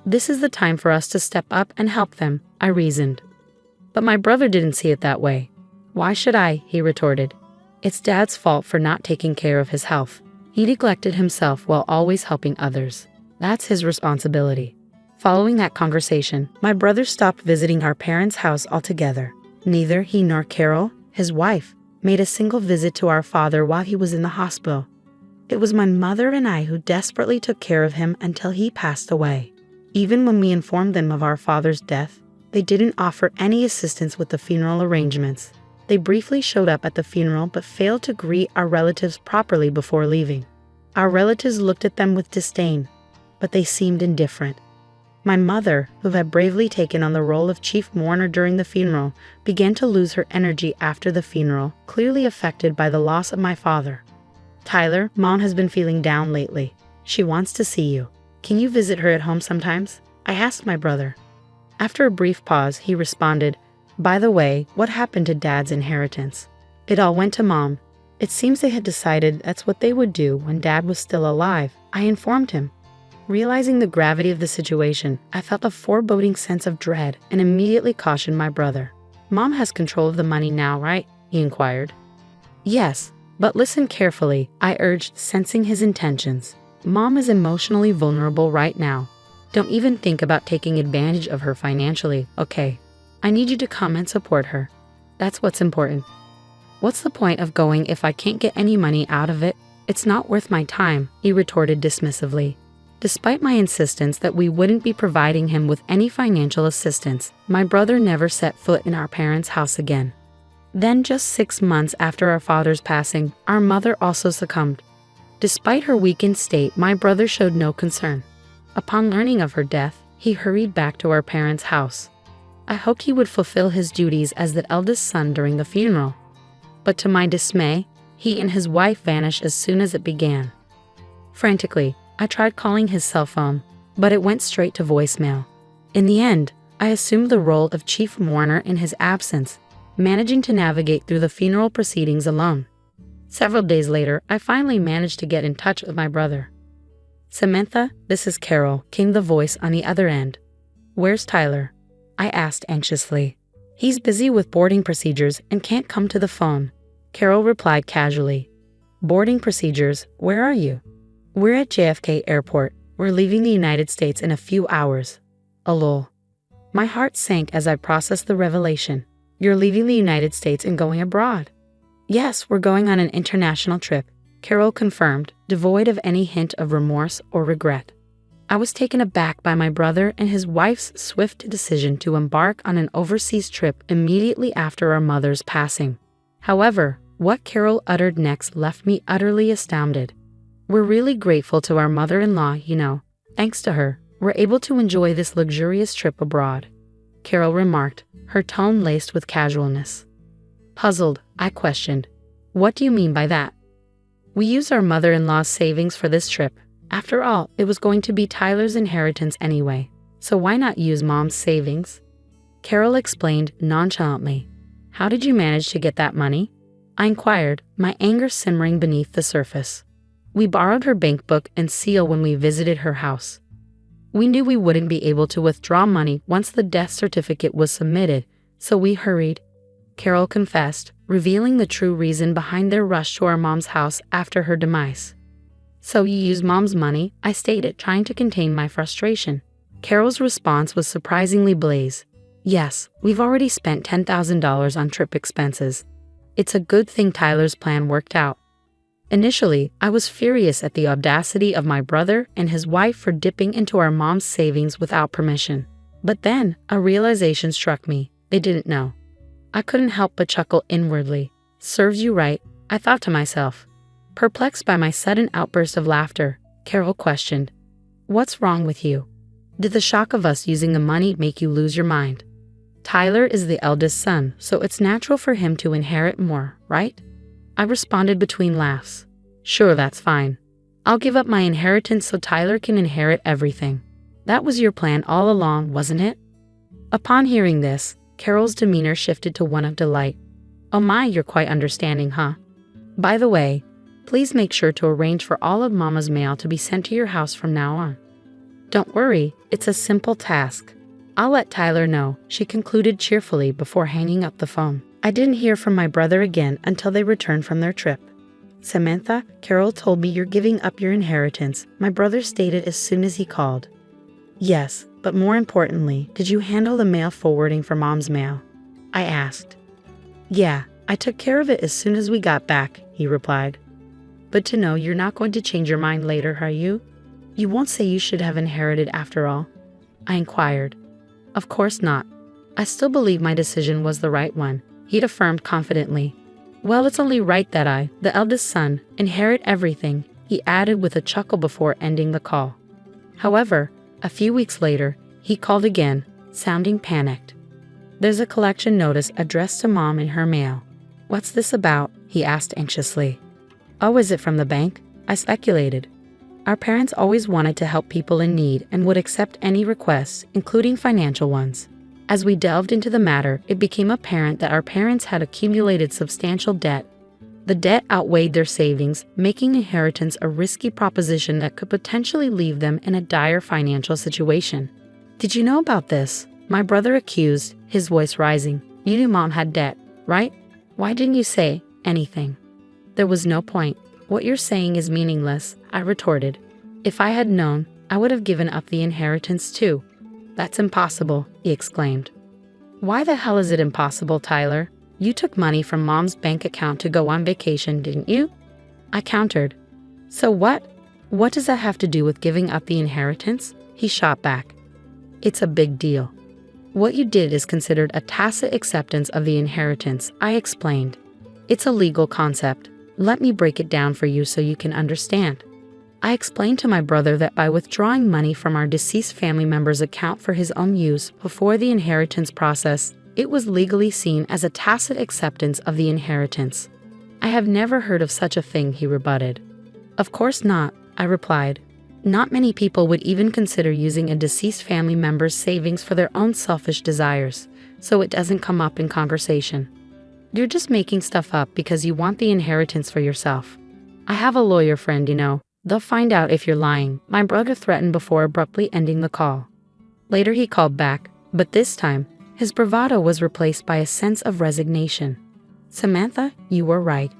This is the time for us to step up and help them, I reasoned. But my brother didn't see it that way. Why should I? He retorted. It's Dad's fault for not taking care of his health. He neglected himself while always helping others. That's his responsibility. Following that conversation, my brother stopped visiting our parents' house altogether. Neither he nor Carol, his wife, made a single visit to our father while he was in the hospital. It was my mother and I who desperately took care of him until he passed away. Even when we informed them of our father's death, they didn't offer any assistance with the funeral arrangements. They briefly showed up at the funeral but failed to greet our relatives properly before leaving. Our relatives looked at them with disdain, but they seemed indifferent. My mother, who had bravely taken on the role of chief mourner during the funeral, began to lose her energy after the funeral, clearly affected by the loss of my father. Tyler, Mom has been feeling down lately. She wants to see you. Can you visit her at home sometimes? I asked my brother. After a brief pause, he responded, By the way, what happened to Dad's inheritance? It all went to Mom. It seems they had decided that's what they would do when Dad was still alive. I informed him. Realizing the gravity of the situation, I felt a foreboding sense of dread and immediately cautioned my brother. Mom has control of the money now, right? He inquired. Yes, but listen carefully, I urged, sensing his intentions. Mom is emotionally vulnerable right now. Don't even think about taking advantage of her financially, okay? I need you to come and support her. That's what's important. What's the point of going if I can't get any money out of it? It's not worth my time, he retorted dismissively. Despite my insistence that we wouldn't be providing him with any financial assistance, my brother never set foot in our parents' house again. Then, just 6 months after our father's passing, our mother also succumbed. Despite her weakened state, my brother showed no concern. Upon learning of her death, he hurried back to our parents' house. I hoped he would fulfill his duties as the eldest son during the funeral. But to my dismay, he and his wife vanished as soon as it began. Frantically, I tried calling his cell phone, but it went straight to voicemail. In the end, I assumed the role of chief mourner in his absence, managing to navigate through the funeral proceedings alone. Several days later, I finally managed to get in touch with my brother. Samantha, this is Carol, came the voice on the other end. Where's Tyler? I asked anxiously. He's busy with boarding procedures and can't come to the phone, Carol replied casually. Boarding procedures? Where are you? We're at JFK Airport. We're leaving the United States in a few hours. Lol. My heart sank as I processed the revelation. You're leaving the United States and going abroad? Yes, we're going on an international trip, Carol confirmed, devoid of any hint of remorse or regret. I was taken aback by my brother and his wife's swift decision to embark on an overseas trip immediately after our mother's passing. However, what Carol uttered next left me utterly astounded. We're really grateful to our mother-in-law, you know. Thanks to her, we're able to enjoy this luxurious trip abroad, Carol remarked, her tone laced with casualness. Puzzled, I questioned, what do you mean by that? We used our mother-in-law's savings for this trip. After all, it was going to be Tyler's inheritance anyway, so why not use Mom's savings? Carol explained nonchalantly. How did you manage to get that money? I inquired, my anger simmering beneath the surface. We borrowed her bank book and seal when we visited her house. We knew we wouldn't be able to withdraw money once the death certificate was submitted, so we hurried, Carol confessed, revealing the true reason behind their rush to our mom's house after her demise. So you used Mom's money, I stated, trying to contain my frustration. Carol's response was surprisingly blaze. Yes, we've already spent $10,000 on trip expenses. It's a good thing Tyler's plan worked out. Initially, I was furious at the audacity of my brother and his wife for dipping into our mom's savings without permission. But then, a realization struck me. They didn't know. I couldn't help but chuckle inwardly. Serves you right, I thought to myself. Perplexed by my sudden outburst of laughter, Carol questioned, What's wrong with you? Did the shock of us using the money make you lose your mind? Tyler is the eldest son, so it's natural for him to inherit more, right? I responded between laughs. Sure, that's fine. I'll give up my inheritance so Tyler can inherit everything. That was your plan all along, wasn't it? Upon hearing this, Carol's demeanor shifted to one of delight. Oh my, you're quite understanding, huh? By the way, please make sure to arrange for all of Mama's mail to be sent to your house from now on. Don't worry, it's a simple task. I'll let Tyler know, she concluded cheerfully before hanging up the phone. I didn't hear from my brother again until they returned from their trip. Samantha, Carol told me you're giving up your inheritance, my brother stated as soon as he called. Yes, but more importantly, did you handle the mail forwarding for Mom's mail? I asked. Yeah, I took care of it as soon as we got back, he replied. But to know you're not going to change your mind later, are you? You won't say you should have inherited after all? I inquired. Of course not. I still believe my decision was the right one, he'd affirmed confidently. Well, it's only right that I, the eldest son, inherit everything, he added with a chuckle before ending the call. However, a few weeks later, he called again, sounding panicked. There's a collection notice addressed to Mom in her mail. What's this about? He asked anxiously. Oh, is it from the bank? I speculated. Our parents always wanted to help people in need and would accept any requests, including financial ones. As we delved into the matter, it became apparent that our parents had accumulated substantial debt. The debt outweighed their savings, making inheritance a risky proposition that could potentially leave them in a dire financial situation. Did you know about this? My brother accused, his voice rising. You knew Mom had debt, right? Why didn't you say anything? There was no point. What you're saying is meaningless, I retorted. If I had known, I would have given up the inheritance too. That's impossible, he exclaimed. Why the hell is it impossible, Tyler? You took money from Mom's bank account to go on vacation, didn't you? I countered. So what? What does that have to do with giving up the inheritance? He shot back. It's a big deal. What you did is considered a tacit acceptance of the inheritance, I explained. It's a legal concept. Let me break it down for you so you can understand. I explained to my brother that by withdrawing money from our deceased family member's account for his own use before the inheritance process, it was legally seen as a tacit acceptance of the inheritance. I have never heard of such a thing, he rebutted. Of course not, I replied. Not many people would even consider using a deceased family member's savings for their own selfish desires, so it doesn't come up in conversation. You're just making stuff up because you want the inheritance for yourself. I have a lawyer friend, you know. They'll find out if you're lying, my brother threatened before abruptly ending the call. Later he called back, but this time, his bravado was replaced by a sense of resignation. Samantha, you were right.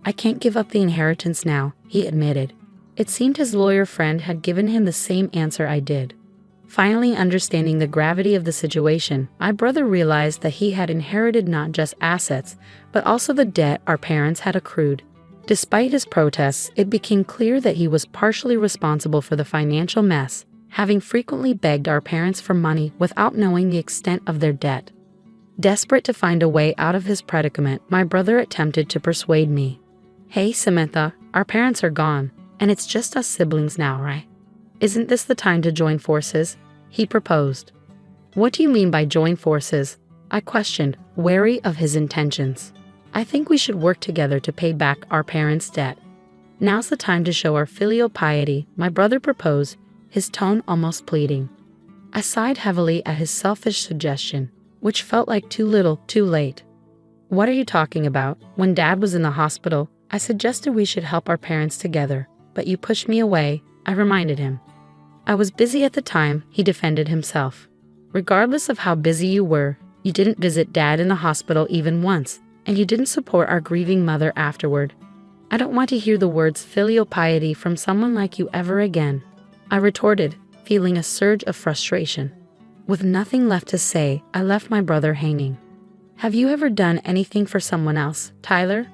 I can't give up the inheritance now, he admitted. It seemed his lawyer friend had given him the same answer I did. Finally understanding the gravity of the situation, my brother realized that he had inherited not just assets, but also the debt our parents had accrued. Despite his protests, it became clear that he was partially responsible for the financial mess, having frequently begged our parents for money without knowing the extent of their debt. Desperate to find a way out of his predicament, my brother attempted to persuade me. Hey, Samantha, our parents are gone, and it's just us siblings now, right? Isn't this the time to join forces? He proposed. What do you mean by join forces? I questioned, wary of his intentions. I think we should work together to pay back our parents' debt. Now's the time to show our filial piety, my brother proposed, his tone almost pleading. I sighed heavily at his selfish suggestion, which felt like too little, too late. What are you talking about? When Dad was in the hospital, I suggested we should help our parents together, but you pushed me away, I reminded him. I was busy at the time, he defended himself. Regardless of how busy you were, you didn't visit Dad in the hospital even once, and you didn't support our grieving mother afterward. I don't want to hear the words filial piety from someone like you ever again, I retorted, feeling a surge of frustration. With nothing left to say, I left my brother hanging. Have you ever done anything for someone else, Tyler?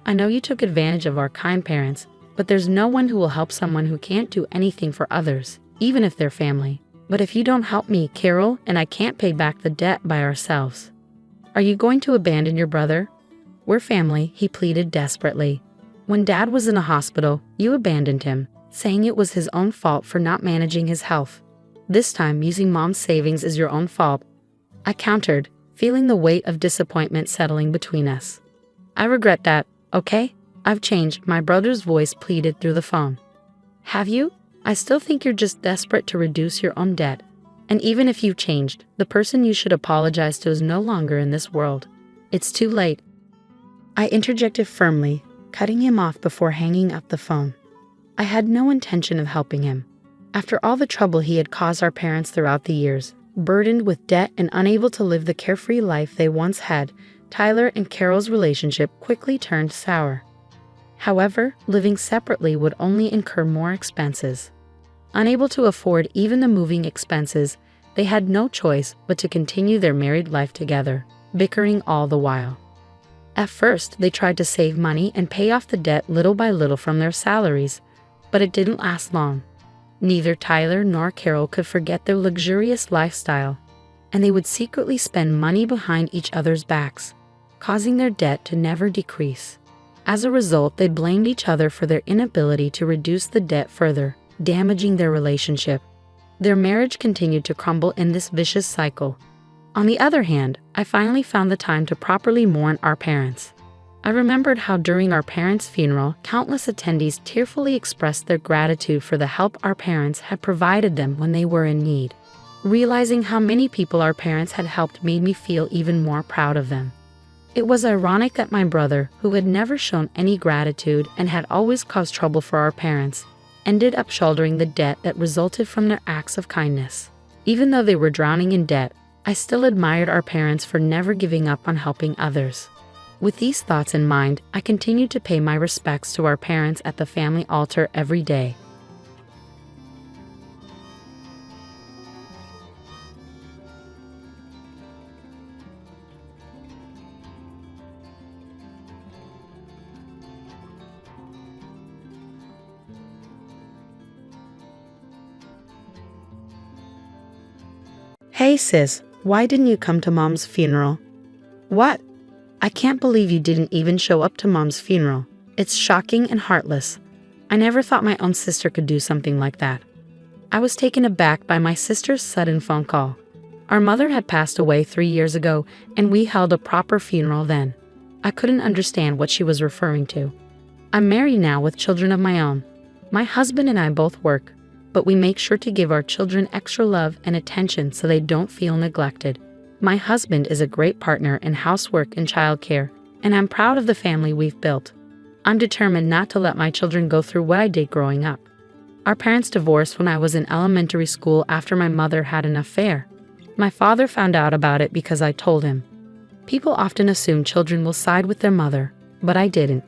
I know you took advantage of our kind parents, but there's no one who will help someone who can't do anything for others, even if they're family. But if you don't help me, Carol and I can't pay back the debt by ourselves. Are you going to abandon your brother? We're family, he pleaded desperately. When Dad was in the hospital, you abandoned him, saying it was his own fault for not managing his health. This time, using Mom's savings is your own fault. I countered, feeling the weight of disappointment settling between us. I regret that, okay? I've changed, my brother's voice pleaded through the phone. Have you? I still think you're just desperate to reduce your own debt. And even if you've changed, the person you should apologize to is no longer in this world. It's too late. I interjected firmly, cutting him off before hanging up the phone. I had no intention of helping him. After all the trouble he had caused our parents throughout the years, burdened with debt and unable to live the carefree life they once had, Tyler and Carol's relationship quickly turned sour. However, living separately would only incur more expenses. Unable to afford even the moving expenses, they had no choice but to continue their married life together, bickering all the while. At first, they tried to save money and pay off the debt little by little from their salaries, but it didn't last long. Neither Tyler nor Carol could forget their luxurious lifestyle, and they would secretly spend money behind each other's backs, causing their debt to never decrease. As a result, they blamed each other for their inability to reduce the debt further, damaging their relationship. Their marriage continued to crumble in this vicious cycle. On the other hand, I finally found the time to properly mourn our parents. I remembered how during our parents' funeral, countless attendees tearfully expressed their gratitude for the help our parents had provided them when they were in need. Realizing how many people our parents had helped made me feel even more proud of them. It was ironic that my brother, who had never shown any gratitude and had always caused trouble for our parents, ended up shouldering the debt that resulted from their acts of kindness. Even though they were drowning in debt, I still admired our parents for never giving up on helping others. With these thoughts in mind, I continued to pay my respects to our parents at the family altar every day. Hey sis, why didn't you come to Mom's funeral? What? I can't believe you didn't even show up to Mom's funeral. It's shocking and heartless. I never thought my own sister could do something like that. I was taken aback by my sister's sudden phone call. Our mother had passed away 3 years ago, and we held a proper funeral then. I couldn't understand what she was referring to. I'm married now with children of my own. My husband and I both work, but we make sure to give our children extra love and attention so they don't feel neglected. My husband is a great partner in housework and childcare, and I'm proud of the family we've built. I'm determined not to let my children go through what I did growing up. Our parents divorced when I was in elementary school after my mother had an affair. My father found out about it because I told him. People often assume children will side with their mother, but I didn't.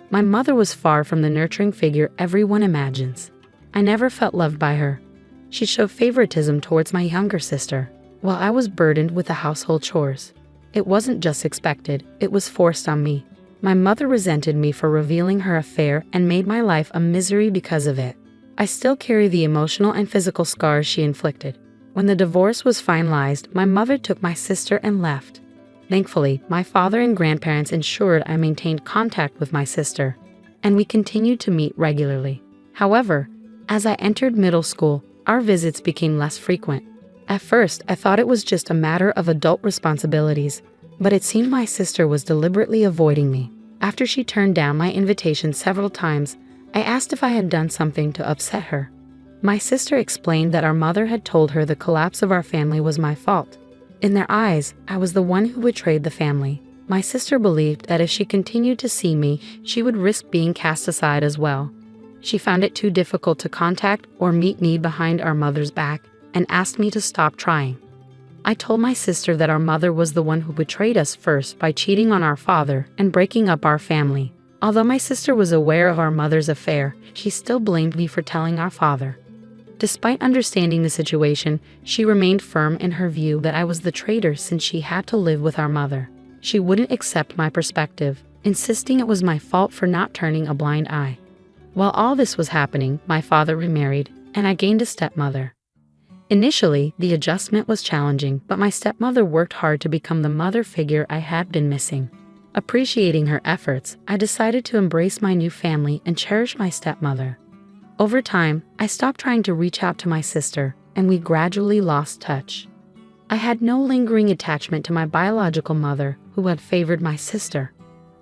My mother was far from the nurturing figure everyone imagines. I never felt loved by her. She showed favoritism towards my younger sister, while I was burdened with the household chores. It wasn't just expected, it was forced on me. My mother resented me for revealing her affair and made my life a misery because of it. I still carry the emotional and physical scars she inflicted. When the divorce was finalized, my mother took my sister and left. Thankfully, my father and grandparents ensured I maintained contact with my sister, and we continued to meet regularly. However, as I entered middle school, our visits became less frequent. At first, I thought it was just a matter of adult responsibilities, but it seemed my sister was deliberately avoiding me. After she turned down my invitation several times, I asked if I had done something to upset her. My sister explained that our mother had told her the collapse of our family was my fault. In their eyes, I was the one who betrayed the family. My sister believed that if she continued to see me, she would risk being cast aside as well. She found it too difficult to contact or meet me behind our mother's back, and asked me to stop trying. I told my sister that our mother was the one who betrayed us first by cheating on our father and breaking up our family. Although my sister was aware of our mother's affair, she still blamed me for telling our father. Despite understanding the situation, she remained firm in her view that I was the traitor since she had to live with our mother. She wouldn't accept my perspective, insisting it was my fault for not turning a blind eye. While all this was happening, my father remarried, and I gained a stepmother. Initially, the adjustment was challenging, but my stepmother worked hard to become the mother figure I had been missing. Appreciating her efforts, I decided to embrace my new family and cherish my stepmother. Over time, I stopped trying to reach out to my sister, and we gradually lost touch. I had no lingering attachment to my biological mother, who had favored my sister.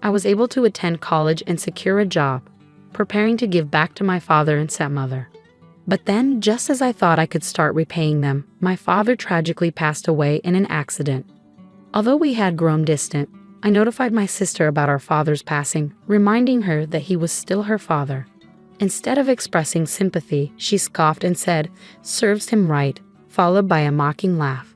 I was able to attend college and secure a job, preparing to give back to my father and stepmother. But then, just as I thought I could start repaying them, my father tragically passed away in an accident. Although we had grown distant, I notified my sister about our father's passing, reminding her that he was still her father. Instead of expressing sympathy, she scoffed and said, "Serves him right," followed by a mocking laugh.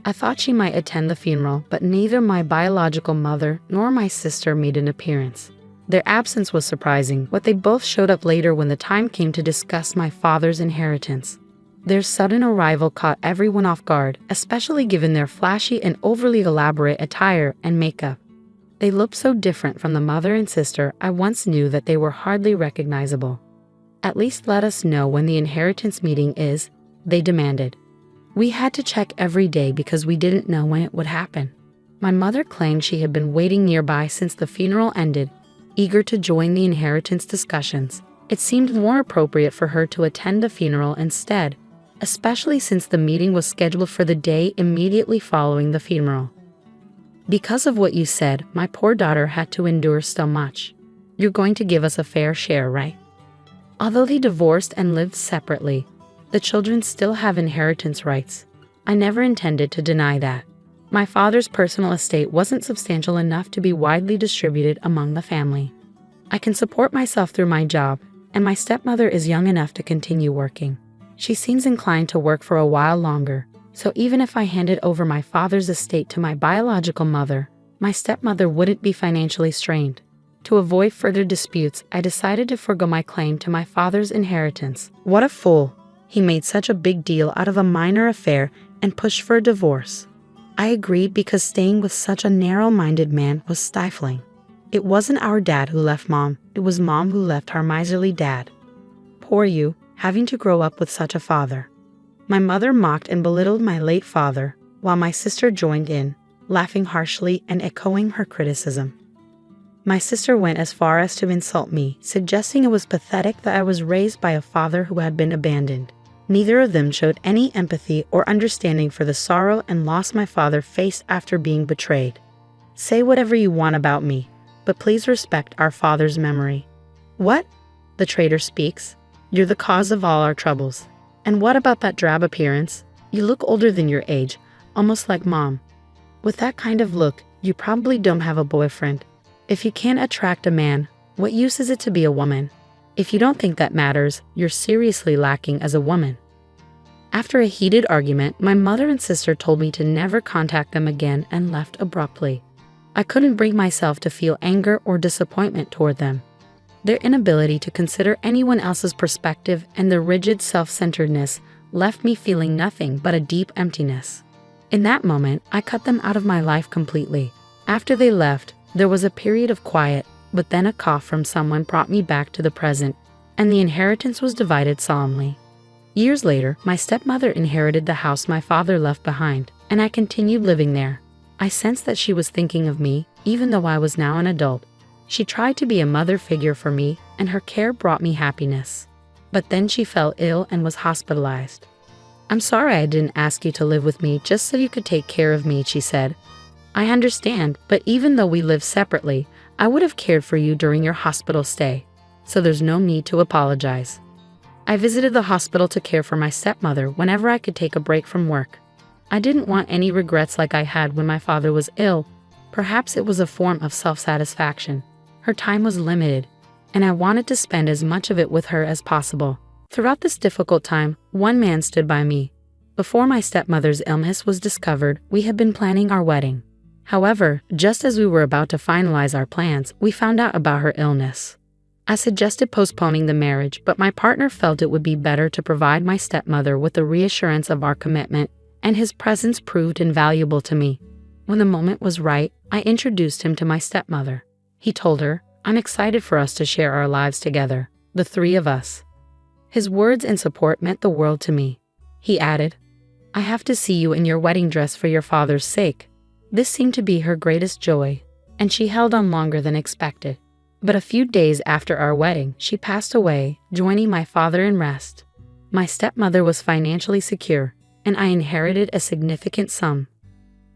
I thought she might attend the funeral, but neither my biological mother nor my sister made an appearance. Their absence was surprising, but they both showed up later when the time came to discuss my father's inheritance. Their sudden arrival caught everyone off guard, especially given their flashy and overly elaborate attire and makeup. They looked so different from the mother and sister I once knew that they were hardly recognizable. "At least let us know when the inheritance meeting is," they demanded. We had to check every day because we didn't know when it would happen. My mother claimed she had been waiting nearby since the funeral ended, eager to join the inheritance discussions. It seemed more appropriate for her to attend the funeral instead, especially since the meeting was scheduled for the day immediately following the funeral. "Because of what you said, my poor daughter had to endure so much. You're going to give us a fair share, right?" Although they divorced and lived separately, the children still have inheritance rights. I never intended to deny that. My father's personal estate wasn't substantial enough to be widely distributed among the family. I can support myself through my job, and my stepmother is young enough to continue working. She seems inclined to work for a while longer, so even if I handed over my father's estate to my biological mother, my stepmother wouldn't be financially strained. To avoid further disputes, I decided to forgo my claim to my father's inheritance. What a fool! He made such a big deal out of a minor affair and pushed for a divorce. I agreed because staying with such a narrow-minded man was stifling. It wasn't our dad who left Mom, it was Mom who left our miserly dad. Poor you, having to grow up with such a father. My mother mocked and belittled my late father, while my sister joined in, laughing harshly and echoing her criticism. My sister went as far as to insult me, suggesting it was pathetic that I was raised by a father who had been abandoned. Neither of them showed any empathy or understanding for the sorrow and loss my father faced after being betrayed. Say whatever you want about me, but please respect our father's memory. What? The traitor speaks. You're the cause of all our troubles. And what about that drab appearance? You look older than your age, almost like Mom. With that kind of look, you probably don't have a boyfriend. If you can't attract a man, what use is it to be a woman? If you don't think that matters, you're seriously lacking as a woman. After a heated argument, my mother and sister told me to never contact them again and left abruptly. I couldn't bring myself to feel anger or disappointment toward them. Their inability to consider anyone else's perspective and their rigid self-centeredness left me feeling nothing but a deep emptiness. In that moment, I cut them out of my life completely. After they left, there was a period of quiet, but then a cough from someone brought me back to the present, and the inheritance was divided solemnly. Years later, my stepmother inherited the house my father left behind, and I continued living there. I sensed that she was thinking of me, even though I was now an adult. She tried to be a mother figure for me, and her care brought me happiness. But then she fell ill and was hospitalized. "I'm sorry I didn't ask you to live with me just so you could take care of me," she said. "I understand, but even though we live separately, I would have cared for you during your hospital stay, so there's no need to apologize." I visited the hospital to care for my stepmother whenever I could take a break from work. I didn't want any regrets like I had when my father was ill. Perhaps it was a form of self-satisfaction. Her time was limited, and I wanted to spend as much of it with her as possible. Throughout this difficult time, one man stood by me. Before my stepmother's illness was discovered, we had been planning our wedding. However, just as we were about to finalize our plans, we found out about her illness. I suggested postponing the marriage, but my partner felt it would be better to provide my stepmother with the reassurance of our commitment, and his presence proved invaluable to me. When the moment was right, I introduced him to my stepmother. He told her, "I'm excited for us to share our lives together, the three of us." His words and support meant the world to me. He added, "I have to see you in your wedding dress for your father's sake." This seemed to be her greatest joy, and she held on longer than expected. But a few days after our wedding, she passed away, joining my father in rest. My stepmother was financially secure, and I inherited a significant sum.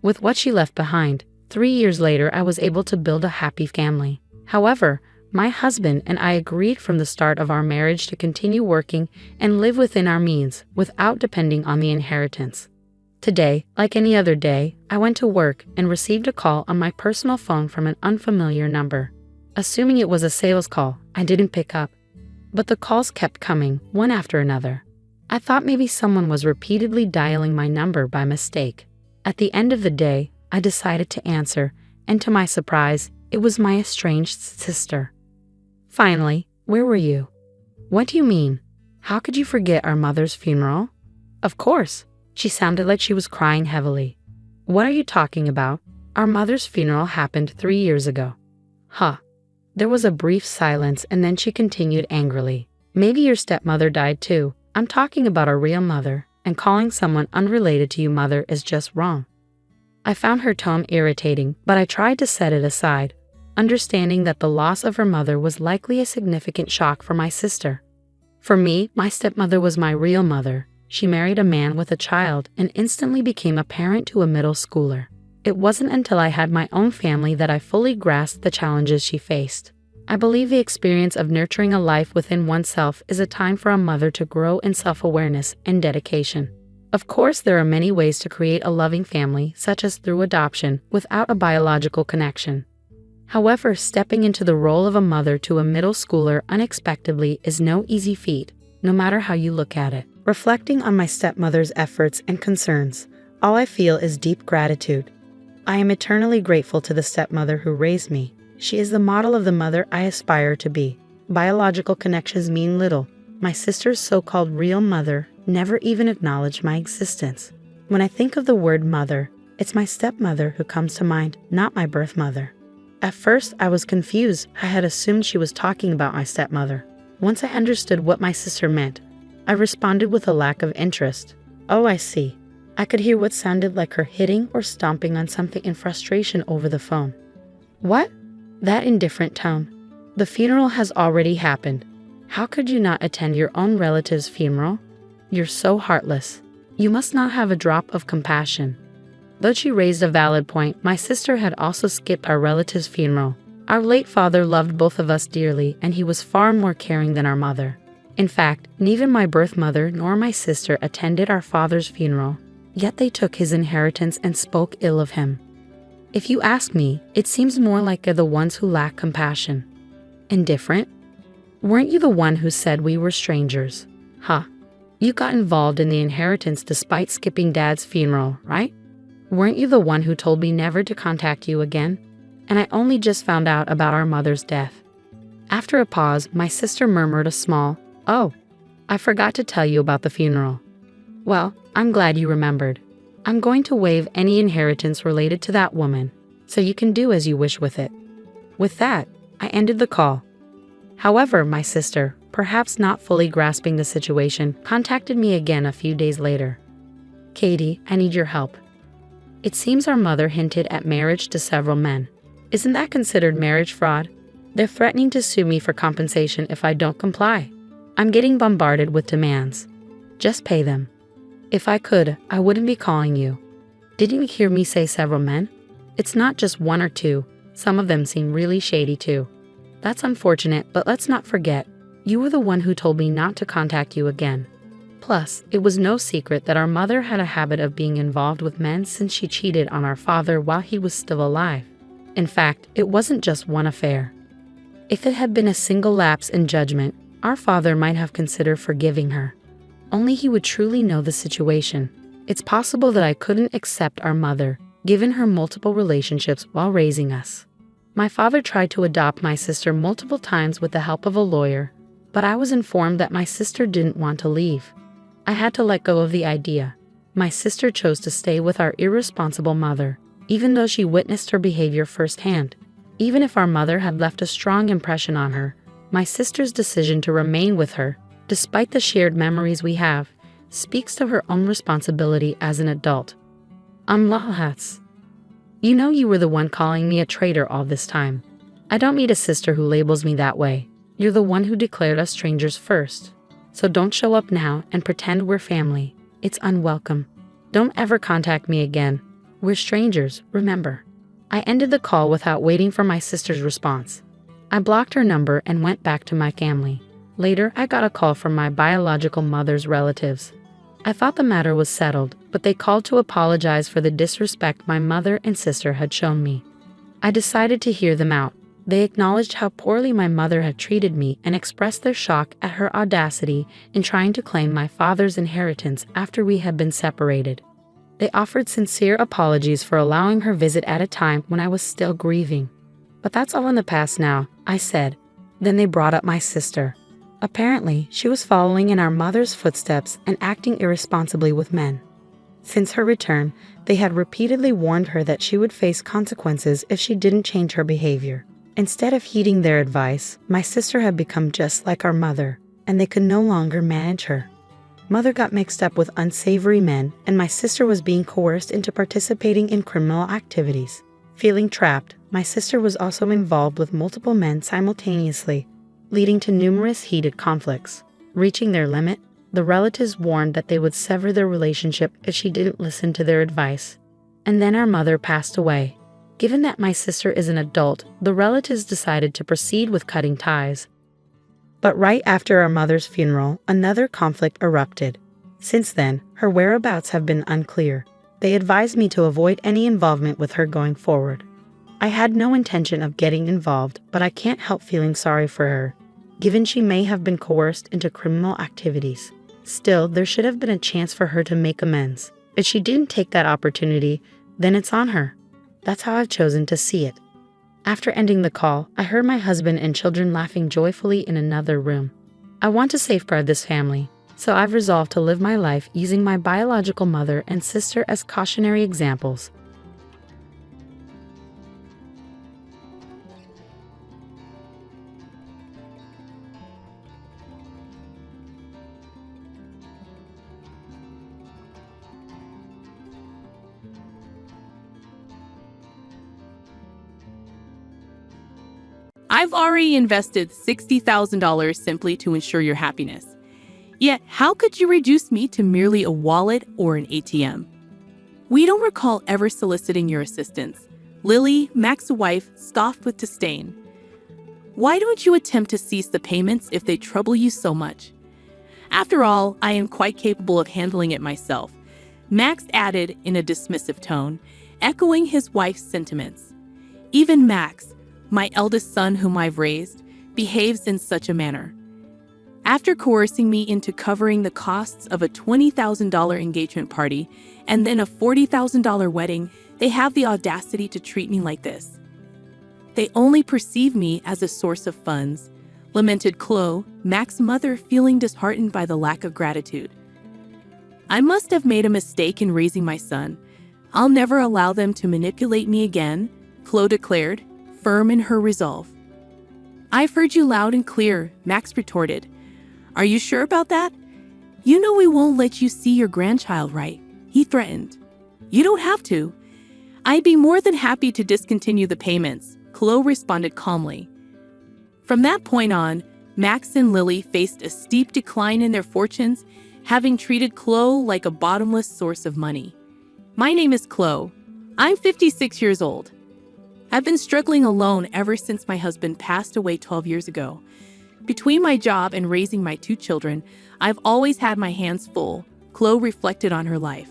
With what she left behind, 3 years later I was able to build a happy family. However, My husband and I agreed from the start of our marriage to continue working and live within our means without depending on the inheritance. Today, like any other day, I went to work and received a call on my personal phone from an unfamiliar number. Assuming it was a sales call, I didn't pick up. But the calls kept coming, one after another. I thought maybe someone was repeatedly dialing my number by mistake. At the end of the day, I decided to answer, and to my surprise, it was my estranged sister. Finally, where were you? What do you mean? How could you forget our mother's funeral? Of course. She sounded like she was crying heavily. What are you talking about? Our mother's funeral happened 3 years ago. Huh. There was a brief silence and then she continued angrily. Maybe your stepmother died too. I'm talking about our real mother, and calling someone unrelated to you mother is just wrong. I found her tone irritating, but I tried to set it aside, understanding that the loss of her mother was likely a significant shock for my sister. For me, my stepmother was my real mother. She married a man with a child and instantly became a parent to a middle schooler. It wasn't until I had my own family that I fully grasped the challenges she faced. I believe the experience of nurturing a life within oneself is a time for a mother to grow in self-awareness and dedication. Of course, there are many ways to create a loving family, such as through adoption, without a biological connection. However, stepping into the role of a mother to a middle schooler unexpectedly is no easy feat, no matter how you look at it. Reflecting on my stepmother's efforts and concerns, all I feel is deep gratitude. I am eternally grateful to the stepmother who raised me. She is the model of the mother I aspire to be. Biological connections mean little. My sister's so-called real mother never even acknowledged my existence. When I think of the word mother, it's my stepmother who comes to mind, not my birth mother. At first, I was confused. I had assumed she was talking about my stepmother. Once I understood what my sister meant, I responded with a lack of interest. Oh, I see. I could hear what sounded like her hitting or stomping on something in frustration over the phone. What? That indifferent tone. The funeral has already happened. How could you not attend your own relative's funeral? You're so heartless. You must not have a drop of compassion. Though she raised a valid point, my sister had also skipped our relative's funeral. Our late father loved both of us dearly, and he was far more caring than our mother. In fact, neither my birth mother nor my sister attended our father's funeral, yet they took his inheritance and spoke ill of him. If you ask me, it seems more like they're the ones who lack compassion. Indifferent? Weren't you the one who said we were strangers? Huh. You got involved in the inheritance despite skipping Dad's funeral, right? Weren't you the one who told me never to contact you again? And I only just found out about our mother's death. After a pause, my sister murmured a small, "Oh, I forgot to tell you about the funeral." Well, I'm glad you remembered. I'm going to waive any inheritance related to that woman, so you can do as you wish with it. With that, I ended the call. However, my sister, perhaps not fully grasping the situation, contacted me again a few days later. "Katie, I need your help. It seems our mother hinted at marriage to several men. Isn't that considered marriage fraud? They're threatening to sue me for compensation if I don't comply. I'm getting bombarded with demands. Just pay them. If I could, I wouldn't be calling you. Didn't you hear me say several men? It's not just one or two. Some of them seem really shady too. That's unfortunate, but let's not forget, you were the one who told me not to contact you again. Plus, it was no secret that our mother had a habit of being involved with men since she cheated on our father while he was still alive. In fact, it wasn't just one affair. If it had been a single lapse in judgment, our father might have considered forgiving her. Only he would truly know the situation. It's possible that I couldn't accept our mother, given her multiple relationships while raising us. My father tried to adopt my sister multiple times with the help of a lawyer, but I was informed that my sister didn't want to leave. I had to let go of the idea. My sister chose to stay with our irresponsible mother, even though she witnessed her behavior firsthand. Even if our mother had left a strong impression on her, my sister's decision to remain with her, despite the shared memories we have, speaks to her own responsibility as an adult. Lahats. You know you were the one calling me a traitor all this time. I don't meet a sister who labels me that way. You're the one who declared us strangers first. So don't show up now and pretend we're family. It's unwelcome. Don't ever contact me again. We're strangers, remember. I ended the call without waiting for my sister's response. I blocked her number and went back to my family. Later, I got a call from my biological mother's relatives. I thought the matter was settled, but they called to apologize for the disrespect my mother and sister had shown me. I decided to hear them out. They acknowledged how poorly my mother had treated me and expressed their shock at her audacity in trying to claim my father's inheritance after we had been separated. They offered sincere apologies for allowing her visit at a time when I was still grieving. "But that's all in the past now," I said. Then they brought up my sister. Apparently, she was following in our mother's footsteps and acting irresponsibly with men. Since her return, they had repeatedly warned her that she would face consequences if she didn't change her behavior. Instead of heeding their advice, my sister had become just like our mother, and they could no longer manage her. Mother got mixed up with unsavory men, and my sister was being coerced into participating in criminal activities. Feeling trapped, my sister was also involved with multiple men simultaneously, leading to numerous heated conflicts. Reaching their limit, the relatives warned that they would sever their relationship if she didn't listen to their advice. And then our mother passed away. Given that my sister is an adult, the relatives decided to proceed with cutting ties. But right after our mother's funeral, another conflict erupted. Since then, her whereabouts have been unclear. They advised me to avoid any involvement with her going forward. I had no intention of getting involved, but I can't help feeling sorry for her, given she may have been coerced into criminal activities. Still, there should have been a chance for her to make amends. If she didn't take that opportunity, then it's on her. That's how I've chosen to see it. After ending the call, I heard my husband and children laughing joyfully in another room. I want to safeguard this family, so I've resolved to live my life using my biological mother and sister as cautionary examples. I've already invested $60,000 simply to ensure your happiness. Yet, how could you reduce me to merely a wallet or an ATM? We don't recall ever soliciting your assistance. Lily, Max's wife, scoffed with disdain. Why don't you attempt to cease the payments if they trouble you so much? After all, I am quite capable of handling it myself, Max added in a dismissive tone, echoing his wife's sentiments. Even Max, my eldest son whom I've raised, behaves in such a manner. After coercing me into covering the costs of a $20,000 engagement party and then a $40,000 wedding, they have the audacity to treat me like this. They only perceive me as a source of funds, lamented Chloe, Max's mother, feeling disheartened by the lack of gratitude. I must have made a mistake in raising my son. I'll never allow them to manipulate me again, Chloe declared, firm in her resolve. I've heard you loud and clear, Max retorted. Are you sure about that? You know we won't let you see your grandchild, right? He threatened. You don't have to. I'd be more than happy to discontinue the payments, Chloe responded calmly. From that point on, Max and Lily faced a steep decline in their fortunes, having treated Chloe like a bottomless source of money. My name is Chloe. I'm 56 years old. I've been struggling alone ever since my husband passed away 12 years ago. Between my job and raising my 2 children, I've always had my hands full, Chloe reflected on her life.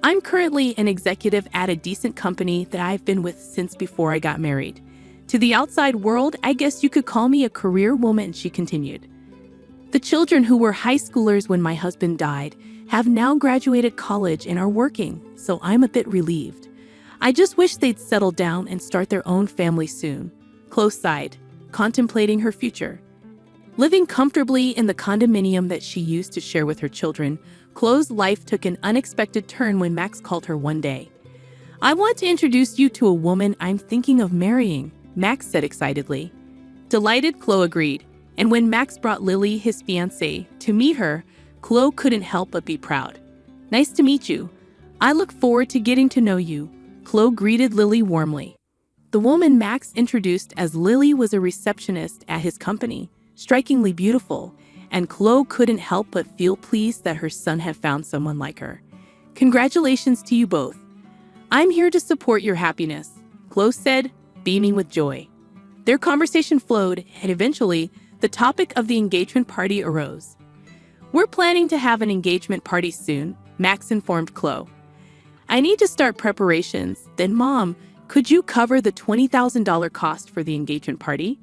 I'm currently an executive at a decent company that I've been with since before I got married. To the outside world, I guess you could call me a career woman, she continued. The children who were high schoolers when my husband died have now graduated college and are working, so I'm a bit relieved. I just wish they'd settle down and start their own family soon, Chloe sighed, contemplating her future. Living comfortably in the condominium that she used to share with her children, Chloe's life took an unexpected turn when Max called her one day. I want to introduce you to a woman I'm thinking of marrying, Max said excitedly. Delighted, Chloe agreed, and when Max brought Lily, his fiancée, to meet her, Chloe couldn't help but be proud. Nice to meet you. I look forward to getting to know you, Chloe greeted Lily warmly. The woman Max introduced as Lily was a receptionist at his company, strikingly beautiful, and Chloe couldn't help but feel pleased that her son had found someone like her. Congratulations to you both. I'm here to support your happiness, Chloe said, beaming with joy. Their conversation flowed, and eventually, the topic of the engagement party arose. "We're planning to have an engagement party soon," Max informed Chloe. "I need to start preparations. Then, Mom, could you cover the $20,000 cost for the engagement party?"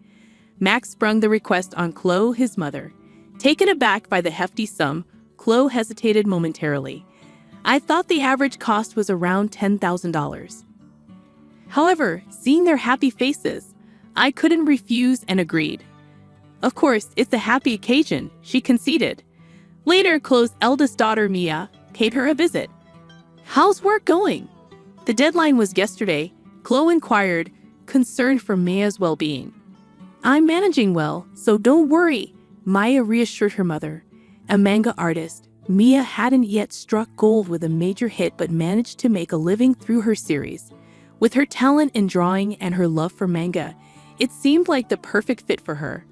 Max sprung the request on Chloe, his mother. Taken aback by the hefty sum, Chloe hesitated momentarily. "I thought the average cost was around $10,000. However, seeing their happy faces, I couldn't refuse and agreed. "Of course, it's a happy occasion," she conceded. Later, Chloe's eldest daughter, Mia, paid her a visit. "How's work going?" The deadline was yesterday, Chloe inquired, concerned for Mia's well-being. "I'm managing well, so don't worry," Maya reassured her mother. A manga artist, Mia hadn't yet struck gold with a major hit but managed to make a living through her series. With her talent in drawing and her love for manga, it seemed like the perfect fit for her.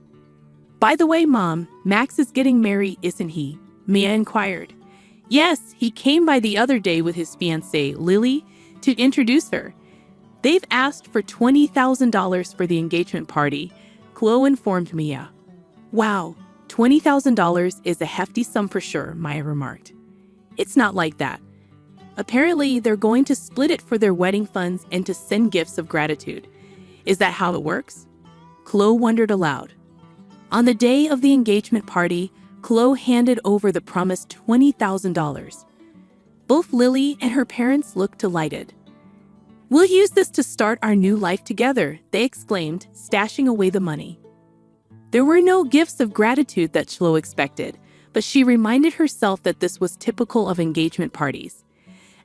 "By the way, Mom, Max is getting married, isn't he?" Mia inquired. "Yes, he came by the other day with his fiancée, Lily, to introduce her. They've asked for $20,000 for the engagement party," Chloe informed Mia. "Wow, $20,000 is a hefty sum for sure," Maya remarked. "It's not like that. Apparently, they're going to split it for their wedding funds and to send gifts of gratitude. Is that how it works?" Chloe wondered aloud. On the day of the engagement party, Chloe handed over the promised $20,000. Both Lily and her parents looked delighted. "We'll use this to start our new life together," they exclaimed, stashing away the money. There were no gifts of gratitude that Chloe expected, but she reminded herself that this was typical of engagement parties.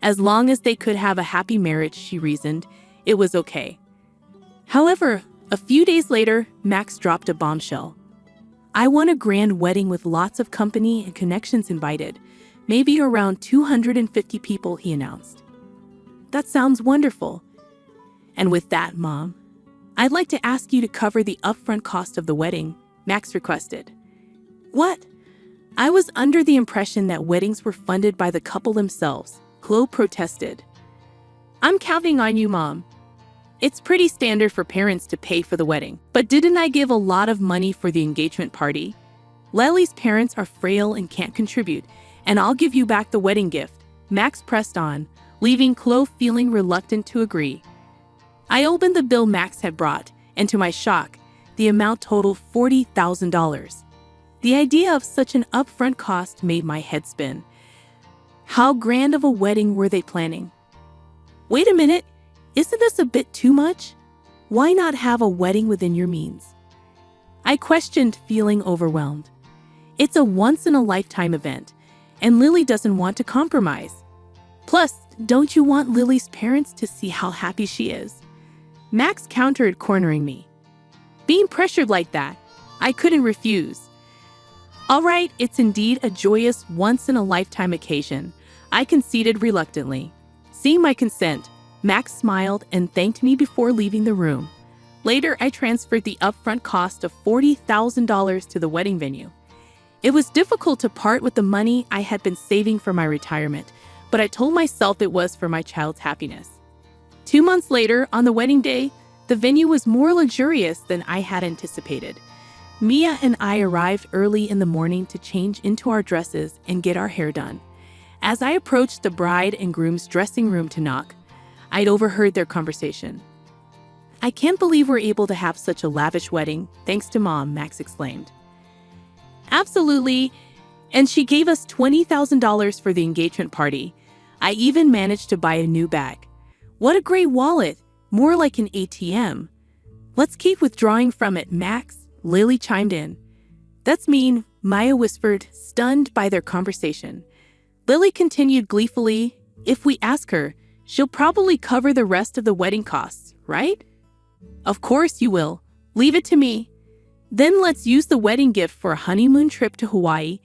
As long as they could have a happy marriage, she reasoned, it was okay. However, a few days later, Max dropped a bombshell. "I want a grand wedding with lots of company and connections invited, maybe around 250 people," he announced. "That sounds wonderful. And with that, Mom, I'd like to ask you to cover the upfront cost of the wedding," Max requested. "What? I was under the impression that weddings were funded by the couple themselves," Chloe protested. "I'm counting on you, Mom. It's pretty standard for parents to pay for the wedding. But didn't I give a lot of money for the engagement party? Lily's parents are frail and can't contribute, and I'll give you back the wedding gift," Max pressed on, leaving Chloe feeling reluctant to agree. I opened the bill Max had brought, and to my shock, the amount totaled $40,000. The idea of such an upfront cost made my head spin. How grand of a wedding were they planning? Wait a minute, isn't this a bit too much? Why not have a wedding within your means? I questioned, feeling overwhelmed. It's a once-in-a-lifetime event, and Lily doesn't want to compromise. Plus, don't you want Lily's parents to see how happy she is? Max countered, cornering me. Being pressured like that, I couldn't refuse. "All right, it's indeed a joyous once-in-a-lifetime occasion," I conceded reluctantly. Seeing my consent, Max smiled and thanked me before leaving the room. Later, I transferred the upfront cost of $40,000 to the wedding venue. It was difficult to part with the money I had been saving for my retirement, but I told myself it was for my child's happiness. 2 months later, on the wedding day, the venue was more luxurious than I had anticipated. Mia and I arrived early in the morning to change into our dresses and get our hair done. As I approached the bride and groom's dressing room to knock, I'd overheard their conversation. "I can't believe we're able to have such a lavish wedding, thanks to Mom," Max exclaimed. "Absolutely, and she gave us $20,000 for the engagement party. I even managed to buy a new bag. What a great wallet, more like an ATM. Let's keep withdrawing from it, Max," Lily chimed in. "That's mean," Maya whispered, stunned by their conversation. Lily continued gleefully, "If we ask her, she'll probably cover the rest of the wedding costs, right?" "Of course you will. Leave it to me. Then let's use the wedding gift for a honeymoon trip to Hawaii.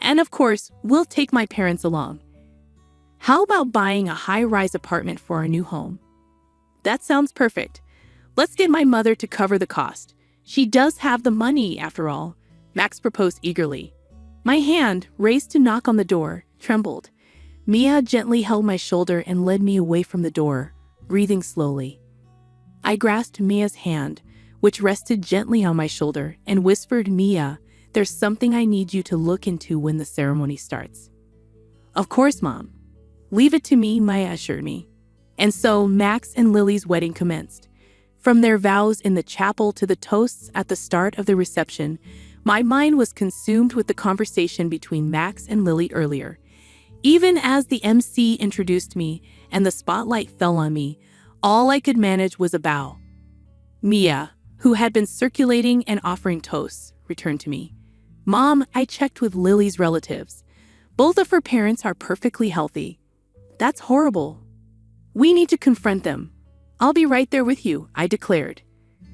And of course, we'll take my parents along. How about buying a high-rise apartment for our new home?" "That sounds perfect. Let's get my mother to cover the cost. She does have the money, after all," Max proposed eagerly. My hand, raised to knock on the door, trembled. Mia gently held my shoulder and led me away from the door, breathing slowly. I grasped Mia's hand, which rested gently on my shoulder, and whispered, "Mia, there's something I need you to look into when the ceremony starts." "Of course, Mom. Leave it to me," Maya assured me. And so Max and Lily's wedding commenced. From their vows in the chapel to the toasts at the start of the reception, my mind was consumed with the conversation between Max and Lily earlier. Even as the MC introduced me and the spotlight fell on me, all I could manage was a bow. Mia, who had been circulating and offering toasts, returned to me. "Mom, I checked with Lily's relatives. Both of her parents are perfectly healthy." "That's horrible. We need to confront them." "I'll be right there with you," I declared.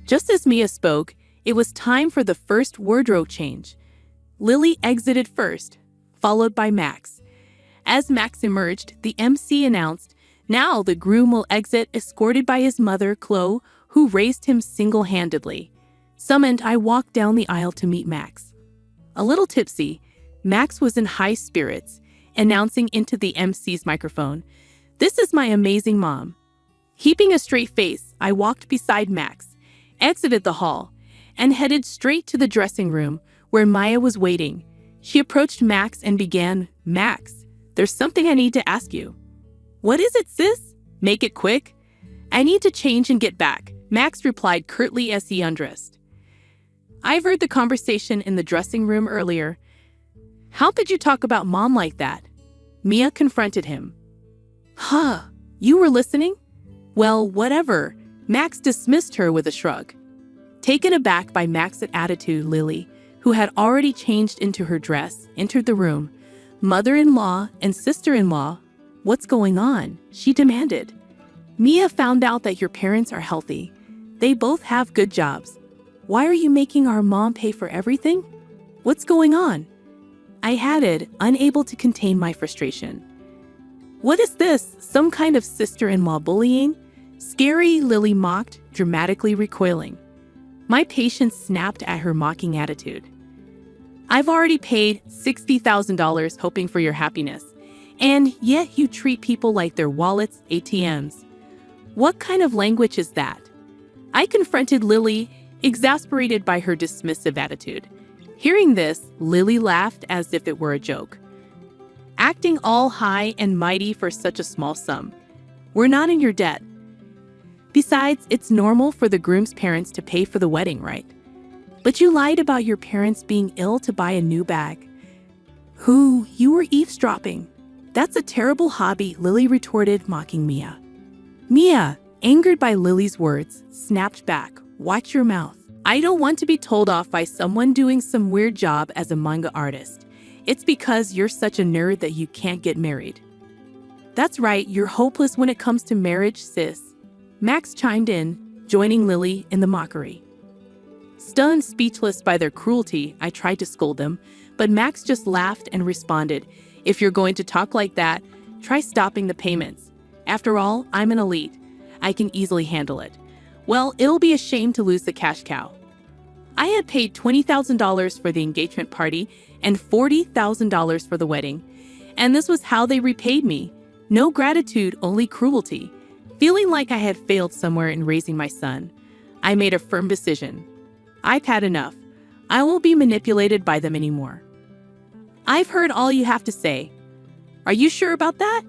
Just as Mia spoke, it was time for the first wardrobe change. Lily exited first, followed by Max. As Max emerged, the MC announced, "Now the groom will exit, escorted by his mother, Chloe, who raised him single-handedly." Summoned, I walked down the aisle to meet Max. A little tipsy, Max was in high spirits, announcing into the MC's microphone, "This is my amazing mom." Keeping a straight face, I walked beside Max, exited the hall, and headed straight to the dressing room where Maya was waiting. She approached Max and began, "Max, there's something I need to ask you." "What is it, sis? Make it quick." "I need to change and get back," Max replied curtly as he undressed. "I've heard the conversation in the dressing room earlier. How could you talk about Mom like that?" Mia confronted him. "Huh, you were listening? Well, whatever." Max dismissed her with a shrug. Taken aback by Max's attitude, Lily, who had already changed into her dress, entered the room. "Mother-in-law and sister-in-law, what's going on?" she demanded. "Mia found out that your parents are healthy. They both have good jobs. Why are you making our mom pay for everything? What's going on?" I added, unable to contain my frustration. "What is this? Some kind of sister-in-law bullying?" "Scary," Lily mocked, dramatically recoiling. My patience snapped at her mocking attitude. "I've already paid $60,000 hoping for your happiness, and yet you treat people like their wallets, ATMs. What kind of language is that?" I confronted Lily, exasperated by her dismissive attitude. Hearing this, Lily laughed as if it were a joke. "Acting all high and mighty for such a small sum. We're not in your debt. Besides, it's normal for the groom's parents to pay for the wedding, right? But you lied about your parents being ill to buy a new bag." "Who? You were eavesdropping." "That's a terrible hobby," Lily retorted, mocking Mia. Mia, angered by Lily's words, snapped back, "Watch your mouth. I don't want to be told off by someone doing some weird job as a manga artist. It's because you're such a nerd that you can't get married." "That's right, you're hopeless when it comes to marriage, sis." Max chimed in, joining Lily in the mockery. Stunned speechless by their cruelty, I tried to scold them, but Max just laughed and responded, "If you're going to talk like that, try stopping the payments. After all, I'm an elite. I can easily handle it. Well, it'll be a shame to lose the cash cow." I had paid $20,000 for the engagement party and $40,000 for the wedding, and this was how they repaid me. No gratitude, only cruelty. Feeling like I had failed somewhere in raising my son, I made a firm decision. I've had enough. I won't be manipulated by them anymore. "I've heard all you have to say." "Are you sure about that?"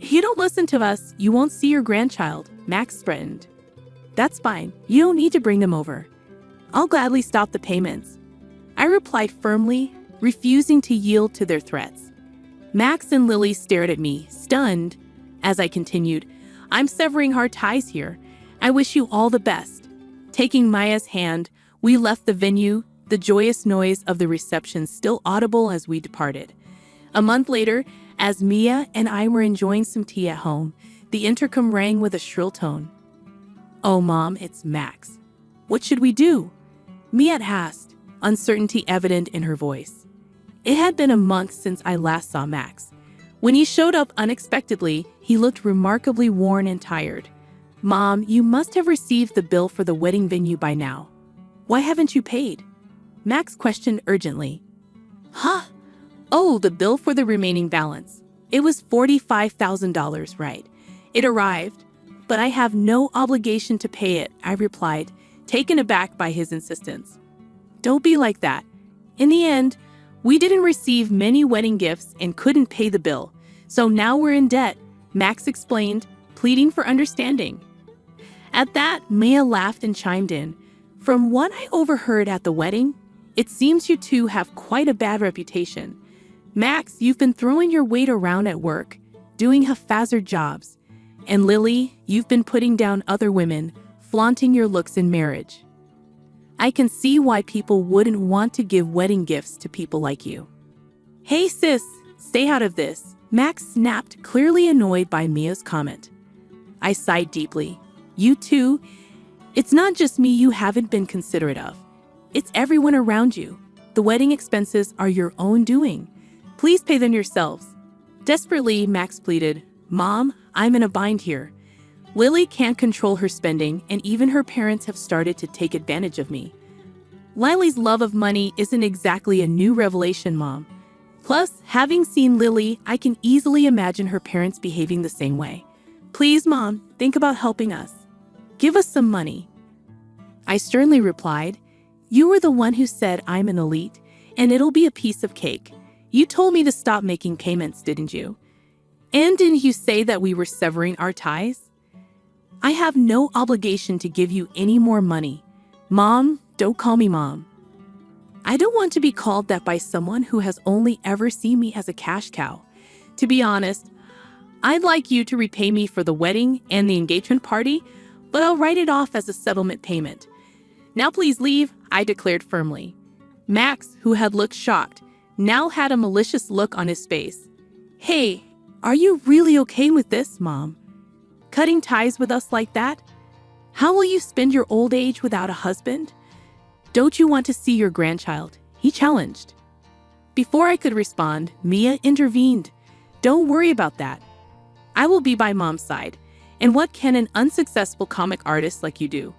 "If you don't listen to us, you won't see your grandchild," Max threatened. "That's fine. You don't need to bring them over. I'll gladly stop the payments." I replied firmly, refusing to yield to their threats. Max and Lily stared at me, stunned, as I continued, "I'm severing hard ties here. I wish you all the best." Taking Maya's hand, we left the venue, the joyous noise of the reception still audible as we departed. A month later, as Mia and I were enjoying some tea at home, the intercom rang with a shrill tone. "Oh, Mom, it's Max. What should we do?" Mia asked, uncertainty evident in her voice. It had been a month since I last saw Max. When he showed up unexpectedly, he looked remarkably worn and tired. "Mom, you must have received the bill for the wedding venue by now. Why haven't you paid?" Max questioned urgently. "Huh? Oh, the bill for the remaining balance. It was $45,000, right? It arrived, but I have no obligation to pay it," I replied, taken aback by his insistence. Don't be like that. In the end, we didn't receive many wedding gifts and couldn't pay the bill, so now we're in debt, Max explained, pleading for understanding. At that, Mia laughed and chimed in. From what I overheard at the wedding, it seems you two have quite a bad reputation. Max, you've been throwing your weight around at work, doing haphazard jobs. And Lily, you've been putting down other women, flaunting your looks in marriage. I can see why people wouldn't want to give wedding gifts to people like you. Hey sis, stay out of this, Max snapped, clearly annoyed by Mia's comment. I sighed deeply. You too? It's not just me you haven't been considerate of. It's everyone around you. The wedding expenses are your own doing. Please pay them yourselves. Desperately, Max pleaded, Mom, I'm in a bind here. Lily can't control her spending, and even her parents have started to take advantage of me. Lily's love of money isn't exactly a new revelation, Mom. Plus, having seen Lily, I can easily imagine her parents behaving the same way. Please, Mom, think about helping us. Give us some money. I sternly replied, You were the one who said I'm an elite, and it'll be a piece of cake. You told me to stop making payments, didn't you? And didn't you say that we were severing our ties? I have no obligation to give you any more money. Mom, don't call me Mom. I don't want to be called that by someone who has only ever seen me as a cash cow. To be honest, I'd like you to repay me for the wedding and the engagement party, but I'll write it off as a settlement payment. Now please leave, I declared firmly. Max, who had looked shocked, now had a malicious look on his face. Hey, are you really okay with this, Mom? Cutting ties with us like that? How will you spend your old age without a husband? Don't you want to see your grandchild? He challenged. Before I could respond, Mia intervened. Don't worry about that. I will be by Mom's side. And what can an unsuccessful comic artist like you do?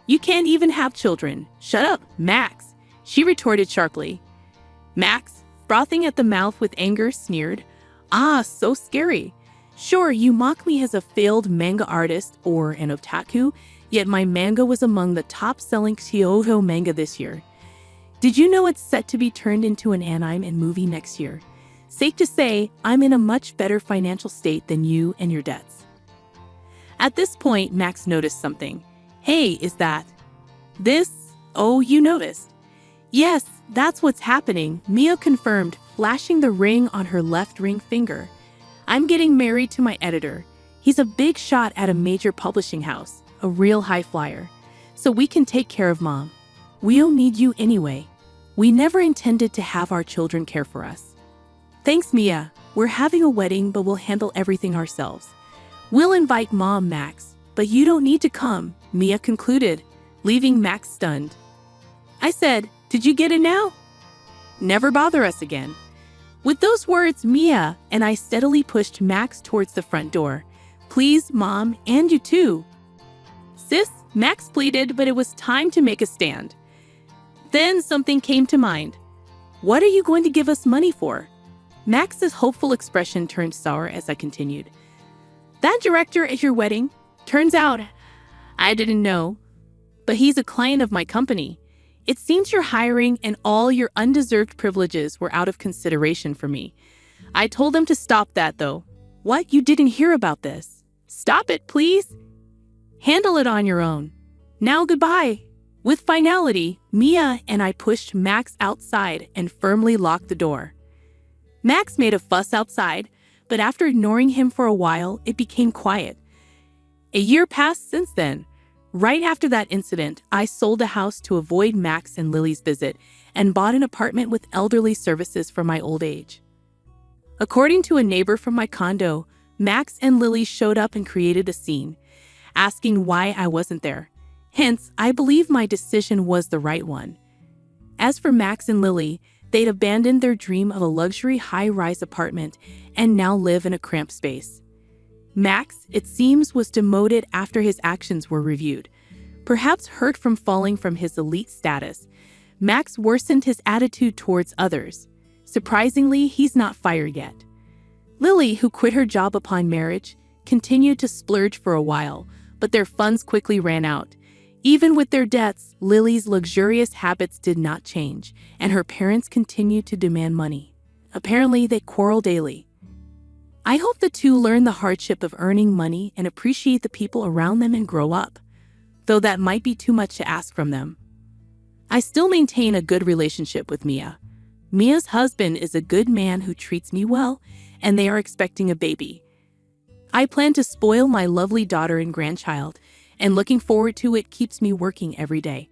You can't even have children. Shut up, Max, she retorted sharply. Max, frothing at the mouth with anger, sneered. Ah, so scary. Sure, you mock me as a failed manga artist or an otaku, yet my manga was among the top-selling Kyoto manga this year. Did you know it's set to be turned into an anime movie next year? Safe to say, I'm in a much better financial state than you and your debts. At this point, Max noticed something. Hey, is that this? Oh, you noticed. Yes, that's what's happening, Mia confirmed, flashing the ring on her left ring finger. I'm getting married to my editor. He's a big shot at a major publishing house, a real high flyer. So we can take care of Mom. We'll need you anyway. We never intended to have our children care for us. Thanks, Mia. We're having a wedding, but we'll handle everything ourselves. We'll invite Mom, Max, but you don't need to come, Mia concluded, leaving Max stunned. I said, did you get it now? Never bother us again. With those words, Mia and I steadily pushed Max towards the front door. Please, Mom, and you too. Sis, Max pleaded, but it was time to make a stand. Then something came to mind. What are you going to give us money for? Max's hopeful expression turned sour as I continued. That director at your wedding? Turns out, I didn't know. But he's a client of my company. It seems you're hiring and all your undeserved privileges were out of consideration for me. I told him to stop that, though. What? You didn't hear about this? Stop it, please. Handle it on your own. Now goodbye. With finality, Mia and I pushed Max outside and firmly locked the door. Max made a fuss outside, but after ignoring him for a while, it became quiet. A year passed since then. Right after that incident, I sold a house to avoid Max and Lily's visit and bought an apartment with elderly services for my old age. According to a neighbor from my condo, Max and Lily showed up and created a scene, asking why I wasn't there. Hence, I believe my decision was the right one. As for Max and Lily, they'd abandoned their dream of a luxury high-rise apartment and now live in a cramped space. Max, it seems, was demoted after his actions were reviewed. Perhaps hurt from falling from his elite status, Max worsened his attitude towards others. Surprisingly, he's not fired yet. Lily, who quit her job upon marriage, continued to splurge for a while, but their funds quickly ran out. Even with their debts, Lily's luxurious habits did not change, and her parents continued to demand money. Apparently, they quarrel daily. I hope the two learn the hardship of earning money and appreciate the people around them and grow up, though that might be too much to ask from them. I still maintain a good relationship with Mia. Mia's husband is a good man who treats me well, and they are expecting a baby. I plan to spoil my lovely daughter and grandchild, and looking forward to it keeps me working every day.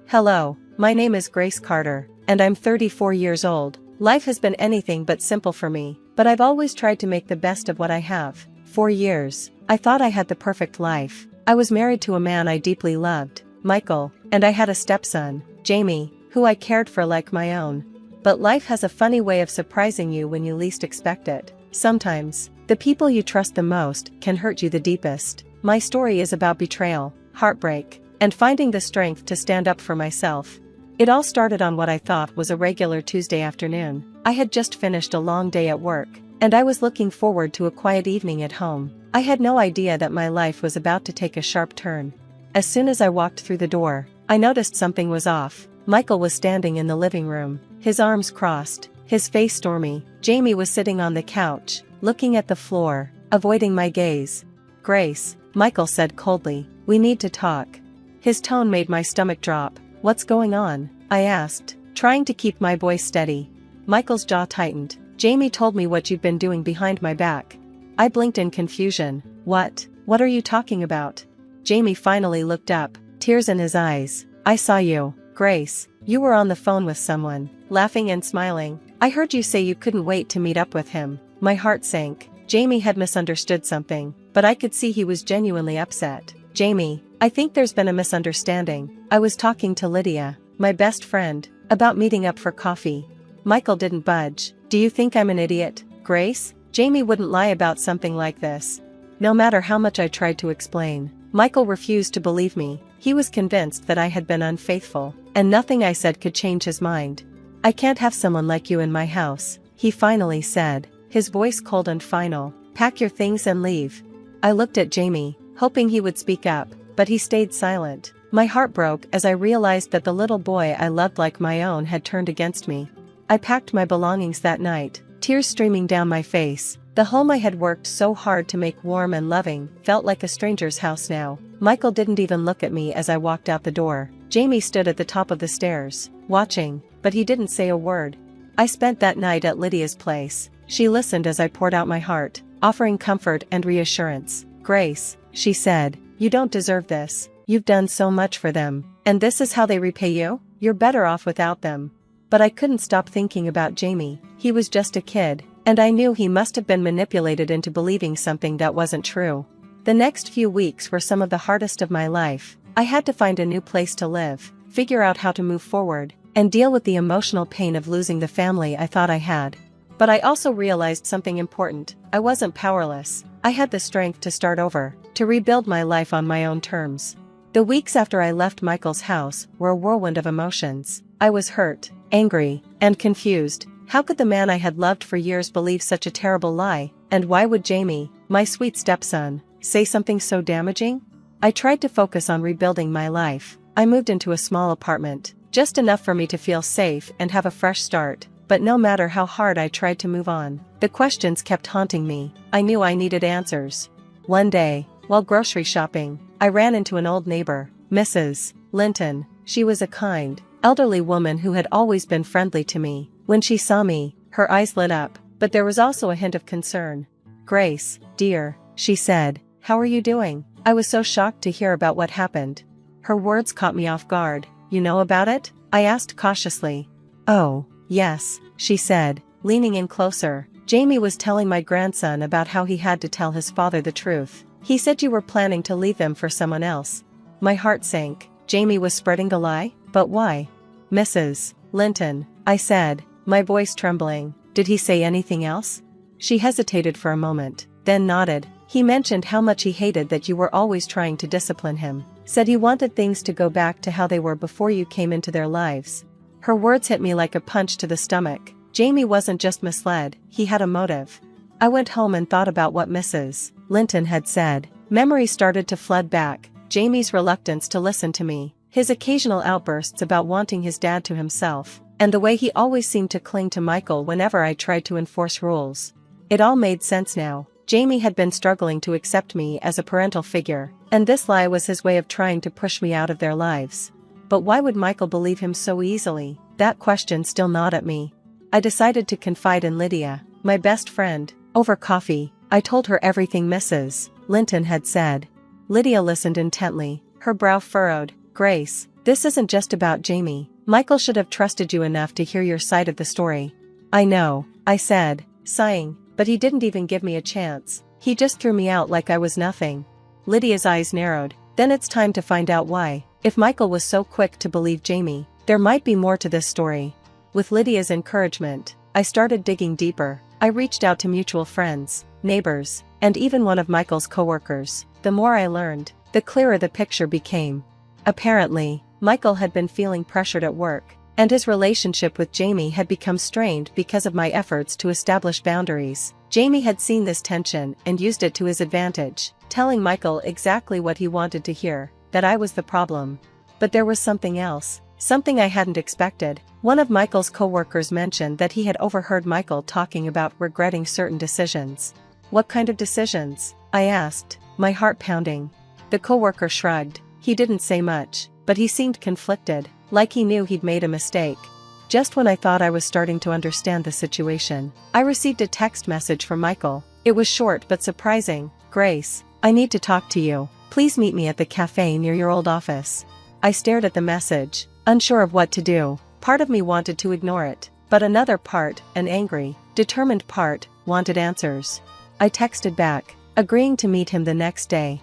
Hello, my name is Grace Carter, and I'm 34 years old. Life has been anything but simple for me, but I've always tried to make the best of what I have. For years, I thought I had the perfect life. I was married to a man I deeply loved, Michael, and I had a stepson, Jamie, who I cared for like my own. But life has a funny way of surprising you when you least expect it. Sometimes, the people you trust the most can hurt you the deepest. My story is about betrayal, heartbreak, and finding the strength to stand up for myself. It all started on what I thought was a regular Tuesday afternoon. I had just finished a long day at work, and I was looking forward to a quiet evening at home. I had no idea that my life was about to take a sharp turn. As soon as I walked through the door, I noticed something was off. Michael was standing in the living room, his arms crossed, his face stormy. Jamie was sitting on the couch, looking at the floor, avoiding my gaze. "Grace," Michael said coldly, "we need to talk." His tone made my stomach drop. "What's going on?" I asked, trying to keep my voice steady. Michael's jaw tightened. "Jamie told me what you'd been doing behind my back." I blinked in confusion. What are you talking about?" Jamie finally looked up, tears in his eyes. "I saw you, Grace. You were on the phone with someone, laughing and smiling. I heard you say you couldn't wait to meet up with him." My heart sank. Jamie had misunderstood something, but I could see he was genuinely upset. "Jamie, I think there's been a misunderstanding. I was talking to Lydia, my best friend, about meeting up for coffee." Michael didn't budge. "Do you think I'm an idiot, Grace?" Jamie wouldn't lie about something like this. No matter how much I tried to explain, Michael refused to believe me. He was convinced that I had been unfaithful, and nothing I said could change his mind. "I can't have someone like you in my house," he finally said, his voice cold and final. "Pack your things and leave." I looked at Jamie, hoping he would speak up, but he stayed silent. My heart broke as I realized that the little boy I loved like my own had turned against me. I packed my belongings that night, tears streaming down my face. The home I had worked so hard to make warm and loving felt like a stranger's house now. Michael didn't even look at me as I walked out the door. Jamie stood at the top of the stairs, watching, but he didn't say a word. I spent that night at Lydia's place. She listened as I poured out my heart, offering comfort and reassurance. "Grace," she said, "you don't deserve this. You've done so much for them, and this is how they repay you? You're better off without them." But I couldn't stop thinking about Jamie. He was just a kid, and I knew he must have been manipulated into believing something that wasn't true. The next few weeks were some of the hardest of my life. I had to find a new place to live, figure out how to move forward, and deal with the emotional pain of losing the family I thought I had. But I also realized something important. I wasn't powerless. I had the strength to start over, to rebuild my life on my own terms. The weeks after I left Michael's house were a whirlwind of emotions. I was hurt, angry, and confused. How could the man I had loved for years believe such a terrible lie? And why would Jamie, my sweet stepson, say something so damaging? I tried to focus on rebuilding my life. I moved into a small apartment, just enough for me to feel safe and have a fresh start. But no matter how hard I tried to move on, the questions kept haunting me. I knew I needed answers. One day, while grocery shopping, I ran into an old neighbor, Mrs. Linton. She was a kind, elderly woman who had always been friendly to me. When she saw me, her eyes lit up, but there was also a hint of concern. "Grace, dear," she said, "how are you doing?" I was so shocked to hear about what happened. Her words caught me off guard. "You know about it?" I asked cautiously. "Oh, yes," she said, leaning in closer. "Jamie was telling my grandson about how he had to tell his father the truth. He said you were planning to leave him for someone else." My heart sank. Jamie was spreading the lie? But why? "Mrs. Linton," I said, my voice trembling, "did he say anything else?" She hesitated for a moment, then nodded. He mentioned how much he hated that you were always trying to discipline him. Said he wanted things to go back to how they were before you came into their lives. Her words hit me like a punch to the stomach. Jamie wasn't just misled, he had a motive. I went home and thought about what Mrs. Linton had said. Memories started to flood back. Jamie's reluctance to listen to me, his occasional outbursts about wanting his dad to himself, and the way he always seemed to cling to Michael whenever I tried to enforce rules. It all made sense now. Jamie had been struggling to accept me as a parental figure, and this lie was his way of trying to push me out of their lives. But why would Michael believe him so easily? That question still gnawed at me. I decided to confide in Lydia, my best friend. Over coffee, I told her everything Mrs. Linton had said. Lydia listened intently, her brow furrowed. Grace, this isn't just about Jamie. Michael should have trusted you enough to hear your side of the story. I know, I said, sighing, but he didn't even give me a chance. He just threw me out like I was nothing. Lydia's eyes narrowed. Then it's time to find out why. If Michael was so quick to believe Jamie, there might be more to this story. With Lydia's encouragement, I started digging deeper. I reached out to mutual friends, neighbors, and even one of Michael's coworkers. The more I learned, the clearer the picture became. Apparently, Michael had been feeling pressured at work, and his relationship with Jamie had become strained because of my efforts to establish boundaries. Jamie had seen this tension and used it to his advantage, telling Michael exactly what he wanted to hear, that I was the problem. But there was something else, something I hadn't expected. One of Michael's coworkers mentioned that he had overheard Michael talking about regretting certain decisions. What kind of decisions? I asked, my heart pounding. The coworker shrugged. He didn't say much, but he seemed conflicted, like he knew he'd made a mistake. Just when I thought I was starting to understand the situation, I received a text message from Michael. It was short but surprising. Grace, I need to talk to you. Please meet me at the cafe near your old office. I stared at the message, unsure of what to do. Part of me wanted to ignore it, but another part, an angry, determined part, wanted answers. I texted back, agreeing to meet him the next day.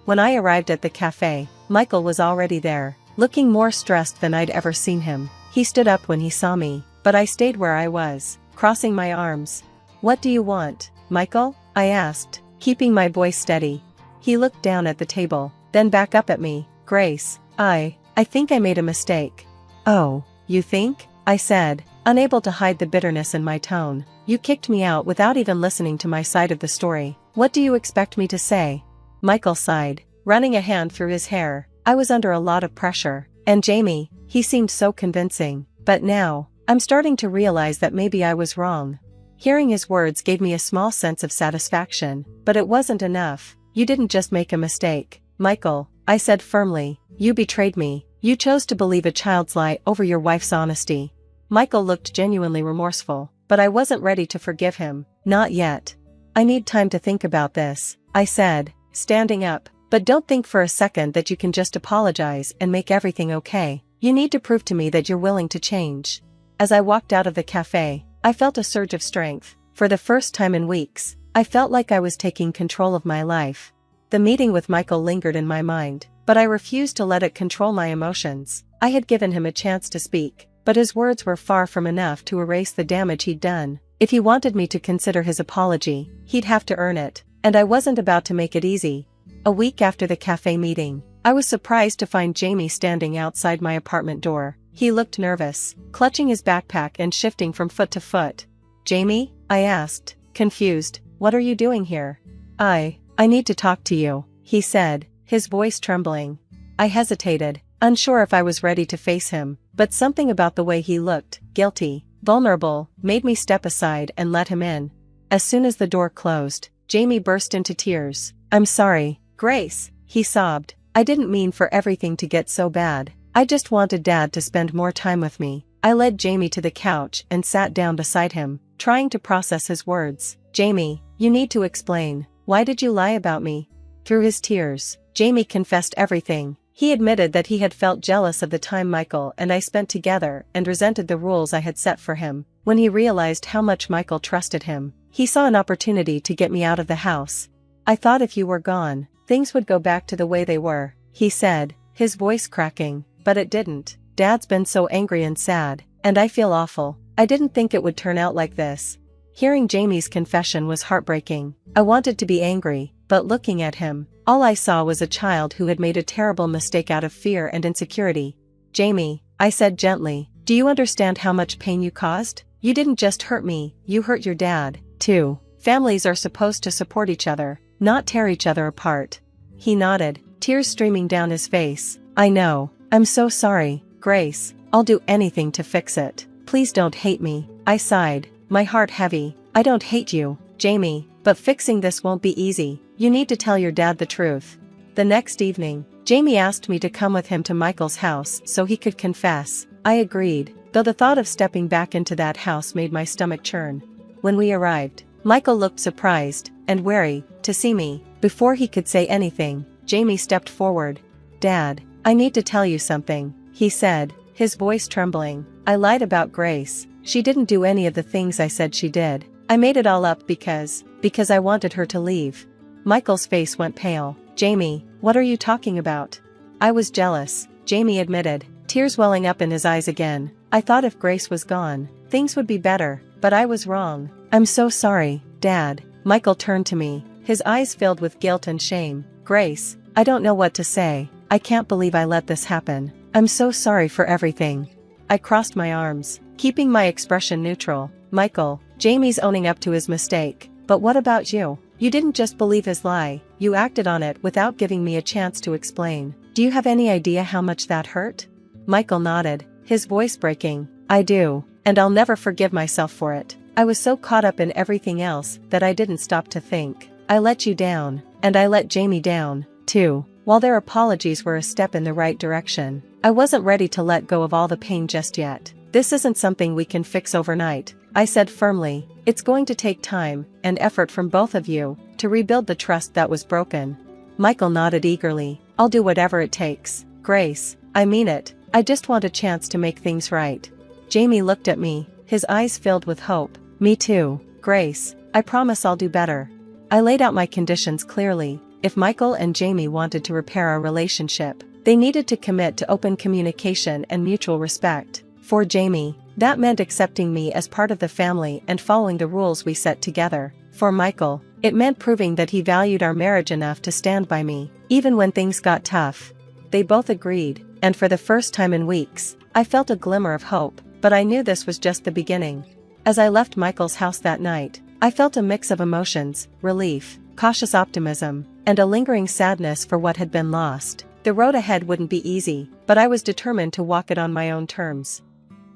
When I arrived at the cafe, Michael was already there, looking more stressed than I'd ever seen him. He stood up when he saw me, but I stayed where I was, crossing my arms. What do you want, Michael? I asked, keeping my voice steady. He looked down at the table, then back up at me. Grace, I think I made a mistake. Oh, you think? I said, unable to hide the bitterness in my tone. You kicked me out without even listening to my side of the story. What do you expect me to say? Michael sighed, running a hand through his hair. I was under a lot of pressure. And Jamie, he seemed so convincing. But now, I'm starting to realize that maybe I was wrong. Hearing his words gave me a small sense of satisfaction, but it wasn't enough. You didn't just make a mistake, Michael, I said firmly. You betrayed me. You chose to believe a child's lie over your wife's honesty. Michael looked genuinely remorseful, but I wasn't ready to forgive him. Not yet. I need time to think about this, I said, standing up. But don't think for a second that you can just apologize and make everything okay. You need to prove to me that you're willing to change. As I walked out of the cafe, I felt a surge of strength. For the first time in weeks, I felt like I was taking control of my life. The meeting with Michael lingered in my mind, but I refused to let it control my emotions. I had given him a chance to speak, but his words were far from enough to erase the damage he'd done. If he wanted me to consider his apology, he'd have to earn it, and I wasn't about to make it easy. A week after the cafe meeting, I was surprised to find Jamie standing outside my apartment door. He looked nervous, clutching his backpack and shifting from foot to foot. Jamie? I asked, confused. What are you doing here? I need to talk to you, he said, his voice trembling. I hesitated, unsure if I was ready to face him, but something about the way he looked, guilty, vulnerable, made me step aside and let him in. As soon as the door closed, Jamie burst into tears. I'm sorry, Grace, he sobbed. I didn't mean for everything to get so bad. I just wanted Dad to spend more time with me. I led Jamie to the couch and sat down beside him, trying to process his words. Jamie, you need to explain. Why did you lie about me? Through his tears, Jamie confessed everything. He admitted that he had felt jealous of the time Michael and I spent together and resented the rules I had set for him. When he realized how much Michael trusted him, he saw an opportunity to get me out of the house. I thought if you were gone, things would go back to the way they were, he said, his voice cracking, but it didn't. Dad's been so angry and sad, and I feel awful. I didn't think it would turn out like this. Hearing Jamie's confession was heartbreaking. I wanted to be angry, but looking at him, all I saw was a child who had made a terrible mistake out of fear and insecurity. "Jamie," I said gently, "do you understand how much pain you caused? You didn't just hurt me, you hurt your dad, too. Families are supposed to support each other, not tear each other apart." He nodded, tears streaming down his face. "I know. I'm so sorry, Grace. I'll do anything to fix it. Please don't hate me," I sighed, my heart heavy. "I don't hate you, Jamie, but fixing this won't be easy. You need to tell your dad the truth." The next evening, Jamie asked me to come with him to Michael's house so he could confess. I agreed, though the thought of stepping back into that house made my stomach churn. When we arrived, Michael looked surprised and wary to see me. Before he could say anything, Jamie stepped forward. "Dad, I need to tell you something," he said, his voice trembling. "I lied about Grace. She didn't do any of the things I said she did. I made it all up because I wanted her to leave." Michael's face went pale. "Jamie, what are you talking about?" "I was jealous," Jamie admitted, tears welling up in his eyes again. "I thought if Grace was gone, things would be better, but I was wrong. I'm so sorry, Dad." Michael turned to me, his eyes filled with guilt and shame. "Grace, I don't know what to say. I can't believe I let this happen. I'm so sorry for everything." I crossed my arms, keeping my expression neutral. "Michael, Jamie's owning up to his mistake, but what about you? You didn't just believe his lie, you acted on it without giving me a chance to explain. Do you have any idea how much that hurt?" Michael nodded, his voice breaking. "I do, and I'll never forgive myself for it. I was so caught up in everything else that I didn't stop to think. I let you down, and I let Jamie down, too." While their apologies were a step in the right direction, I wasn't ready to let go of all the pain just yet. "This isn't something we can fix overnight," I said firmly. "It's going to take time and effort from both of you to rebuild the trust that was broken." Michael nodded eagerly. "I'll do whatever it takes, Grace. I mean it. I just want a chance to make things right." Jamie looked at me, his eyes filled with hope. "Me too, Grace. I promise I'll do better." I laid out my conditions clearly. If Michael and Jamie wanted to repair our relationship, they needed to commit to open communication and mutual respect. For Jamie, that meant accepting me as part of the family and following the rules we set together. For Michael, it meant proving that he valued our marriage enough to stand by me, even when things got tough. They both agreed, and for the first time in weeks, I felt a glimmer of hope, but I knew this was just the beginning. As I left Michael's house that night, I felt a mix of emotions: relief, cautious optimism, and a lingering sadness for what had been lost. The road ahead wouldn't be easy, but I was determined to walk it on my own terms.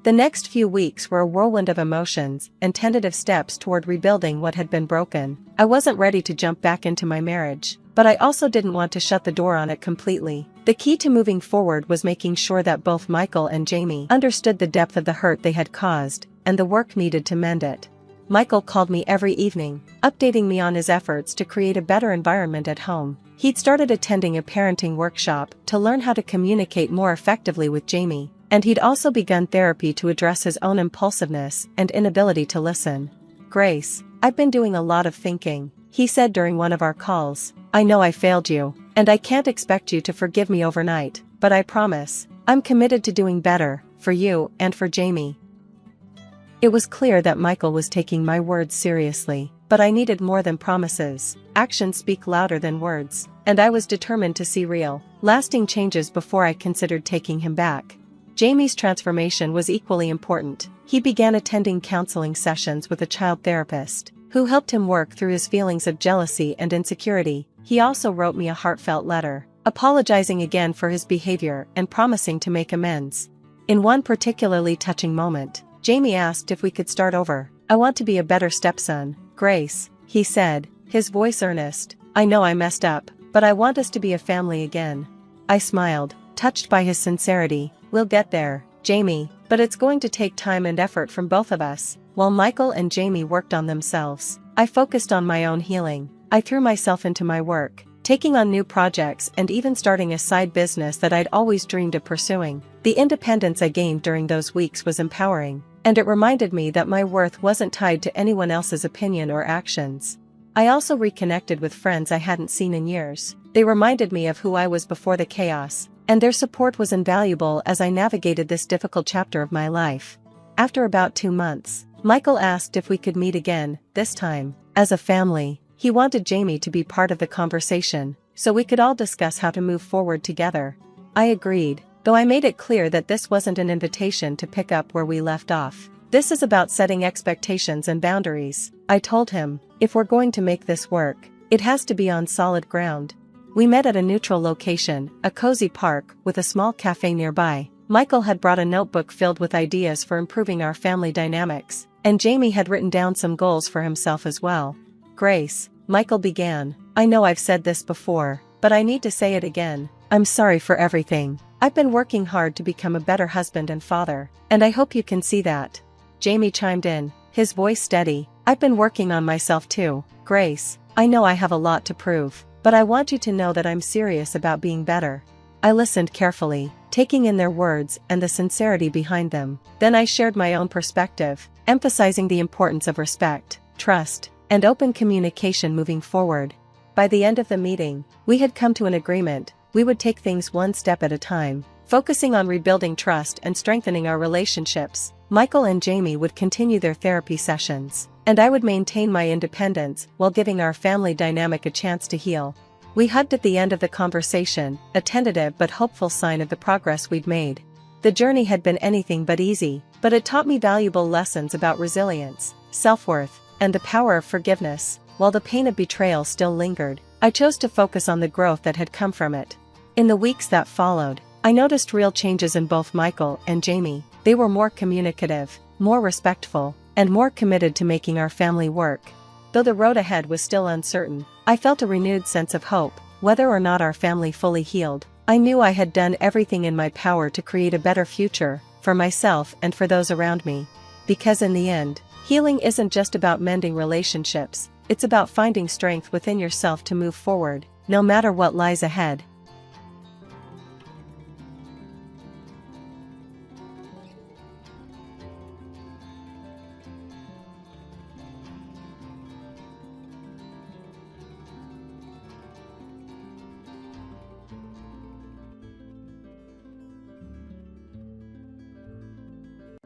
The next few weeks were a whirlwind of emotions and tentative steps toward rebuilding what had been broken. I wasn't ready to jump back into my marriage, but I also didn't want to shut the door on it completely. The key to moving forward was making sure that both Michael and Jamie understood the depth of the hurt they had caused and the work needed to mend it. Michael called me every evening, updating me on his efforts to create a better environment at home. He'd started attending a parenting workshop to learn how to communicate more effectively with Jamie, and he'd also begun therapy to address his own impulsiveness and inability to listen. "Grace, I've been doing a lot of thinking," he said during one of our calls. "I know I failed you, and I can't expect you to forgive me overnight, but I promise, I'm committed to doing better, for you and for Jamie." It was clear that Michael was taking my words seriously, but I needed more than promises. Actions speak louder than words, and I was determined to see real, lasting changes before I considered taking him back. Jamie's transformation was equally important. He began attending counseling sessions with a child therapist, who helped him work through his feelings of jealousy and insecurity. He also wrote me a heartfelt letter, apologizing again for his behavior and promising to make amends. In one particularly touching moment, Jamie asked if we could start over. "I want to be a better stepson, Grace," he said, his voice earnest. "I know I messed up, but I want us to be a family again." I smiled, touched by his sincerity. "We'll get there, Jamie, but it's going to take time and effort from both of us." While Michael and Jamie worked on themselves, I focused on my own healing. I threw myself into my work, taking on new projects and even starting a side business that I'd always dreamed of pursuing. The independence I gained during those weeks was empowering, and it reminded me that my worth wasn't tied to anyone else's opinion or actions. I also reconnected with friends I hadn't seen in years. They reminded me of who I was before the chaos, and their support was invaluable as I navigated this difficult chapter of my life. After about 2 months, Michael asked if we could meet again, this time, as a family. He wanted Jamie to be part of the conversation, so we could all discuss how to move forward together. I agreed, though I made it clear that this wasn't an invitation to pick up where we left off. This is about setting expectations and boundaries. I told him, if we're going to make this work, it has to be on solid ground. We met at a neutral location, a cozy park with a small cafe nearby. Michael had brought a notebook filled with ideas for improving our family dynamics, and Jamie had written down some goals for himself as well. Grace, Michael began, I know I've said this before, but I need to say it again. I'm sorry for everything. I've been working hard to become a better husband and father, and I hope you can see that. Jamie chimed in, his voice steady. I've been working on myself too, Grace. I know I have a lot to prove, but I want you to know that I'm serious about being better. I listened carefully, taking in their words and the sincerity behind them. Then I shared my own perspective, emphasizing the importance of respect, trust, and open communication moving forward. By the end of the meeting, we had come to an agreement. We would take things one step at a time, focusing on rebuilding trust and strengthening our relationships. Michael and Jamie would continue their therapy sessions, and I would maintain my independence while giving our family dynamic a chance to heal. We hugged at the end of the conversation, a tentative but hopeful sign of the progress we'd made. The journey had been anything but easy, but it taught me valuable lessons about resilience, self-worth, and the power of forgiveness. While the pain of betrayal still lingered, I chose to focus on the growth that had come from it. In the weeks that followed, I noticed real changes in both Michael and Jamie. They were more communicative, more respectful, and more committed to making our family work. Though the road ahead was still uncertain, I felt a renewed sense of hope. Whether or not our family fully healed, I knew I had done everything in my power to create a better future, for myself and for those around me. Because in the end, healing isn't just about mending relationships, it's about finding strength within yourself to move forward, no matter what lies ahead.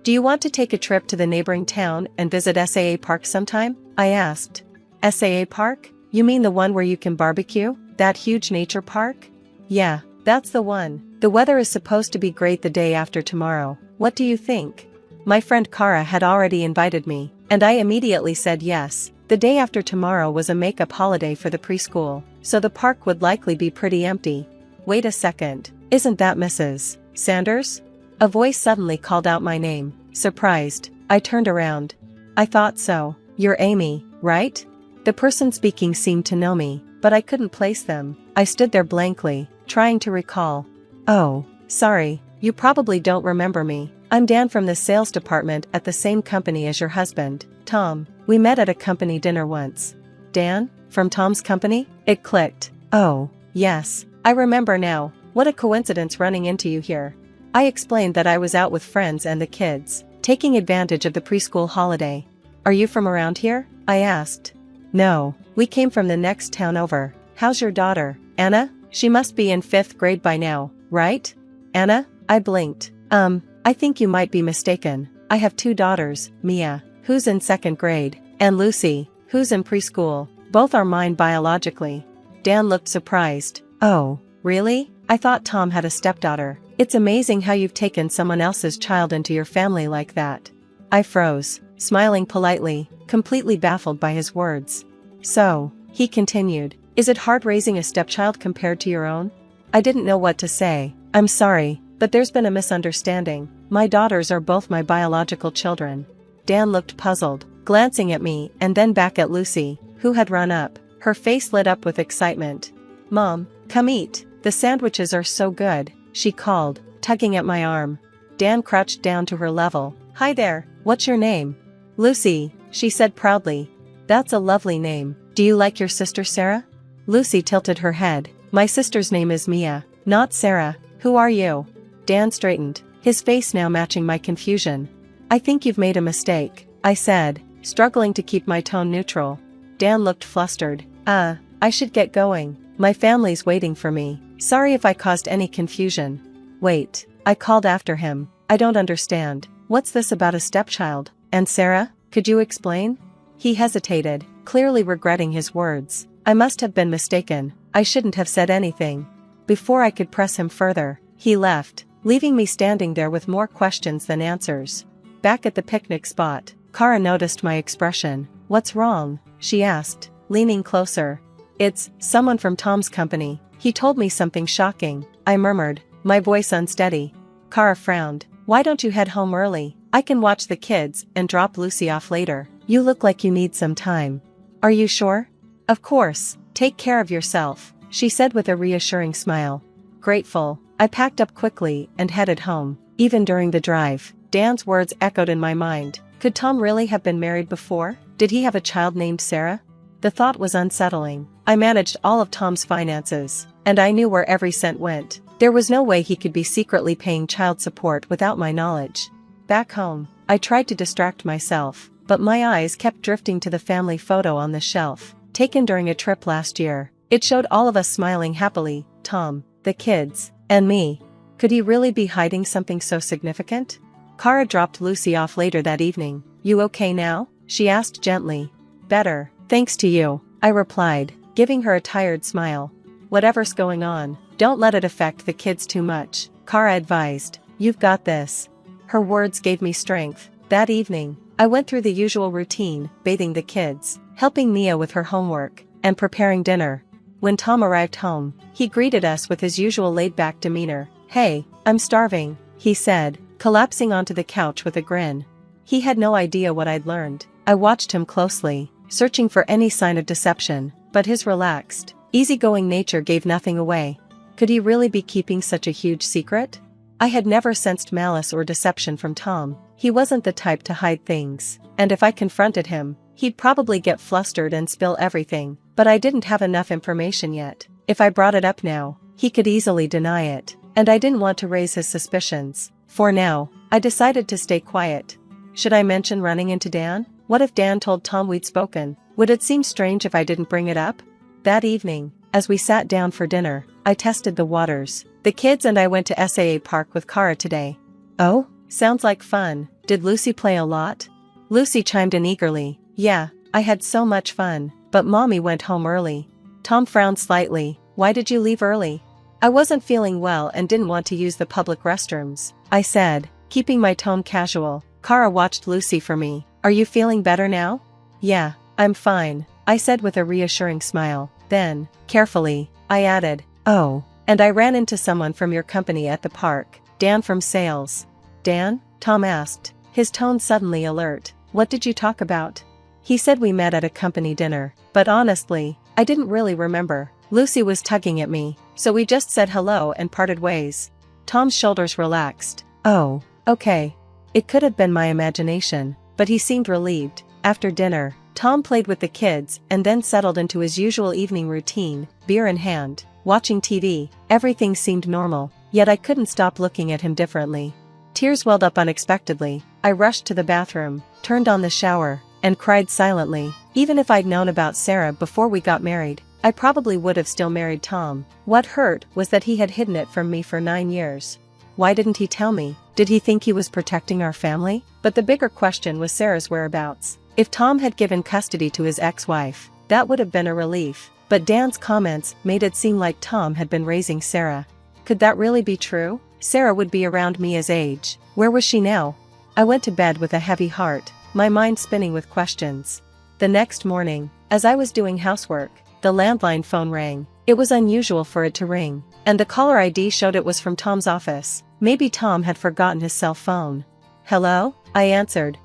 Do you want to take a trip to the neighboring town and visit SAA Park sometime? I asked. SAA Park? You mean the one where you can barbecue? That huge nature park? Yeah, that's the one. The weather is supposed to be great the day after tomorrow. What do you think? My friend Kara had already invited me, and I immediately said yes. The day after tomorrow was a makeup holiday for the preschool, so the park would likely be pretty empty. Wait a second, isn't that Mrs. Sanders? A voice suddenly called out my name. Surprised, I turned around. I thought so. You're Amy, right? The person speaking seemed to know me, but I couldn't place them. I stood there blankly, trying to recall. Oh, sorry, you probably don't remember me. I'm Dan from the sales department at the same company as your husband, Tom. We met at a company dinner once. Dan? From Tom's company? It clicked. Oh, yes, I remember now. What a coincidence running into you here. I explained that I was out with friends and the kids, taking advantage of the preschool holiday. Are you from around here? I asked. No, we came from the next town over. How's your daughter, Anna? She must be in 5th grade by now, right? Anna? I blinked. I think you might be mistaken. I have 2 daughters, Mia, who's in 2nd grade, and Lucy, who's in preschool. Both are mine biologically. Dan looked surprised. Oh, really? I thought Tom had a stepdaughter. It's amazing how you've taken someone else's child into your family like that. I froze, smiling politely, completely baffled by his words. So, he continued, is it hard raising a stepchild compared to your own? I didn't know what to say. I'm sorry, but there's been a misunderstanding. My daughters are both my biological children. Dan looked puzzled, glancing at me and then back at Lucy, who had run up. Her face lit up with excitement. Mom, come eat. The sandwiches are so good, she called, tugging at my arm. Dan crouched down to her level. Hi there, what's your name? Lucy, she said proudly. That's a lovely name. Do you like your sister Sarah? Lucy tilted her head. My sister's name is Mia, not Sarah. Who are you? Dan straightened, his face now matching my confusion. I think you've made a mistake, I said, struggling to keep my tone neutral. Dan looked flustered. I should get going. My family's waiting for me. Sorry if I caused any confusion. Wait, I called after him. I don't understand. What's this about a stepchild? And Sarah? Could you explain? He hesitated, clearly regretting his words. I must have been mistaken. I shouldn't have said anything. Before I could press him further, he left, leaving me standing there with more questions than answers. Back at the picnic spot, Kara noticed my expression. What's wrong? She asked, leaning closer. It's someone from Tom's company. He told me something shocking, I murmured, my voice unsteady. Kara frowned. Why don't you head home early? I can watch the kids and drop Lucy off later. You look like you need some time. Are you sure? Of course. Take care of yourself, she said with a reassuring smile. Grateful, I packed up quickly and headed home. Even during the drive, Dan's words echoed in my mind. Could Tom really have been married before? Did he have a child named Sarah? The thought was unsettling. I managed all of Tom's finances, and I knew where every cent went. There was no way he could be secretly paying child support without my knowledge. Back home, I tried to distract myself, but my eyes kept drifting to the family photo on the shelf, taken during a trip last year. It showed all of us smiling happily, Tom, the kids, and me. Could he really be hiding something so significant? Kara dropped Lucy off later that evening. You okay now? She asked gently. Better, thanks to you, I replied, giving her a tired smile. Whatever's going on, don't let it affect the kids too much, Kara advised. You've got this. Her words gave me strength. That evening, I went through the usual routine, bathing the kids, helping Mia with her homework, and preparing dinner. When Tom arrived home, he greeted us with his usual laid-back demeanor. Hey, I'm starving, he said, collapsing onto the couch with a grin. He had no idea what I'd learned. I watched him closely, searching for any sign of deception, but his relaxed, easygoing nature gave nothing away. Could he really be keeping such a huge secret? I had never sensed malice or deception from Tom. He wasn't the type to hide things, and if I confronted him, he'd probably get flustered and spill everything. But I didn't have enough information yet. If I brought it up now, he could easily deny it, and I didn't want to raise his suspicions. For now, I decided to stay quiet. Should I mention running into Dan? What if Dan told Tom we'd spoken? Would it seem strange if I didn't bring it up? That evening, as we sat down for dinner, I tested the waters. The kids and I went to SAA Park with Kara today. Oh, sounds like fun. Did Lucy play a lot? Lucy chimed in eagerly. Yeah, I had so much fun, but Mommy went home early. Tom frowned slightly. Why did you leave early? I wasn't feeling well and didn't want to use the public restrooms, I said, keeping my tone casual. Kara watched Lucy for me. Are you feeling better now? Yeah, I'm fine, I said with a reassuring smile. Then, carefully, I added, oh, and I ran into someone from your company at the park, Dan from sales. Dan? Tom asked, his tone suddenly alert. What did you talk about? He said we met at a company dinner, but honestly, I didn't really remember. Lucy was tugging at me, so we just said hello and parted ways. Tom's shoulders relaxed. Oh, okay. It could have been my imagination, but he seemed relieved. After dinner, Tom played with the kids and then settled into his usual evening routine, beer in hand, watching TV. Everything seemed normal, yet I couldn't stop looking at him differently. Tears welled up unexpectedly. I rushed to the bathroom, turned on the shower, and cried silently. Even if I'd known about Sarah before we got married, I probably would have still married Tom. What hurt was that he had hidden it from me for 9 years. Why didn't he tell me? Did he think he was protecting our family? But the bigger question was Sarah's whereabouts. If Tom had given custody to his ex-wife, that would have been a relief. But Dan's comments made it seem like Tom had been raising Sarah. Could that really be true? Sarah would be around Mia's age. Where was she now? I went to bed with a heavy heart, my mind spinning with questions. The next morning, as I was doing housework, the landline phone rang. It was unusual for it to ring, and the caller ID showed it was from Tom's office. Maybe Tom had forgotten his cell phone. Hello? I answered.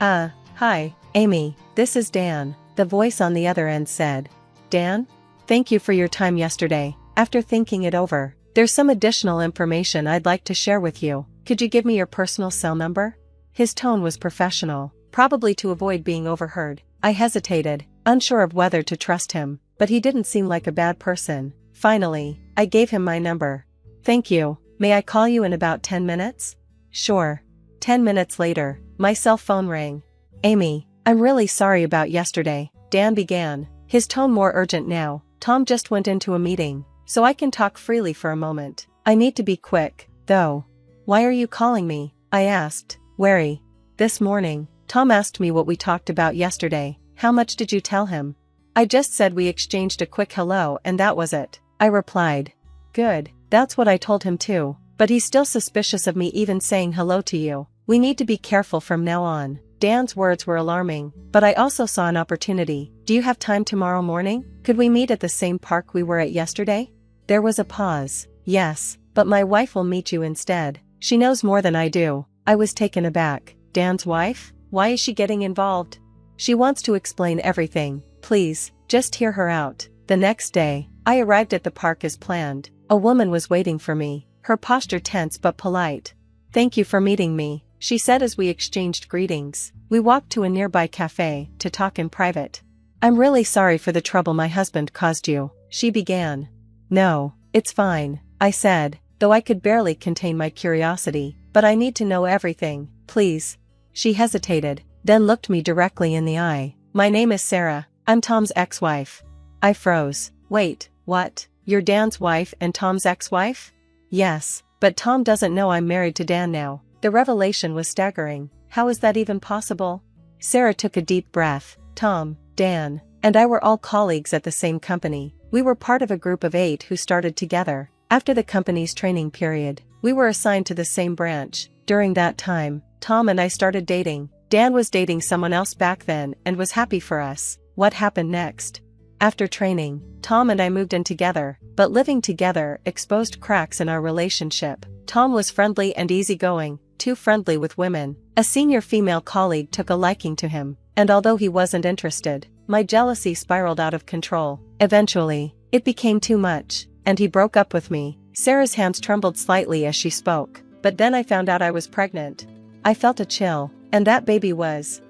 Hi, Amy, this is Dan, the voice on the other end said. Dan? Thank you for your time yesterday. After thinking it over, there's some additional information I'd like to share with you. Could you give me your personal cell number? His tone was professional, probably to avoid being overheard. I hesitated, unsure of whether to trust him, but he didn't seem like a bad person. Finally, I gave him my number. Thank you. May I call you in about 10 minutes? Sure. 10 minutes later, my cell phone rang. Amy, I'm really sorry about yesterday, Dan began, his tone more urgent now. Tom just went into a meeting, so I can talk freely for a moment. I need to be quick, though. Why are you calling me? I asked, wary. This morning, Tom asked me what we talked about yesterday. How much did you tell him? I just said we exchanged a quick hello and that was it, I replied. Good, that's what I told him too, but he's still suspicious of me even saying hello to you. We need to be careful from now on. Dan's words were alarming, but I also saw an opportunity. Do you have time tomorrow morning? Could we meet at the same park we were at yesterday? There was a pause. Yes, but my wife will meet you instead. She knows more than I do. I was taken aback. Dan's wife? Why is she getting involved? She wants to explain everything. Please, just hear her out. The next day, I arrived at the park as planned. A woman was waiting for me, her posture tense but polite. Thank you for meeting me, she said as we exchanged greetings. We walked to a nearby cafe to talk in private. I'm really sorry for the trouble my husband caused you, she began. No, it's fine, I said, though I could barely contain my curiosity, but I need to know everything, please. She hesitated, then looked me directly in the eye. My name is Sarah, I'm Tom's ex-wife. I froze. Wait, what? You're Dan's wife and Tom's ex-wife? Yes, but Tom doesn't know I'm married to Dan now. The revelation was staggering. How is that even possible? Sarah took a deep breath. Tom, Dan, and I were all colleagues at the same company. We were part of a group of 8 who started together. After the company's training period, we were assigned to the same branch. During that time, Tom and I started dating. Dan was dating someone else back then and was happy for us. What happened next? After training, Tom and I moved in together, but living together exposed cracks in our relationship. Tom was friendly and easygoing, too friendly with women. A senior female colleague took a liking to him, and although he wasn't interested, my jealousy spiraled out of control. Eventually, it became too much, and he broke up with me. Sarah's hands trembled slightly as she spoke, but then I found out I was pregnant. I felt a chill, and that baby was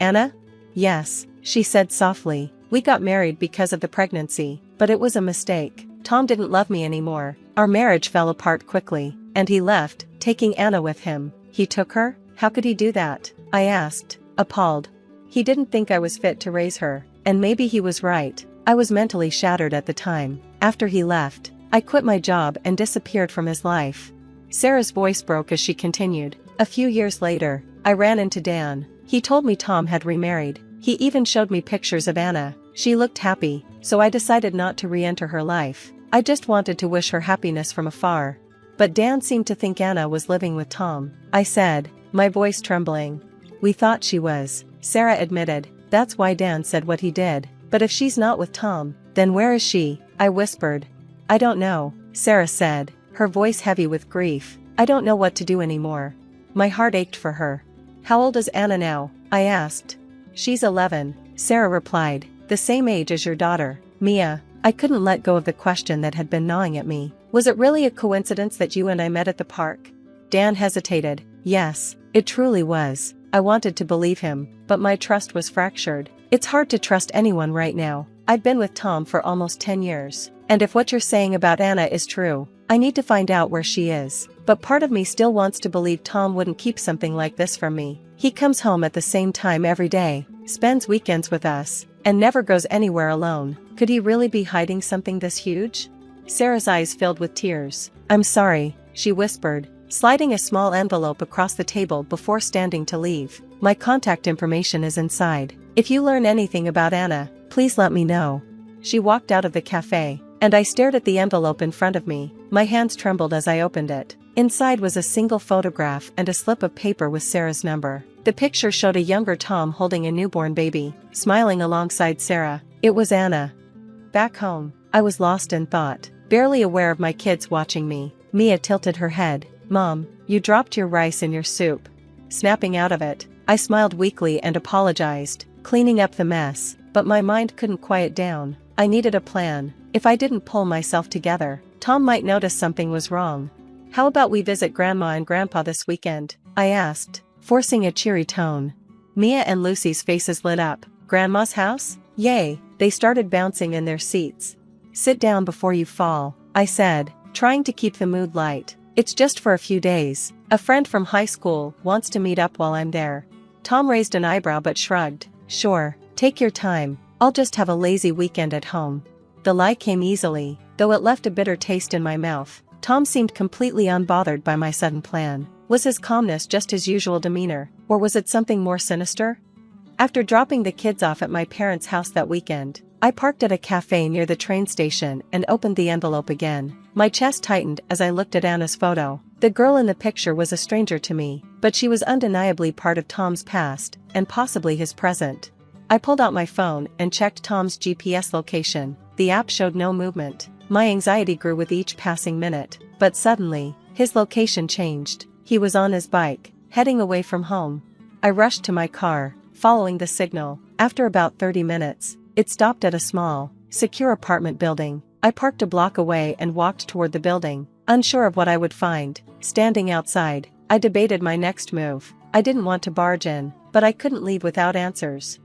Anna? Yes, she said softly. We got married because of the pregnancy, but it was a mistake. Tom didn't love me anymore. Our marriage fell apart quickly, and he left, taking Anna with him. He took her? How could he do that? I asked, appalled. He didn't think I was fit to raise her, and maybe he was right. I was mentally shattered at the time. After he left, I quit my job and disappeared from his life. Sarah's voice broke as she continued. A few years later, I ran into Dan. He told me Tom had remarried. He even showed me pictures of Anna. She looked happy, so I decided not to re-enter her life. I just wanted to wish her happiness from afar. But Dan seemed to think Anna was living with Tom. I said, my voice trembling. We thought she was, Sarah admitted. That's why Dan said what he did. But if she's not with Tom, then where is she? I whispered. I don't know, Sarah said, her voice heavy with grief. I don't know what to do anymore. My heart ached for her. How old is Anna now? I asked. She's 11, Sarah replied. The same age as your daughter, Mia. I couldn't let go of the question that had been gnawing at me. Was it really a coincidence that you and I met at the park? Dan hesitated. Yes, it truly was. I wanted to believe him, but my trust was fractured. It's hard to trust anyone right now. I've been with Tom for almost 10 years. And if what you're saying about Anna is true, I need to find out where she is. But part of me still wants to believe Tom wouldn't keep something like this from me. He comes home at the same time every day, spends weekends with us, and never goes anywhere alone. Could he really be hiding something this huge? Sarah's eyes filled with tears. I'm sorry, she whispered, sliding a small envelope across the table before standing to leave. My contact information is inside. If you learn anything about Anna, please let me know. She walked out of the cafe, and I stared at the envelope in front of me. My hands trembled as I opened it. Inside was a single photograph and a slip of paper with Sarah's number. The picture showed a younger Tom holding a newborn baby, smiling alongside Sarah. It was Anna. Back home, I was lost in thought, barely aware of my kids watching me. Mia tilted her head. Mom, you dropped your rice in your soup. Snapping out of it, I smiled weakly and apologized, cleaning up the mess, but my mind couldn't quiet down. I needed a plan. If I didn't pull myself together, Tom might notice something was wrong. How about we visit Grandma and Grandpa this weekend? I asked, forcing a cheery tone. Mia and Lucy's faces lit up. Grandma's house? Yay, they started bouncing in their seats. Sit down before you fall, I said, trying to keep the mood light. It's just for a few days. A friend from high school wants to meet up while I'm there. Tom raised an eyebrow but shrugged. Sure, take your time. I'll just have a lazy weekend at home. The lie came easily, though it left a bitter taste in my mouth. Tom seemed completely unbothered by my sudden plan. Was his calmness just his usual demeanor, or was it something more sinister? After dropping the kids off at my parents' house that weekend, I parked at a cafe near the train station and opened the envelope again. My chest tightened as I looked at Anna's photo. The girl in the picture was a stranger to me, but she was undeniably part of Tom's past, and possibly his present. I pulled out my phone and checked Tom's GPS location. The app showed no movement. My anxiety grew with each passing minute, but suddenly, his location changed. He was on his bike, heading away from home. I rushed to my car, following the signal. After about 30 minutes, it stopped at a small, secure apartment building. I parked a block away and walked toward the building, unsure of what I would find. Standing outside, I debated my next move. I didn't want to barge in, but I couldn't leave without answers.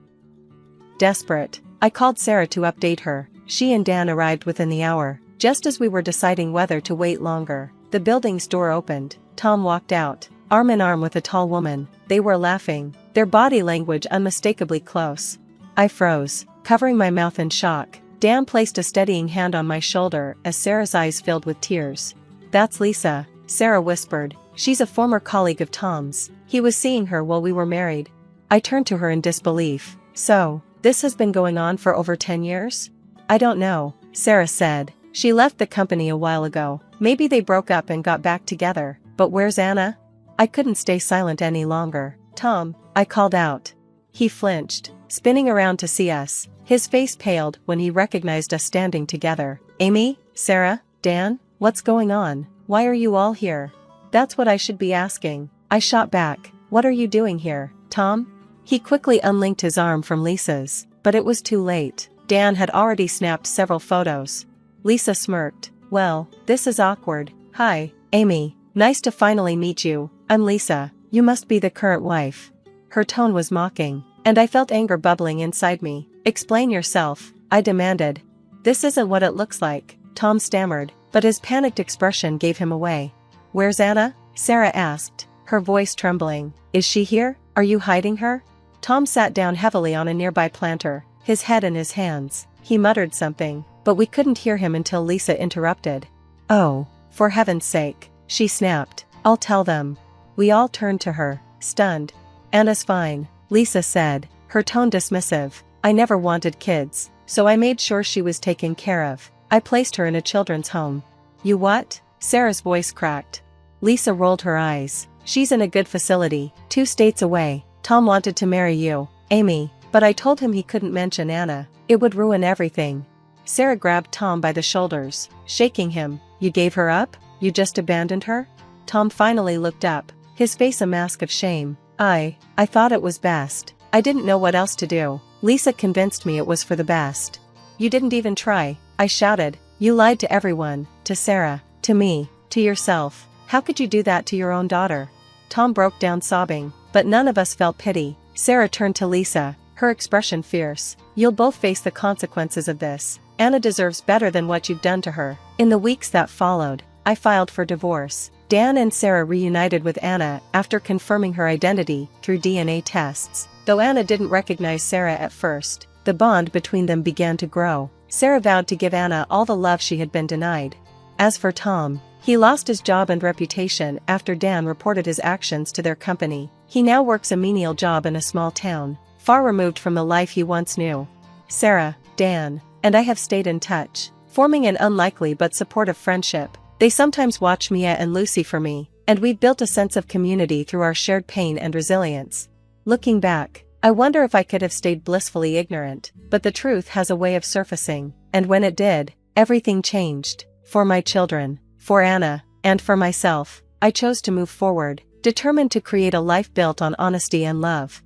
Desperate, I called Sarah to update her. She and Dan arrived within the hour. Just as we were deciding whether to wait longer, the building's door opened. Tom walked out, arm in arm with a tall woman. They were laughing, their body language unmistakably close. I froze, covering my mouth in shock. Dan placed a steadying hand on my shoulder as Sarah's eyes filled with tears. "That's Lisa," Sarah whispered. "She's a former colleague of Tom's. He was seeing her while we were married." I turned to her in disbelief. "So, this has been going on for over 10 years? "I don't know," Sarah said. "She left the company a while ago. Maybe they broke up and got back together. But where's Anna?" I couldn't stay silent any longer. "Tom," I called out. He flinched, spinning around to see us. His face paled when he recognized us standing together. "Amy? Sarah? Dan? What's going on? Why are you all here?" "That's what I should be asking," I shot back. "What are you doing here, Tom?" He quickly unlinked his arm from Lisa's, but it was too late. Dan had already snapped several photos. Lisa smirked. "Well, this is awkward. Hi, Amy. Nice to finally meet you. I'm Lisa. You must be the current wife." Her tone was mocking, and I felt anger bubbling inside me. "Explain yourself," I demanded. "This isn't what it looks like," Tom stammered, but his panicked expression gave him away. "Where's Anna?" Sarah asked, her voice trembling. "Is she here? Are you hiding her?" Tom sat down heavily on a nearby planter, his head in his hands. He muttered something, but we couldn't hear him until Lisa interrupted. "Oh, for heaven's sake," she snapped. "I'll tell them." We all turned to her, stunned. "Anna's fine," Lisa said, her tone dismissive. "I never wanted kids, so I made sure she was taken care of. I placed her in a children's home." "You what?" Sarah's voice cracked. Lisa rolled her eyes. "She's in a good facility, 2 states away. Tom wanted to marry you, Amy, but I told him he couldn't mention Anna. It would ruin everything." Sarah grabbed Tom by the shoulders, shaking him. "You gave her up? You just abandoned her?" Tom finally looked up, his face a mask of shame. I thought it was best. I didn't know what else to do. Lisa convinced me it was for the best." "You didn't even try," I shouted. "You lied to everyone, to Sarah, to me, to yourself. How could you do that to your own daughter?" Tom broke down sobbing, but none of us felt pity. Sarah turned to Lisa, her expression fierce. "You'll both face the consequences of this. Anna deserves better than what you've done to her." In the weeks that followed, I filed for divorce. Dan and Sarah reunited with Anna after confirming her identity through DNA tests. Though Anna didn't recognize Sarah at first, the bond between them began to grow. Sarah vowed to give Anna all the love she had been denied. As for Tom, he lost his job and reputation after Dan reported his actions to their company. He now works a menial job in a small town, far removed from the life he once knew. Sarah, Dan, and I have stayed in touch, forming an unlikely but supportive friendship. They sometimes watch Mia and Lucy for me, and we've built a sense of community through our shared pain and resilience. Looking back, I wonder if I could have stayed blissfully ignorant, but the truth has a way of surfacing, and when it did, everything changed. For my children, for Anna, and for myself, I chose to move forward, determined to create a life built on honesty and love.